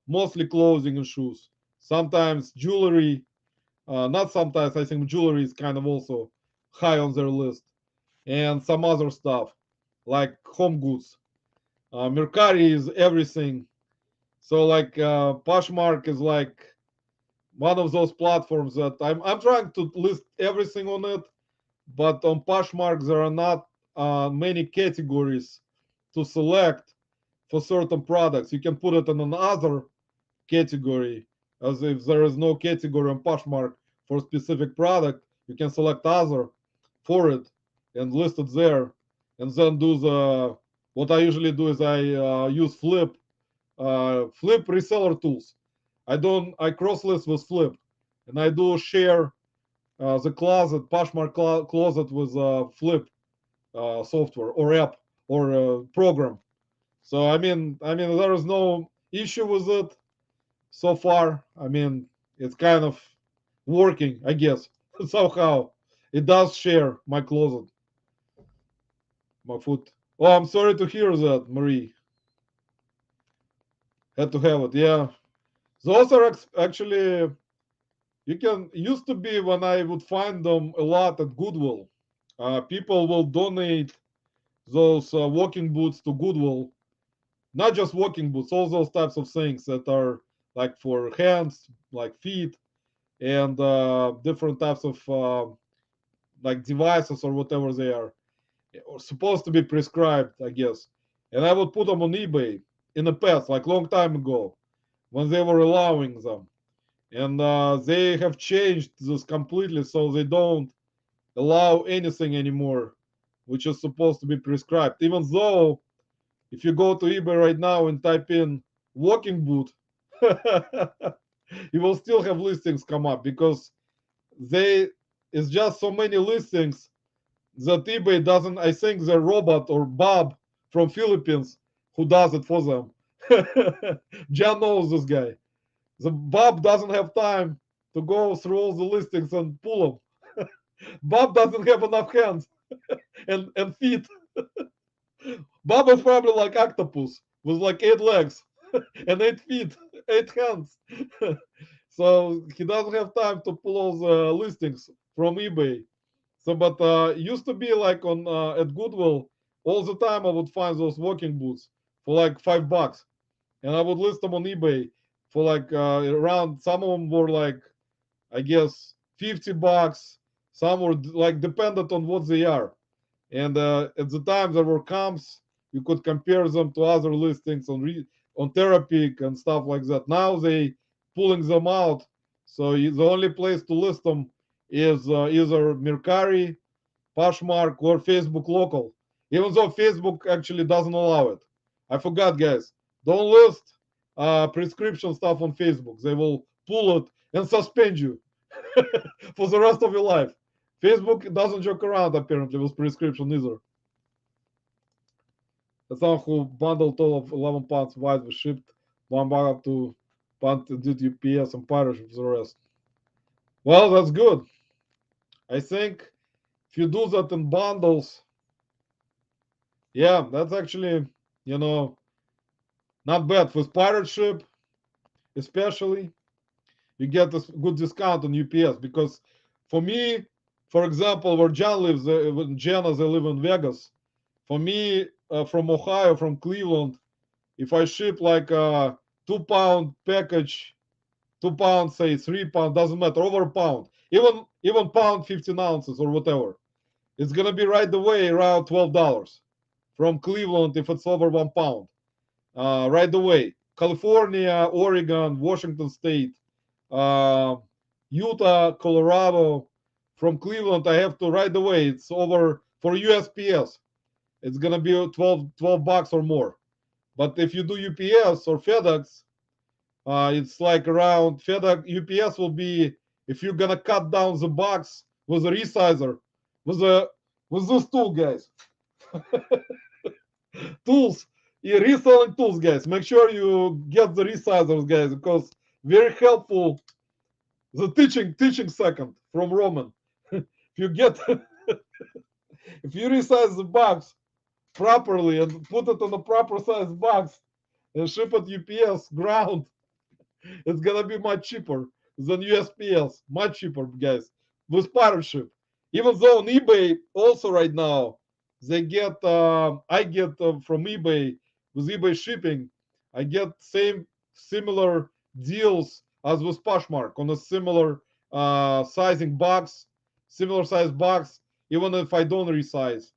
mostly clothing and shoes. Sometimes jewelry, not sometimes. I think jewelry is kind of also high on their list, and some other stuff like home goods. Mercari is everything. So like Poshmark is like one of those platforms that I'm trying to list everything on it, but on Poshmark there are not many categories to select for certain products. You can put it in another category, as if there is no category on Poshmark for a specific product. You can select other for it and list it there, and then do the what I usually do is I use Flip reseller tools. I cross list with Flip, and I do share the closet Poshmark closet with Flip software or app or program. So I mean there is no issue with it so far. I mean it's kind of working, I guess. Somehow it does share my closet, my foot. Oh, I'm sorry to hear that, Marie. Had to have it. Yeah, those are actually, you can used to be when I would find them a lot at Goodwill. People will donate those walking boots to Goodwill. Not just walking boots, all those types of things that are like for hands, like feet, and different types of like devices or whatever they are, or supposed to be prescribed, I guess. And I would put them on eBay in the past, like long time ago, when they were allowing them. And they have changed this completely, so they don't allow anything anymore which is supposed to be prescribed. Even though if you go to eBay right now and type in walking boot, you will still have listings come up, because they it's just so many listings that eBay doesn't. I think the robot or Bob from Philippines who does it for them. John knows this guy. The Bob doesn't have time to go through all the listings and pull them. Bob doesn't have enough hands and feet. Bob is probably like octopus with like 8 legs and 8 feet, 8 hands. So he doesn't have time to pull all the listings from eBay. So, but used to be like on at Goodwill, all the time I would find those walking boots for like $5, and I would list them on eBay for like around. Some of them were like, I guess, $50. Some were like dependent on what they are. And at the time there were comps, you could compare them to other listings on on Terapeak and stuff like that. Now they pulling them out, so the only place to list them is either Mercari, Poshmark, or Facebook Local. Even though Facebook actually doesn't allow it. I forgot, guys. Don't list prescription stuff on Facebook. They will pull it and suspend you for the rest of your life. Facebook doesn't joke around apparently with prescription either. The someone who bundled all of 11 pounds wide was shipped one bag up to pound due to UPS and Pirates with the rest. Well, that's good. I think if you do that in bundles, yeah, that's actually, you know, not bad. With pirate ship, especially, you get a good discount on UPS, because for me, for example, where John lives, when Jana, they live in Vegas. For me, from Ohio, from Cleveland, if I ship like a 2 pound package, 2 pounds, say 3 pounds, doesn't matter, over a pound, even pound 15 ounces or whatever, it's gonna be right away around $12. from Cleveland if it's over 1 pound. Right away. California, Oregon, Washington State, uh, Utah, Colorado. From Cleveland, I have to right away. It's over for USPS. It's gonna be 12 bucks or more. But if you do UPS or FedEx, it's like around FedEx. UPS will be if you're gonna cut down the box with a resizer, with a with this tool, guys. Tools, yeah, reselling tools, guys. Make sure you get the resizers, guys, because very helpful. The teaching second from Roman. If you get if you resize the box properly and put it on a proper size box and ship it UPS ground, it's gonna be much cheaper than USPS. Much cheaper, guys, with partnership. Even though on eBay also right now they get I get from eBay with eBay shipping, I get similar deals as with Poshmark on a similar sizing box, similar size box, even if I don't resize,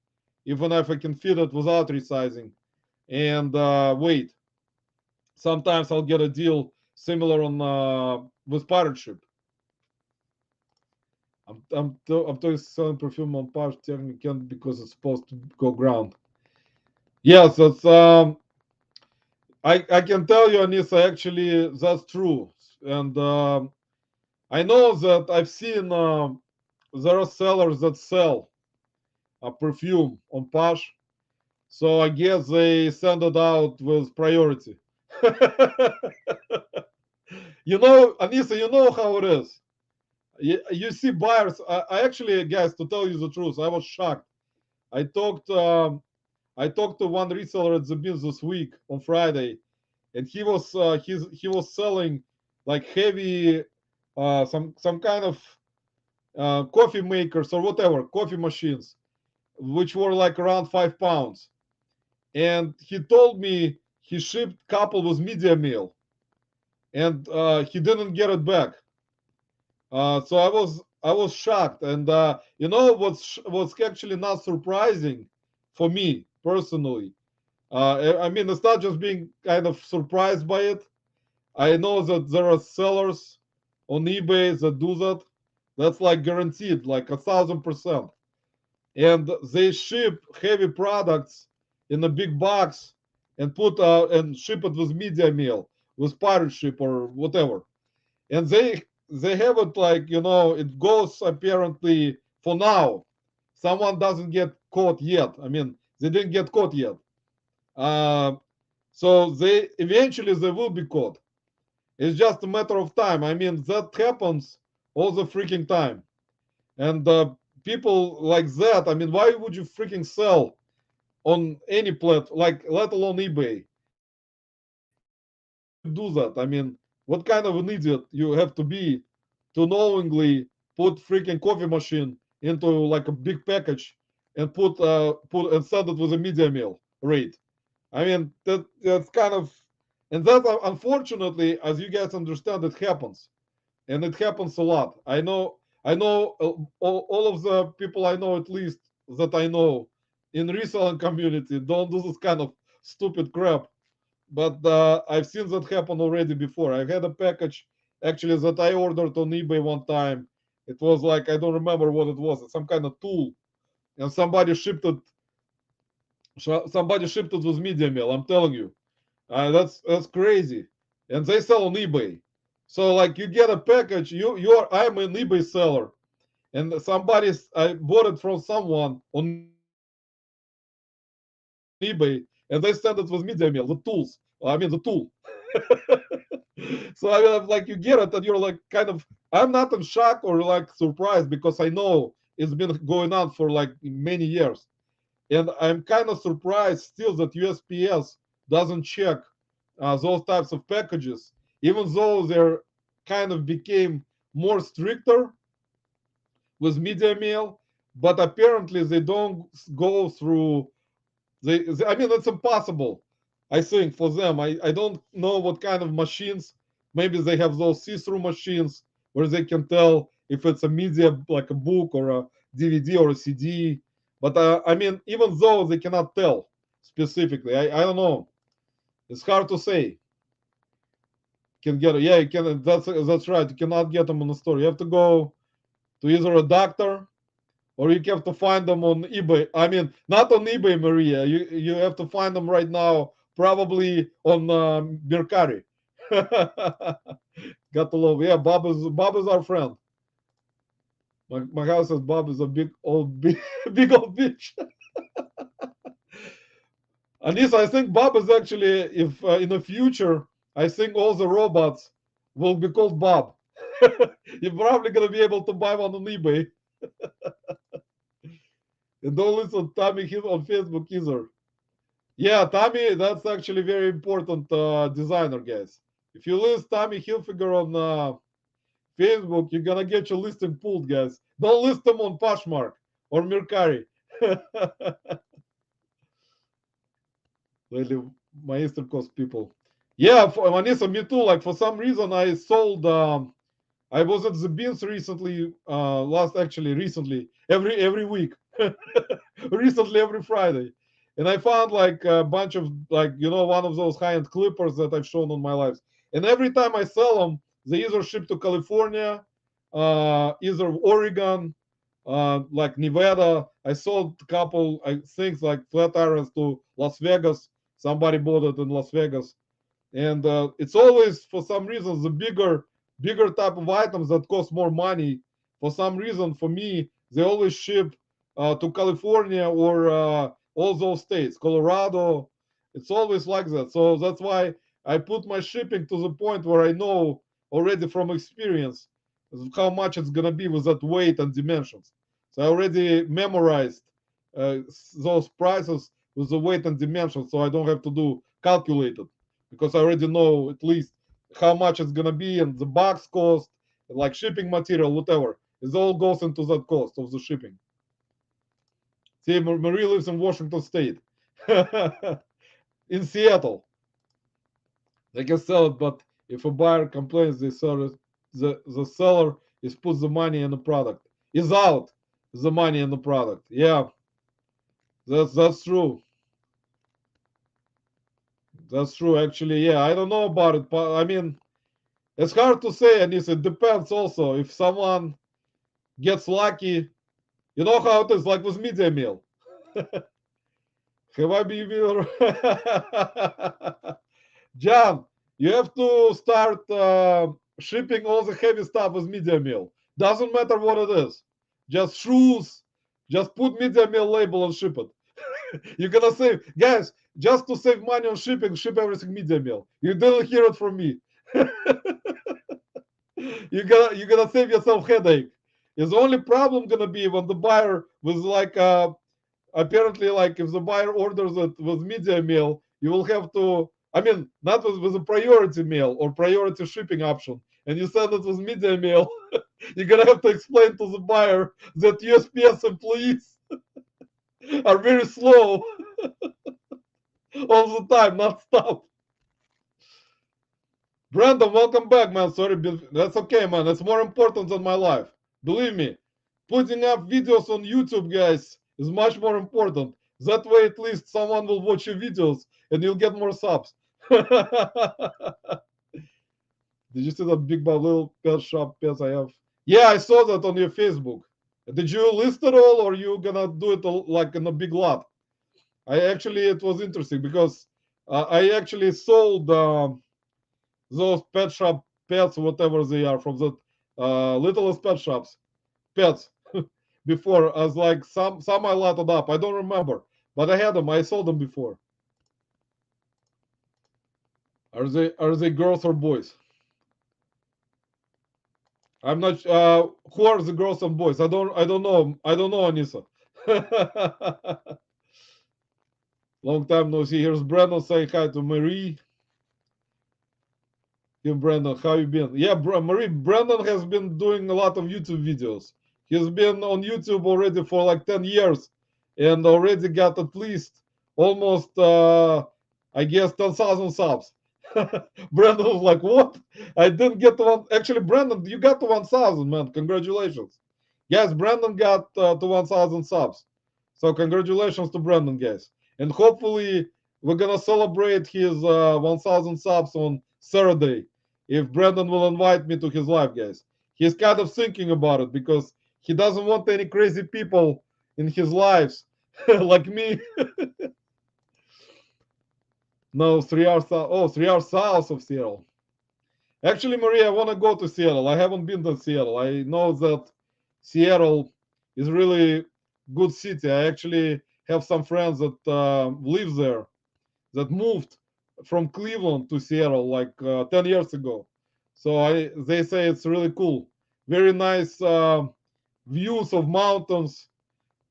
even if I can fit it without resizing. And weight. Sometimes I'll get a deal similar on with pirate ship. I'm totally selling perfume on Posh technically because it's supposed to go ground. Yes, that's I can tell you, Anissa, actually that's true, and I know that I've seen there are sellers that sell a perfume on Posh, so I guess they send it out with priority. You know, Anissa, you know how it is. You see buyers. I actually, guys, to tell you the truth, I was shocked. I talked I talked to one reseller at the Beans this week on Friday, and he was selling like heavy some kind of coffee makers or whatever coffee machines, which were like around 5 pounds. And he told me he shipped couple with media mail, and he didn't get it back. So I was shocked, and you know what's actually not surprising for me personally. I mean, it's not just being kind of surprised by it. I know that there are sellers on eBay that do that. That's like guaranteed, like 1,000%. And they ship heavy products in a big box and put and ship it with media mail, with pirate ship or whatever. And they have it like, you know, it goes apparently for now. Someone doesn't get caught yet. I mean, they didn't get caught yet. Uh, so they eventually they will be caught. It's just a matter of time. I mean, that happens all the freaking time. And people like that, I mean, why would you freaking sell on any platform, like let alone eBay? Why would you do that? I mean, what kind of an idiot you have to be to knowingly put freaking coffee machine into like a big package and put and send it with a media mail rate? I mean, that's kind of, and that unfortunately, as you guys understand, it happens, and it happens a lot. I know all of the people I know, at least that I know in reselling community, don't do this kind of stupid crap. But I've seen that happen already before. I had a package actually that I ordered on eBay one time. It was like I don't remember what it was, some kind of tool, and somebody shipped it with media mail. I'm telling you, that's crazy, and they sell on eBay. So like you get a package, I'm an eBay seller, and I bought it from someone on eBay, and they send it with media mail, the tools. I mean the tool. So I mean, like you get it, and you're like kind of. I'm not in shock or like surprised because I know it's been going on for like many years. And I'm kind of surprised still that USPS doesn't check those types of packages, even though they're kind of became more stricter with media mail. But apparently they don't go through. I mean, it's impossible. I think for them, I don't know what kind of machines. Maybe they have those see-through machines where they can tell if it's a media like a book or a DVD or a CD. But I mean, even though they cannot tell, specifically. I don't know. It's hard to say. Can get, yeah, you can. That's right. You cannot get them on the store. You have to go to either a doctor, or you have to find them on eBay. I mean, not on eBay, Maria. You have to find them right now, probably on Mercari. Got to love. Yeah, Bob is our friend. My house says Bob is a big old big old bitch. Anissa, I think Bob is actually, if in the future, I think all the robots will be called Bob. You're probably gonna be able to buy one on eBay. And don't listen to Tommy Hill on Facebook either. Yeah, Tommy, that's actually very important designer, guys. If you list Tommy Hilfiger on Facebook, you're gonna get your listing pulled, guys. Don't list them on Poshmark or Mercari. Lately, my Eastern Coast people. Yeah, for Manisa, me too. Like for some reason, I sold. I was at the Beans recently. Recently, every week. Recently, every Friday, and I found like a bunch of, like, one of those high-end clippers that I've shown on my lives. And every time I sell them, they either ship to California, either Oregon, like Nevada. I sold a couple things like flat irons to Las Vegas. Somebody bought it in Las Vegas, and it's always, for some reason, the bigger type of items that cost more money. For some reason, for me, they always ship to California or all those states, Colorado. It's always like that. So that's why I put my shipping to the point where I know already from experience how much it's gonna be with that weight and dimensions. So I already memorized uh, those prices with the weight and dimensions, so I don't have to do calculated, because I already know at least how much it's gonna be, and the box cost, like shipping material, whatever. It all goes into that cost of the shipping. See, Marie lives in Washington State, in Seattle. They can sell it, but if a buyer complains, they sell it, the seller is put the money in the product. Is out the money in the product. Yeah, that's true. That's true. Actually, yeah, I don't know about it, but I mean, it's hard to say, and it depends also. If someone gets lucky, you know how it is, like with media mail. Have I been John, you have to start shipping all the heavy stuff with media mail. Doesn't matter what it is. Just shoes. Just put media mail label and ship it. You're gonna save, guys. Just to save money on shipping, ship everything media mail. You didn't hear it from me. You're gonna save yourself headache. Is the only problem gonna be when the buyer was like apparently, like, if the buyer orders it with media mail, you will have to, I mean, not with a priority mail or priority shipping option, and you send it with media mail. You're gonna have to explain to the buyer that USPS employees are very slow all the time, not stop. Brandon, welcome back, man. Sorry, that's okay, man. That's more important than my life. Believe me, putting up videos on YouTube, guys, is much more important. That way, at least someone will watch your videos and you'll get more subs. Did you see that Big Bob Little Pet Shop pets I have? Yeah, I saw that on your Facebook. Did you list it all, or you gonna do it all, like in a big lot? It was interesting because I actually sold those pet shop pets, whatever they are, from the littlest pet shops, pets, before, as like some I lotted up. I don't remember, but I had them. I sold them before. Are they girls or boys? I'm not. Who are the girls and boys? I don't know. I don't know, Anissa. Long time no see. Here's Brandon saying hi to Marie. Hey Brandon, how you been? Yeah, Marie. Brandon has been doing a lot of YouTube videos. He's been on YouTube already for like 10 years, and already got at least almost, I guess, 10,000 subs. Brandon was like, "What? I didn't get to one." Actually, Brandon, you got to 1,000, man. Congratulations. Yes, Brandon got to 1,000 subs. So congratulations to Brandon, guys. And hopefully we're gonna celebrate his 1,000 subs on Saturday if Brandon will invite me to his live, guys. He's kind of thinking about it because he doesn't want any crazy people in his lives like me. No, 3 hours south. Oh, 3 hours south of Seattle. Actually, Maria, I want to go to Seattle. I haven't been to Seattle. I know that Seattle is really good city. I actually have some friends that live there that moved from Cleveland to Seattle like 10 years ago. So they say it's really cool. Very nice views of mountains.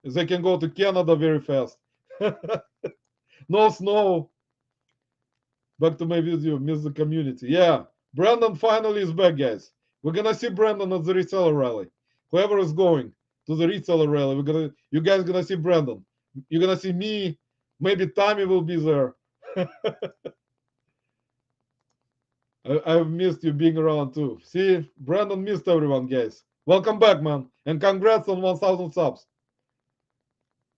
They can go to Canada very fast. No snow. Back to my video, miss the community. Yeah, Brandon finally is back, guys. We're gonna see Brandon at the reseller rally. Whoever is going to the reseller rally, you guys gonna see Brandon. You're gonna see me. Maybe Tommy will be there. I've missed you being around too. See, Brandon missed everyone, guys. Welcome back, man, and congrats on 1,000 subs.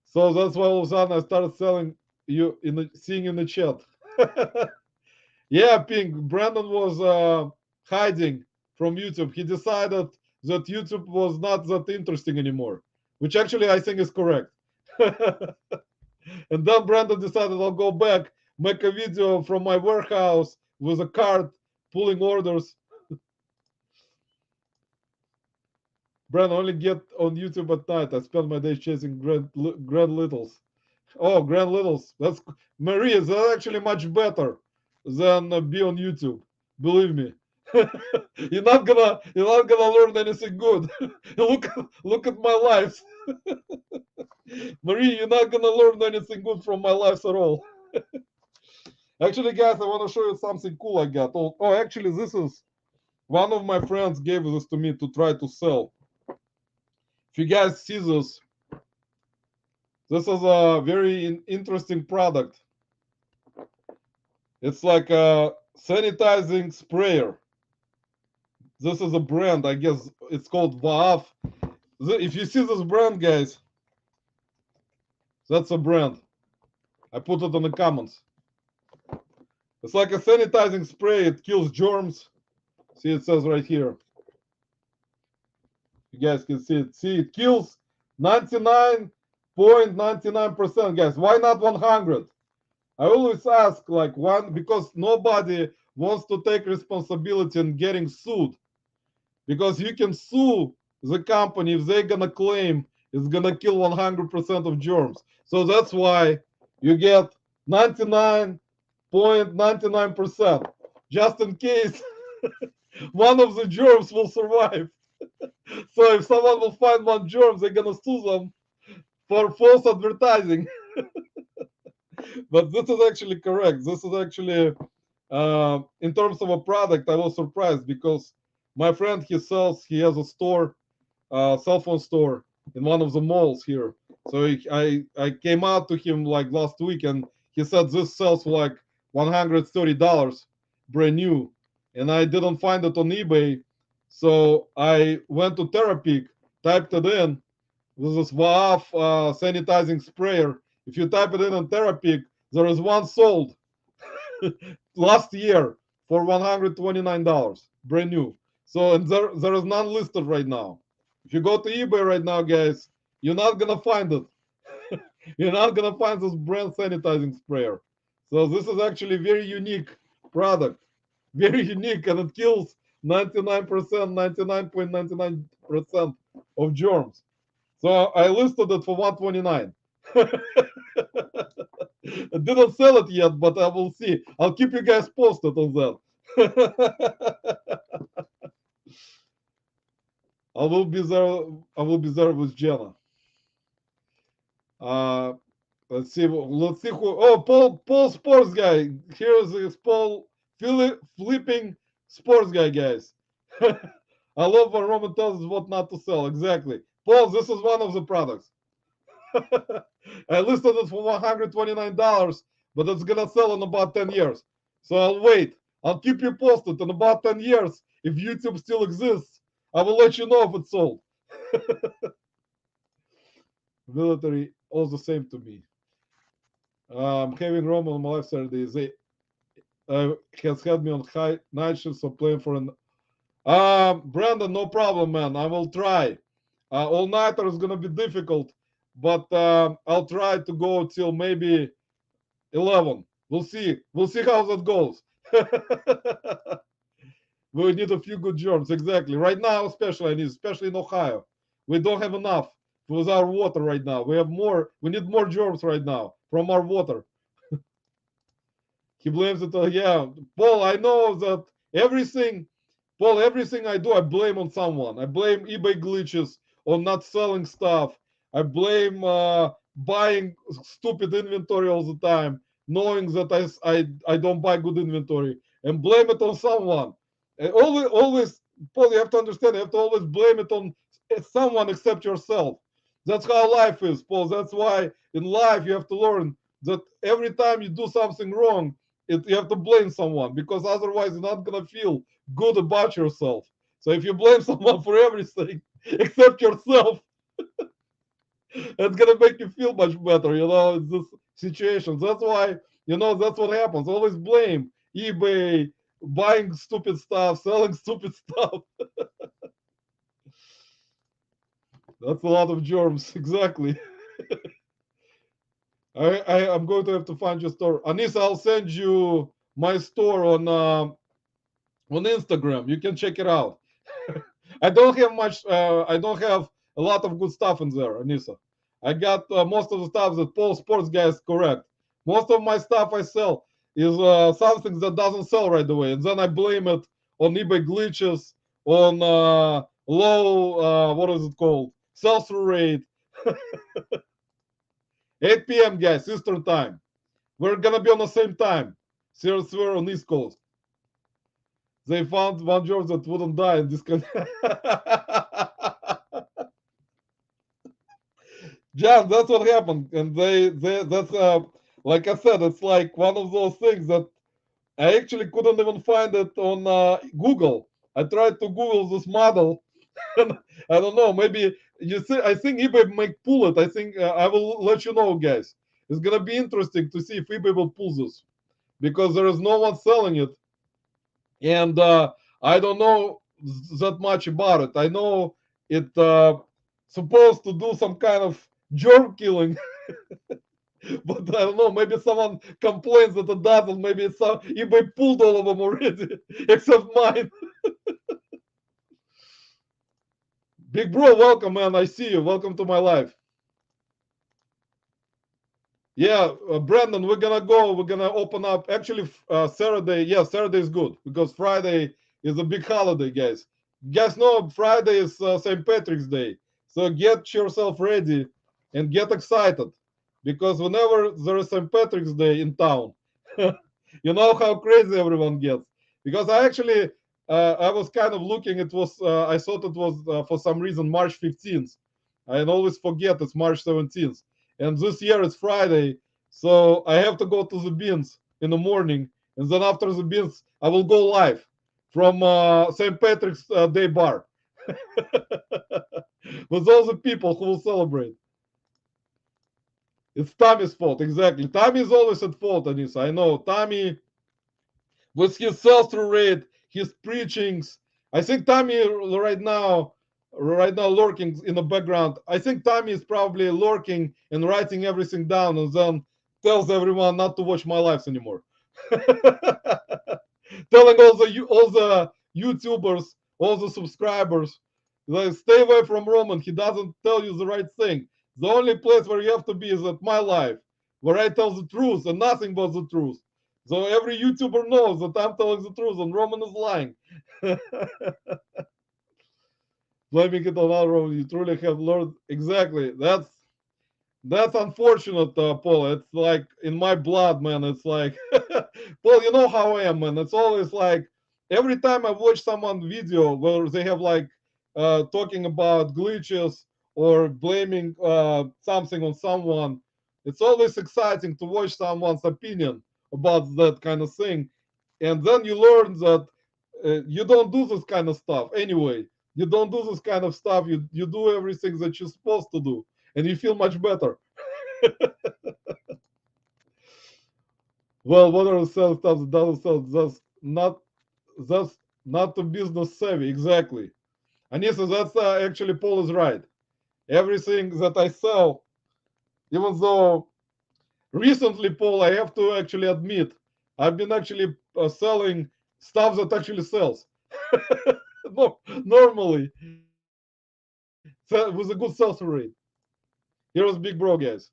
So that's why all of a sudden I started selling you seeing in the chat. Yeah, Pink. Brandon was hiding from YouTube. He decided that YouTube was not that interesting anymore, which actually I think is correct. And then Brandon decided I'll go back, make a video from my warehouse with a cart pulling orders. Brandon only get on YouTube at night. I spend my days chasing grand littles. Oh, grand littles. That's Maria. That's actually much better than be on YouTube. Believe me. You're not gonna learn anything good. look at my life. Marie, you're not gonna learn anything good from my life at all. Actually, guys, I want to show you something cool I got. Actually, this is one of my friends gave this to me to try to sell. If you guys see this is a very interesting product. It's like a sanitizing sprayer. This is a brand, I guess it's called Vaaf. If you see this brand, guys, that's a brand. I put it in the comments. It's like a sanitizing spray. It kills germs. See, it says right here. You guys can see it. See, it kills 99.99%, guys. Why not 100? I always ask, like, one, because nobody wants to take responsibility in getting sued. Because you can sue the company if they're gonna claim it's gonna kill 100% of germs. So that's why you get 99.99%, just in case one of the germs will survive. So if someone will find one germ, they're gonna sue them for false advertising. But this is actually correct. This is actually, in terms of a product, I was surprised because my friend, he has a store, cell phone store in one of the malls here. So I came out to him like last week and he said this sells for like $130 brand new. And I didn't find it on eBay. So I went to Terapeak, typed it in. This is Vaaf sanitizing sprayer. If you type it in on Terapeak, there is one sold last year for $129, brand new. So and there is none listed right now. If you go to eBay right now, guys, you're not gonna find it. You're not gonna find this brand sanitizing sprayer. So this is actually very unique product, very unique, and it kills 99%, 99.99% of germs. So I listed it for 129. I didn't sell it yet, but I will see. I'll keep you guys posted on that. I will be there. I will be there with Jenna. Uh, let's see. Let's see who. Oh, Paul Sports Guy. Here's this Paul flipping Sports Guy, guys. I love when Roman tells us what not to sell. Exactly. Paul, this is one of the products. I listed it for $129, but it's gonna sell in about 10 years. So I'll wait. I'll keep you posted in about 10 years. If YouTube still exists, I will let you know if it's sold. Military, all the same to me. Having Roman on my left Saturday has had me on high night shifts of playing for an. Brandon, no problem, man. I will try. All nighter is gonna be difficult, but I'll try to go till maybe 11. We'll see. We'll see how that goes. We need a few good germs, exactly. Right now, especially in Ohio, we don't have enough with our water right now. We have more. We need more germs right now from our water. He blames it. Yeah, Paul. I know that everything, Paul. Everything I do, I blame on someone. I blame eBay glitches on not selling stuff. I blame buying stupid inventory all the time, knowing that I don't buy good inventory, and blame it on someone. And always, Paul. You have to understand. You have to always blame it on someone except yourself. That's how life is, Paul. That's why in life you have to learn that every time you do something wrong, you have to blame someone, because otherwise you're not gonna feel good about yourself. So if you blame someone for everything except yourself, it's gonna make you feel much better. It's this situation. That's why that's what happens. Always blame eBay, buying stupid stuff, selling stupid stuff. That's a lot of germs. Exactly. I'm going to have to find your store. Anissa, I'll send you my store on Instagram. You can check it out. I don't have much. I don't have a lot of good stuff in there, Anissa. I got most of the stuff that Paul Sports Guy is correct. Most of my stuff I sell is something that doesn't sell right away, and then I blame it on eBay glitches, on low. What is it called? Sell through rate. 8 p.m. guys, Eastern time. We're gonna be on the same time. Serious, we're on East Coast. They found one George that wouldn't die and disconnect. John, that's what happened, and that's like I said, it's like one of those things that I actually couldn't even find it on Google. I tried to Google this model, and I don't know. Maybe you see. I think eBay might pull it. I think I will let you know, guys. It's gonna be interesting to see if eBay will pull this, because there is no one selling it, and I don't know that much about it. I know it supposed to do some kind of germ killing, but I don't know. Maybe someone complains that it doesn't. Maybe it's some eBay pulled all of them already, except mine. Big bro, welcome, man. I see you. Welcome to my life. Yeah, Brandon, we're gonna go. We're gonna open up. Actually, Saturday. Yeah, Saturday is good because Friday is a big holiday, guys. You guys know Friday is St. Patrick's Day, so get yourself ready and get excited because whenever there is St. Patrick's Day in town, you know how crazy everyone gets. Because I was kind of looking. It was I thought it was for some reason March 15th. I always forget it's March 17th, and this year it's Friday, so I have to go to the beans in the morning, and then after the beans, I will go live from St. Patrick's Day bar with all the people who will celebrate. It's Tommy's fault, exactly. Tommy is always at fault, Anissa. I know. Tommy, with his sell-through rate, his preachings. I think Tommy right now lurking in the background. I think Tommy is probably lurking and writing everything down, and then tells everyone not to watch my lives anymore. Telling all the YouTubers, all the subscribers, like, stay away from Roman. He doesn't tell you the right thing. The only place where you have to be is at my life, where I tell the truth and nothing but the truth. So every YouTuber knows that I'm telling the truth and Roman is lying. Blaming it on other Roman, you truly have learned exactly. That's unfortunate, Paul. It's like in my blood, man. It's like, Paul, you know how I am, man. It's always like every time I watch someone video where they have like talking about glitches or blaming something on someone, it's always exciting to watch someone's opinion about that kind of thing, and then you learn that you don't do this kind of stuff anyway. You don't do this kind of stuff. You do everything that you're supposed to do, and you feel much better. Well, what are the sell stuff that doesn't sell? That's not too business savvy. Exactly. Anissa, that's actually Paul is right. Everything that I sell, even though recently, Paul, I have to actually admit, I've been actually selling stuff that actually sells. No, normally, with a good sales rate. Here's Big Bro, guys.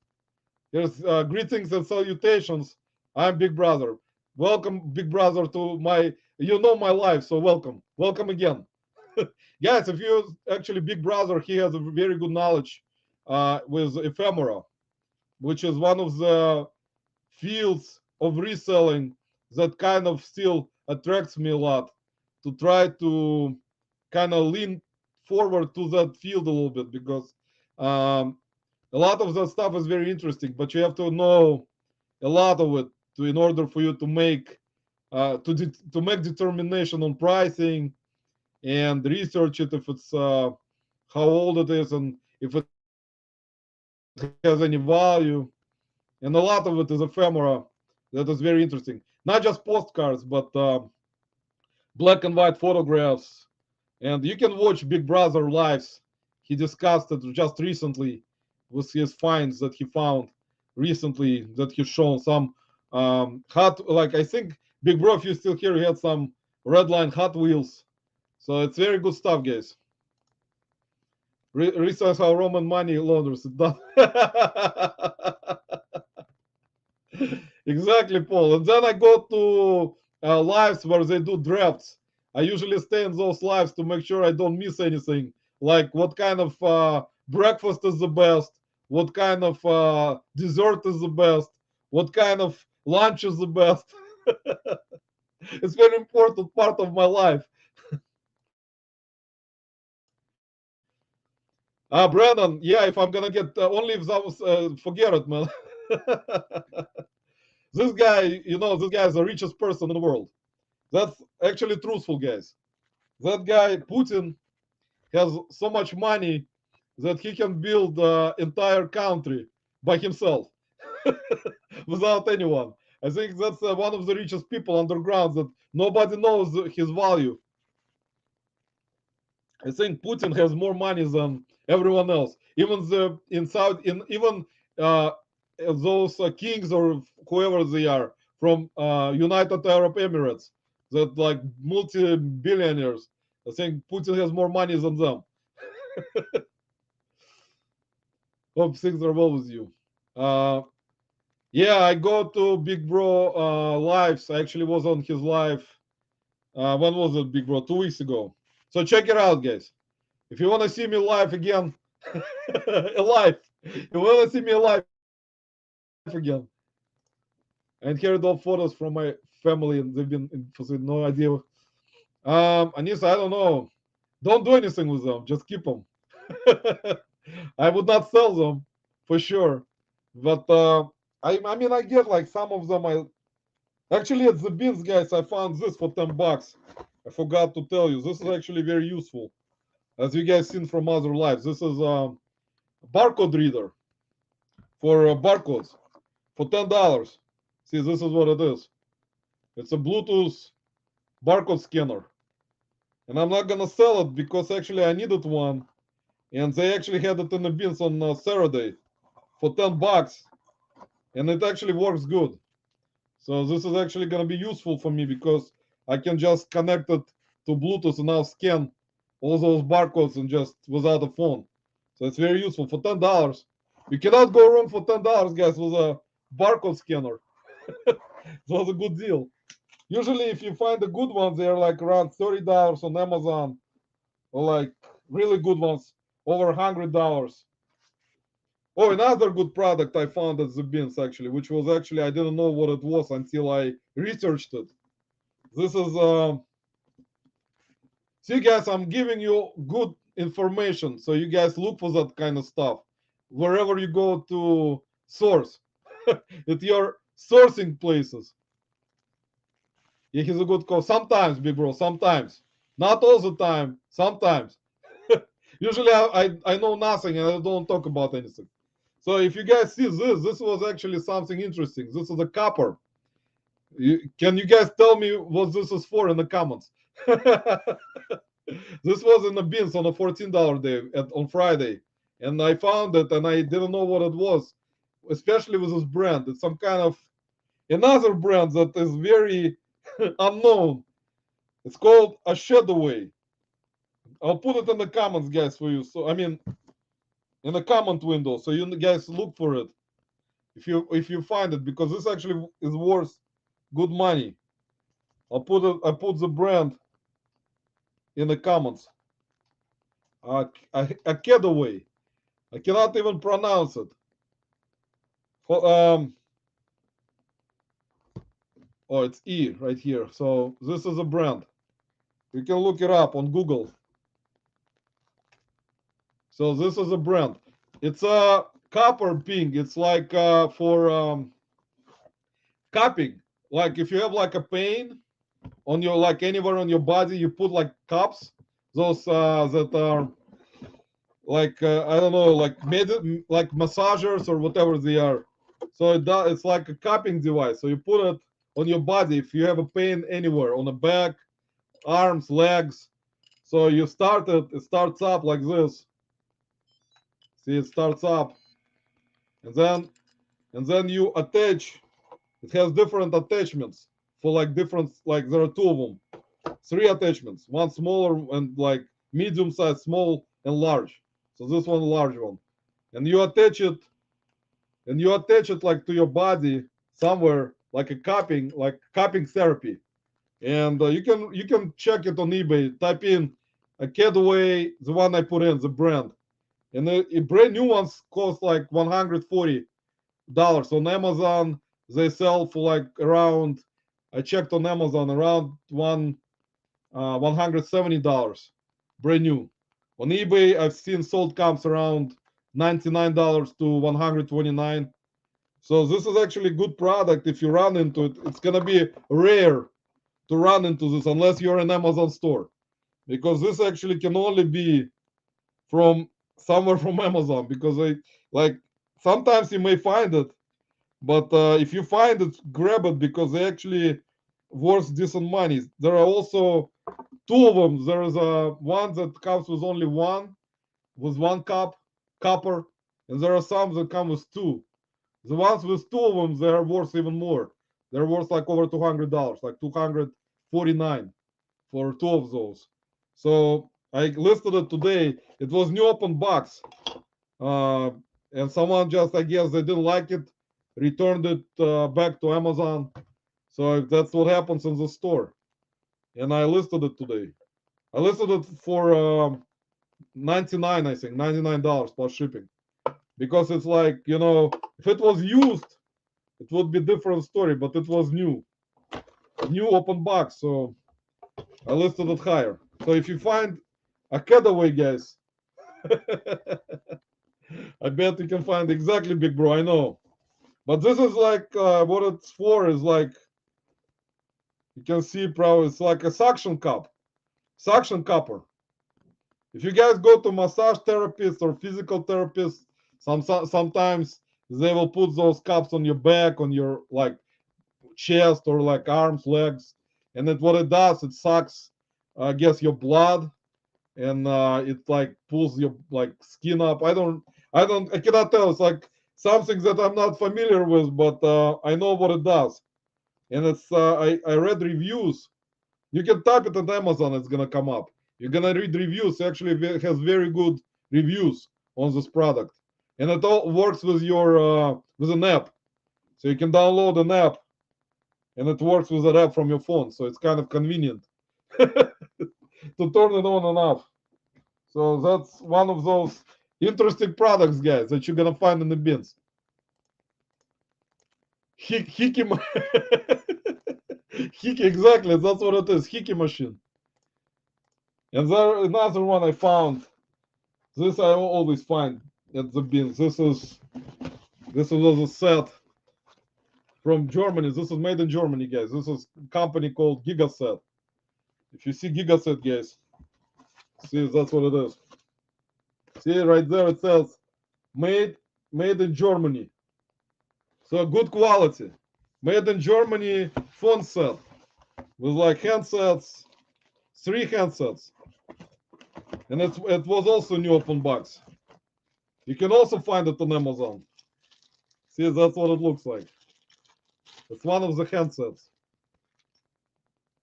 Here's greetings and salutations. I'm Big Brother. Welcome, Big Brother, to my, you know my life, so welcome. Welcome again. Guys, if you actually Big Brother, he has a very good knowledge with ephemera, which is one of the fields of reselling that kind of still attracts me a lot to try to kind of lean forward to that field a little bit because um, a lot of that stuff is very interesting, but you have to know a lot of it in order for you to make to make determination on pricing and research it if it's how old it is and if it has any value. And a lot of it is ephemera that is very interesting. Not just postcards, but black and white photographs. And you can watch Big Brother lives. He discussed it just recently with his finds that he found recently that he's shown some hot, like I think Big Bro, if you're still here, he had some Redline Hot Wheels. So it's very good stuff, guys. Research how Roman money launders it does. Exactly, Paul. And then I go to lives where they do drafts. I usually stay in those lives to make sure I don't miss anything. Like what kind of breakfast is the best, what kind of dessert is the best, what kind of lunch is the best. It's very important part of my life. Brandon, yeah, if I'm gonna get only if that was forget it, man. This guy, this guy is the richest person in the world. That's actually truthful, guys. That guy, Putin, has so much money that he can build the entire country by himself without anyone. I think that's one of the richest people underground that nobody knows his value. I think Putin has more money than everyone else. Even the in South, in even uh, those kings or whoever they are from United Arab Emirates, that like multi-billionaires. I think Putin has more money than them. Hope things are well with you. Uh, yeah, I go to Big Bro lives. I actually was on his live. When was it, Big Bro? 2 weeks ago. So check it out, guys. If you want to see me live again, alive, if you want to see me alive again, and here are all photos from my family, and they've been for no idea. Anissa, I don't know. Don't do anything with them. Just keep them. I would not sell them for sure, but I mean I get like some of them. I actually at the bins, guys, I found this for $10. I forgot to tell you. This is actually very useful, as you guys seen from other lives. This is a barcode reader for barcodes for $10. See, this is what it is. It's a Bluetooth barcode scanner, and I'm not gonna sell it because actually I needed one, and they actually had it in the bins on Saturday for $10, and it actually works good. So this is actually gonna be useful for me because I can just connect it to Bluetooth and now scan all those barcodes and just without a phone. So it's very useful for $10. You cannot go wrong for $10, guys, with a barcode scanner. It was a good deal. Usually, if you find the good ones, they're like around $30 on Amazon, or like really good ones, over $100. Oh, another good product I found at the bins actually, which was actually I didn't know what it was until I researched it. This is see guys, I'm giving you good information, so you guys look for that kind of stuff wherever you go to source at your sourcing places. Yeah, he's a good call. Sometimes, big bro, sometimes. Not all the time, sometimes. Usually I know nothing and I don't talk about anything. So if you guys see this was actually something interesting. This is a copper. Can you guys tell me what this is for in the comments? This was in the bins on a $14 day on Friday, and I found it and I didn't know what it was, especially with this brand. It's some kind of another brand that is very unknown. It's called a Shadowway. I'll put it in the comments, guys, for you. So I mean, in the comment window, so you guys look for it if you find it, because this actually is worth good money. I put the brand in the comments. Akedaway. I cannot even pronounce it. Oh, it's E right here. So this is a brand. You can look it up on Google. So this is a brand. It's a copper pink. It's like for cupping. Like if you have like a pain on your, like anywhere on your body, you put like cups. Those that are like I don't know, like made like massagers or whatever they are. So it's like a cupping device. So you put it on your body if you have a pain anywhere on the back, arms, legs. So you start it. It starts up like this. See, it starts up, and then you attach. It has different attachments for like different, like there are two of them, three attachments. One smaller and like medium size, small and large. So this one large one, and you attach it like to your body somewhere, like a cupping, like cupping therapy. And you can check it on eBay. Type in a Cadway, the one I put in, the brand, and the brand new ones cost like $140. On Amazon they sell for like around, I checked on Amazon, around $170 brand new. On eBay I've seen sold comps around $99 to $129. So this is actually a good product. If you run into it, it's gonna be rare to run into this unless you're an Amazon store, because this actually can only be from somewhere from Amazon. Because I like, sometimes you may find it, but if you find it, grab it, because they actually worth decent money. There are also two of them. There is a one that comes with only one cup, copper, and there are some that come with two. The ones with two of them, they're worth even more. They're worth like over $200, like 249 for two of those. So I listed it today. It was new open box, uh, and someone just, I guess they didn't like it, returned it back to Amazon. So that's what happens in the store. And I listed it today. I listed it for 99, I think, $99 plus shipping, because it's like, if it was used, it would be different story, but it was new open box, so I listed it higher. So if you find a cutaway, guys, I bet you can find exactly, big bro, I know. But this is like what it's for is like, you can see probably it's like a suction copper. If you guys go to massage therapists or physical therapists, sometimes they will put those cups on your back, on your like chest, or like arms, legs, and what it does, it sucks, I guess, your blood, and it like pulls your like skin up. I cannot tell. It's like something that I'm not familiar with, but I know what it does, and it's I read reviews. You can type it on Amazon, it's gonna come up. You're gonna read reviews. Actually, it has very good reviews on this product, and it all works with your with an app. So you can download an app, and it works with an app from your phone. So it's kind of convenient to turn it on and off. So that's one of those interesting products, guys, that you're gonna find in the bins. Hiki, Hiki, exactly. That's what it is. Hiki machine. And there another one I found. This I always find at the bins. This is a set from Germany. This is made in Germany, guys. This is a company called Gigaset. If you see Gigaset, guys, see, that's what it is. See right there, it says made in Germany. So good quality. made in Germany phone set with like handsets, 3 handsets, and it was also new open box. You can also find it on Amazon. See, that's what it looks like. It's one of the handsets.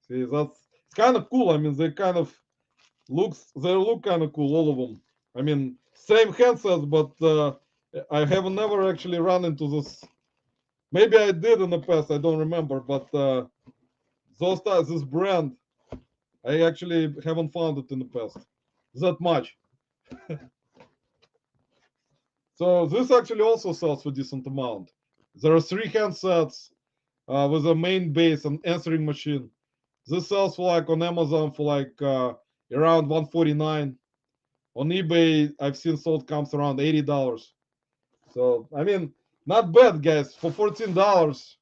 See, it's kind of cool. I mean, they look kind of cool, all of them. I mean, same handsets, but I have never actually run into this. Maybe I did in the past, I don't remember, but this brand, I actually haven't found it in the past that much. So this actually also sells for a decent amount. There are 3 handsets with a main base and answering machine. This sells for like on Amazon for like around 149. On eBay, I've seen sold comes around $80. So I mean, not bad, guys. For $14,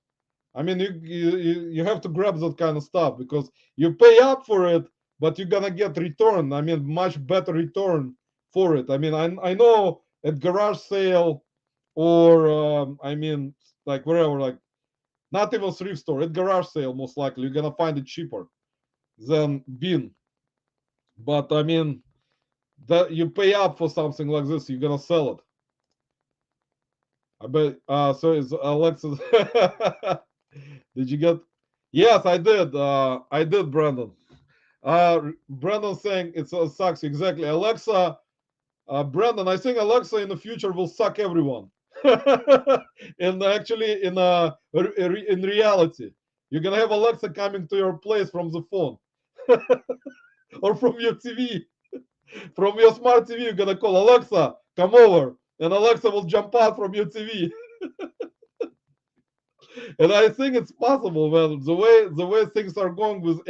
I mean, you have to grab that kind of stuff because you pay up for it, but you're gonna get return. I mean, much better return for it. I mean, I know at garage sale or I mean, like wherever, like not even thrift store, at garage sale, most likely you're gonna find it cheaper than bin. But I mean, that you pay up for something like this, you're gonna sell it. I bet. So is Alexa? Did you get? Yes, I did. I did, Brandon. Brandon saying it sucks. Exactly, Alexa. Brandon, I think Alexa in the future will suck everyone. And actually, in reality, you're gonna have Alexa coming to your place from the phone or from your TV, from your smart TV. You're gonna call Alexa, come over, and Alexa will jump out from your TV. And I think it's possible, man. The way things are going with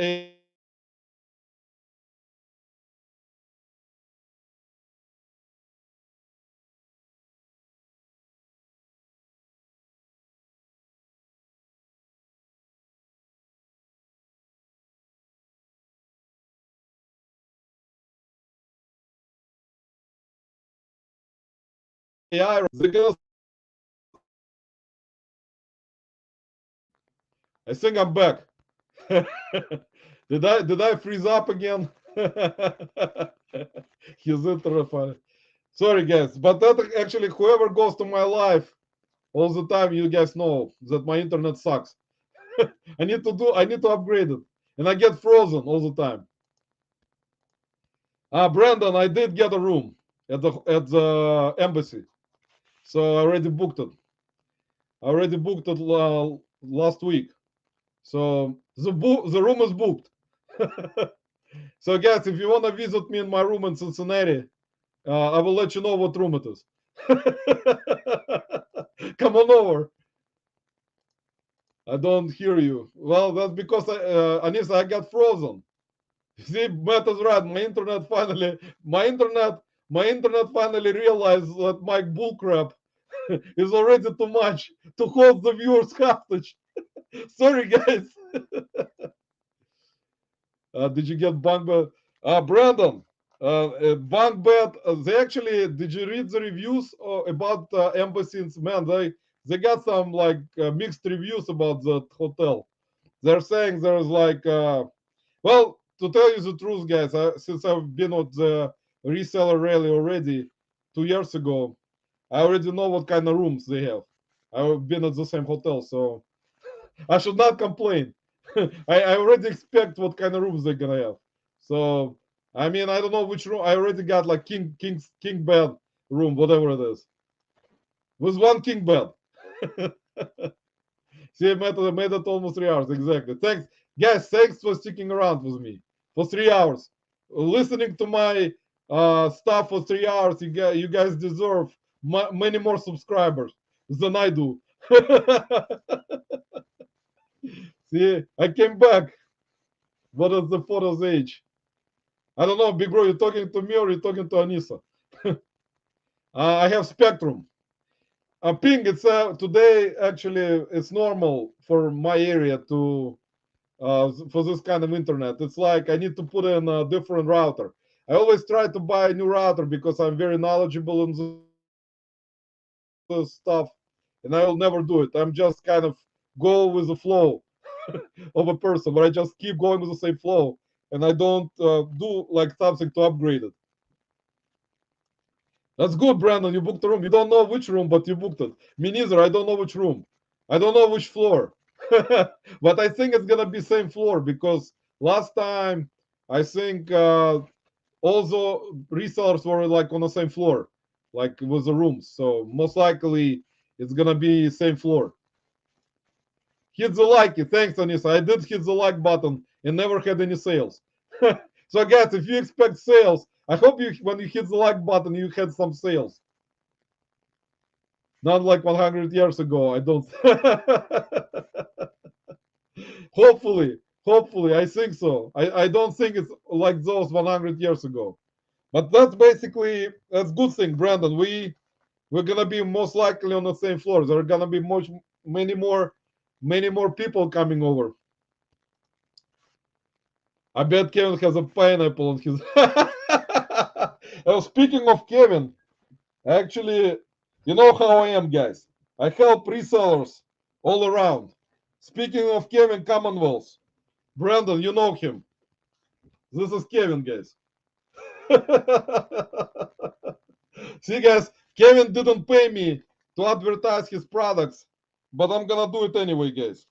AI, they're gonna. I think I'm back. did I freeze up again? He's interesting. Sorry, guys, but that actually, whoever goes to my live all the time, you guys know that my internet sucks. I need to upgrade it, and I get frozen all the time. Brandon, I did get a room at the embassy, so I already booked it. I already booked it last week, so the room is booked. So, guys, if you want to visit me in my room in Cincinnati, I will let you know what room it is. Come on over. I don't hear you. Well, that's because Anissa, I got frozen. See, Matt is right. My internet finally realized that my bullcrap is already too much to hold the viewers hostage. Sorry, guys. Did you get bunk bet? Brandon, bunk bet. They actually, did you read the reviews about embassies? Man, they got some like mixed reviews about that hotel. They're saying there's like, well, to tell you the truth, guys, since I've been at the reseller rally already 2 years ago, I already know what kind of rooms they have. I've been at the same hotel, so I should not complain. I already expect what kind of rooms they're gonna have. So I mean, I don't know which room. I already got like king bed room, whatever it is, with one king bed. See, I made it almost 3 hours exactly. Thanks, guys. Thanks for sticking around with me for 3 hours, listening to my stuff for 3 hours. You guys deserve many more subscribers than I do. See, I came back. What is the photo's age? I don't know, Big Bro, you talking to me or you talking to Anissa? I have Spectrum. Ping, it's today actually it's normal for my area to for this kind of internet. It's like I need to put in a different router. I always try to buy a new router because I'm very knowledgeable in this stuff, and I will never do it. I'm just kind of go with the flow of a person, where I just keep going with the same flow and I don't do like something to upgrade it. That's good, Brandon. You booked a room. You don't know which room, but you booked it. Me neither. I don't know which room. I don't know which floor. But I think it's gonna be same floor because last time I think all the resellers were like on the same floor, like with the rooms. So most likely it's gonna be same floor. Hit the like. Thanks, Anissa. I did hit the like button and never had any sales. So guys, if you expect sales, I hope you when you hit the like button you had some sales. Not like 100 years ago. I don't. hopefully, I think so. I don't think it's like those 100 years ago. But that's basically that's good thing, Brandon. We're gonna be most likely on the same floor. There are gonna be many more people coming over. I bet Kevin has a pineapple on his. Speaking of Kevin, actually, you know how I am, guys. I help resellers all around. Speaking of Kevin Commonwealth, Brandon, you know him. This is Kevin, guys. See, guys, Kevin didn't pay me to advertise his products, but I'm gonna do it anyway, guys.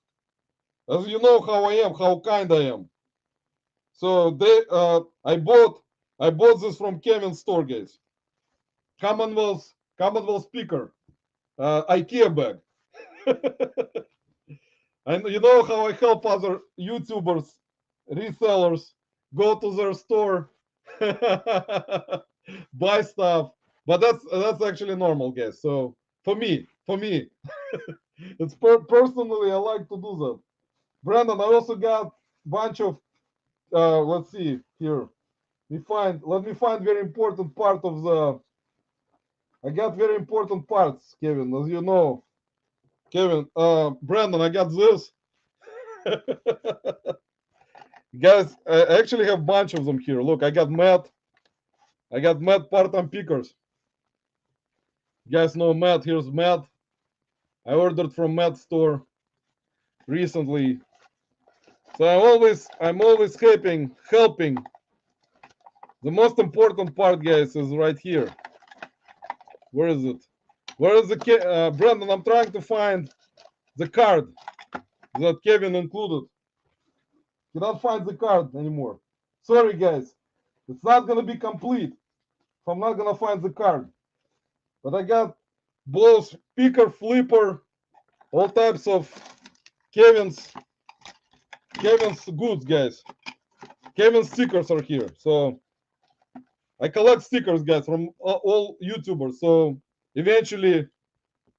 As you know how I am, how kind I am. So I bought this from Kevin's store, guys. Commonwealth speaker, IKEA bag. And you know how I help other YouTubers, resellers, go to their store, buy stuff. But that's actually normal, guys. So for me, it's personally I like to do that. Brandon, I also got bunch of let's see here. Let me find very important part of the. I got very important parts, Kevin, as you know. Kevin, Brandon, I got this. Guys, I actually have a bunch of them here. Look, I got Matt. I got Matt part-time pickers. You guys know Matt. Here's Matt. I ordered from Matt's store recently. So I'm always helping. The most important part, guys, is right here. Where is it? Where is the Brandon? I'm trying to find the card that Kevin included. Cannot find the card anymore. Sorry, guys. It's not gonna be complete if I'm not gonna find the card. But I got both picker, flipper, all types of Kevin's goods, guys. Kevin's stickers are here. So I collect stickers, guys, from all YouTubers. So eventually,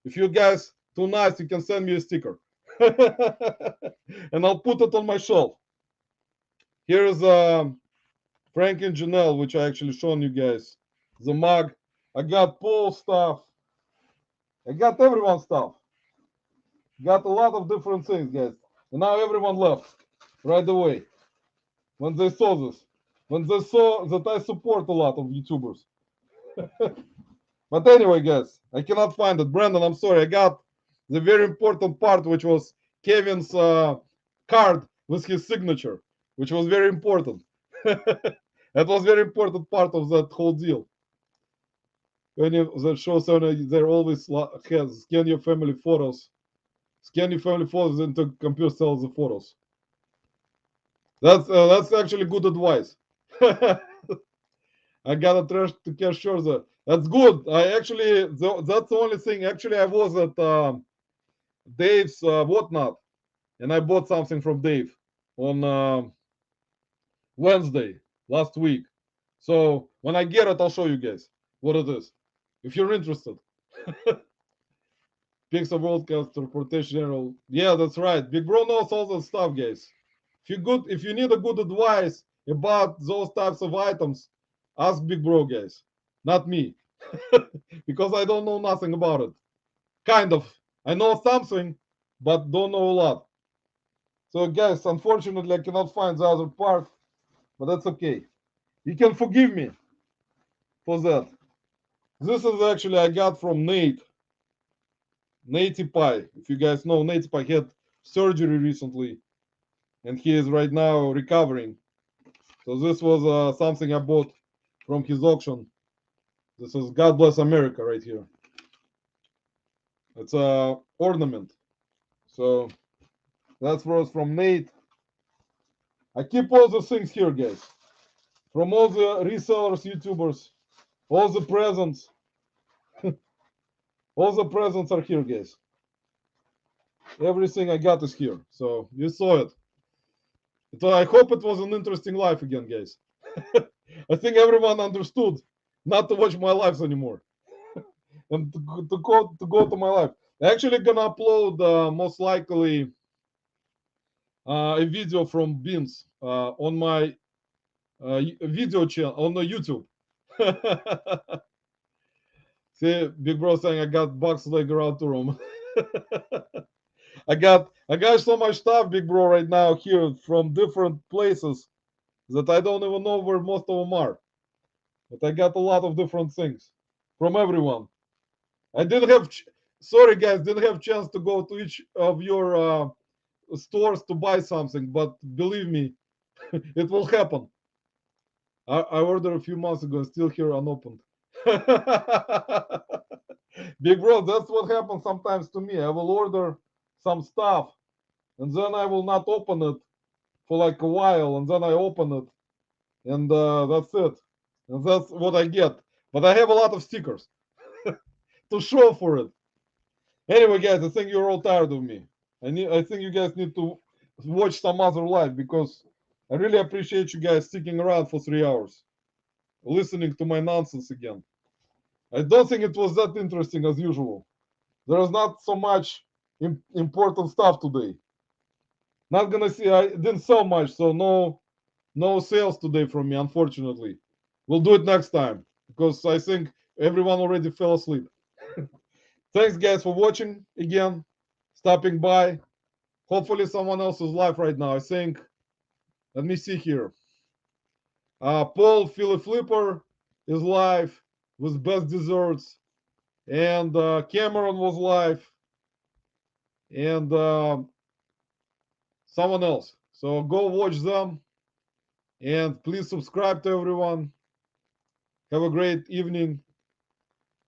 if you guys too nice, you can send me a sticker. And I'll put it on my shelf. Here's Frank and Janelle, which I actually shown you guys. The mug. I got Paul stuff. I got everyone's stuff. Got a lot of different things, guys. And now everyone left right away when they saw this. When they saw that I support a lot of YouTubers. But anyway, guys, I cannot find it. Brandon, I'm sorry. I got the very important part, which was Kevin's card with his signature, which was very important. That was very important part of that whole deal. When that shows there always has scan your family photos. Scan your family photos into computer sells the photos. That's actually good advice. I got a trash to cash sure that that's good. That's the only thing. Actually, I was at Dave's whatnot, and I bought something from Dave on Wednesday last week. So when I get it, I'll show you guys what it is, if you're interested. Pixel Broadcast Transportation General. Yeah, that's right. Big Bro knows all that stuff, guys. If you need a good advice about those types of items, ask Big Bro, guys, not me, because I don't know nothing about it. Kind of. I know something, but don't know a lot. So, guys, unfortunately, I cannot find the other part, but that's okay. You can forgive me for that. This is actually I got from Nate. Nate Pie. If you guys know Nate Pie, had surgery recently, and he is right now recovering. So this was something I bought from his auction. This is God Bless America right here. It's a ornament. So that's for us from Nate. I keep all the things here, guys. From all the resellers, YouTubers, all the presents. All the presents are here, guys. Everything I got is here. So you saw it. So I hope it was an interesting live again, guys. I think everyone understood not to watch my lives anymore and to go to my live. I'm actually gonna upload most likely a video from Beans on my video channel on the YouTube. See, Big Bro saying I got box leg around to room. I got so much stuff, Big Bro, right now here from different places that I don't even know where most of them are. But I got a lot of different things from everyone. I didn't have, sorry guys, didn't have chance to go to each of your stores to buy something, but believe me, it will happen. I ordered a few months ago, still here unopened. Big Bro, that's what happens sometimes to me. I will order some stuff and then I will not open it for like a while, and then I open it, and that's it. And that's what I get. But I have a lot of stickers to show for it. Anyway, guys, I think you're all tired of me. I think you guys need to watch some other live because I really appreciate you guys sticking around for 3 hours, listening to my nonsense again. I don't think it was that interesting as usual. There is not so much important stuff today. Not gonna see. I didn't sell much, so no sales today from me, unfortunately. We'll do it next time because I think everyone already fell asleep. Thanks, guys, for watching again, stopping by. Hopefully, someone else is live right now. I think. Let me see here. Paul Philly Flipper is live with best desserts, and Cameron was live, and someone else. So go watch them, and please subscribe to everyone. Have a great evening.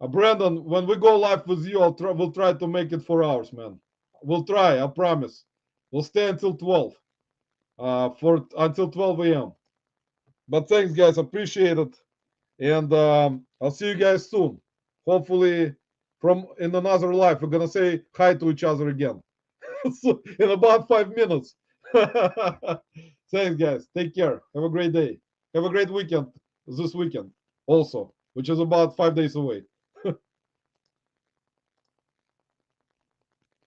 Brandon, when we go live with you, we'll try to make it 4 hours, man. We'll try, I promise. We'll stay until 12, until 12 a.m. But thanks, guys, appreciate it, and I'll see you guys soon. Hopefully, from in another live, we're gonna say hi to each other again so, in about 5 minutes. Thanks, guys. Take care. Have a great day. Have a great weekend this weekend, also, which is about 5 days away.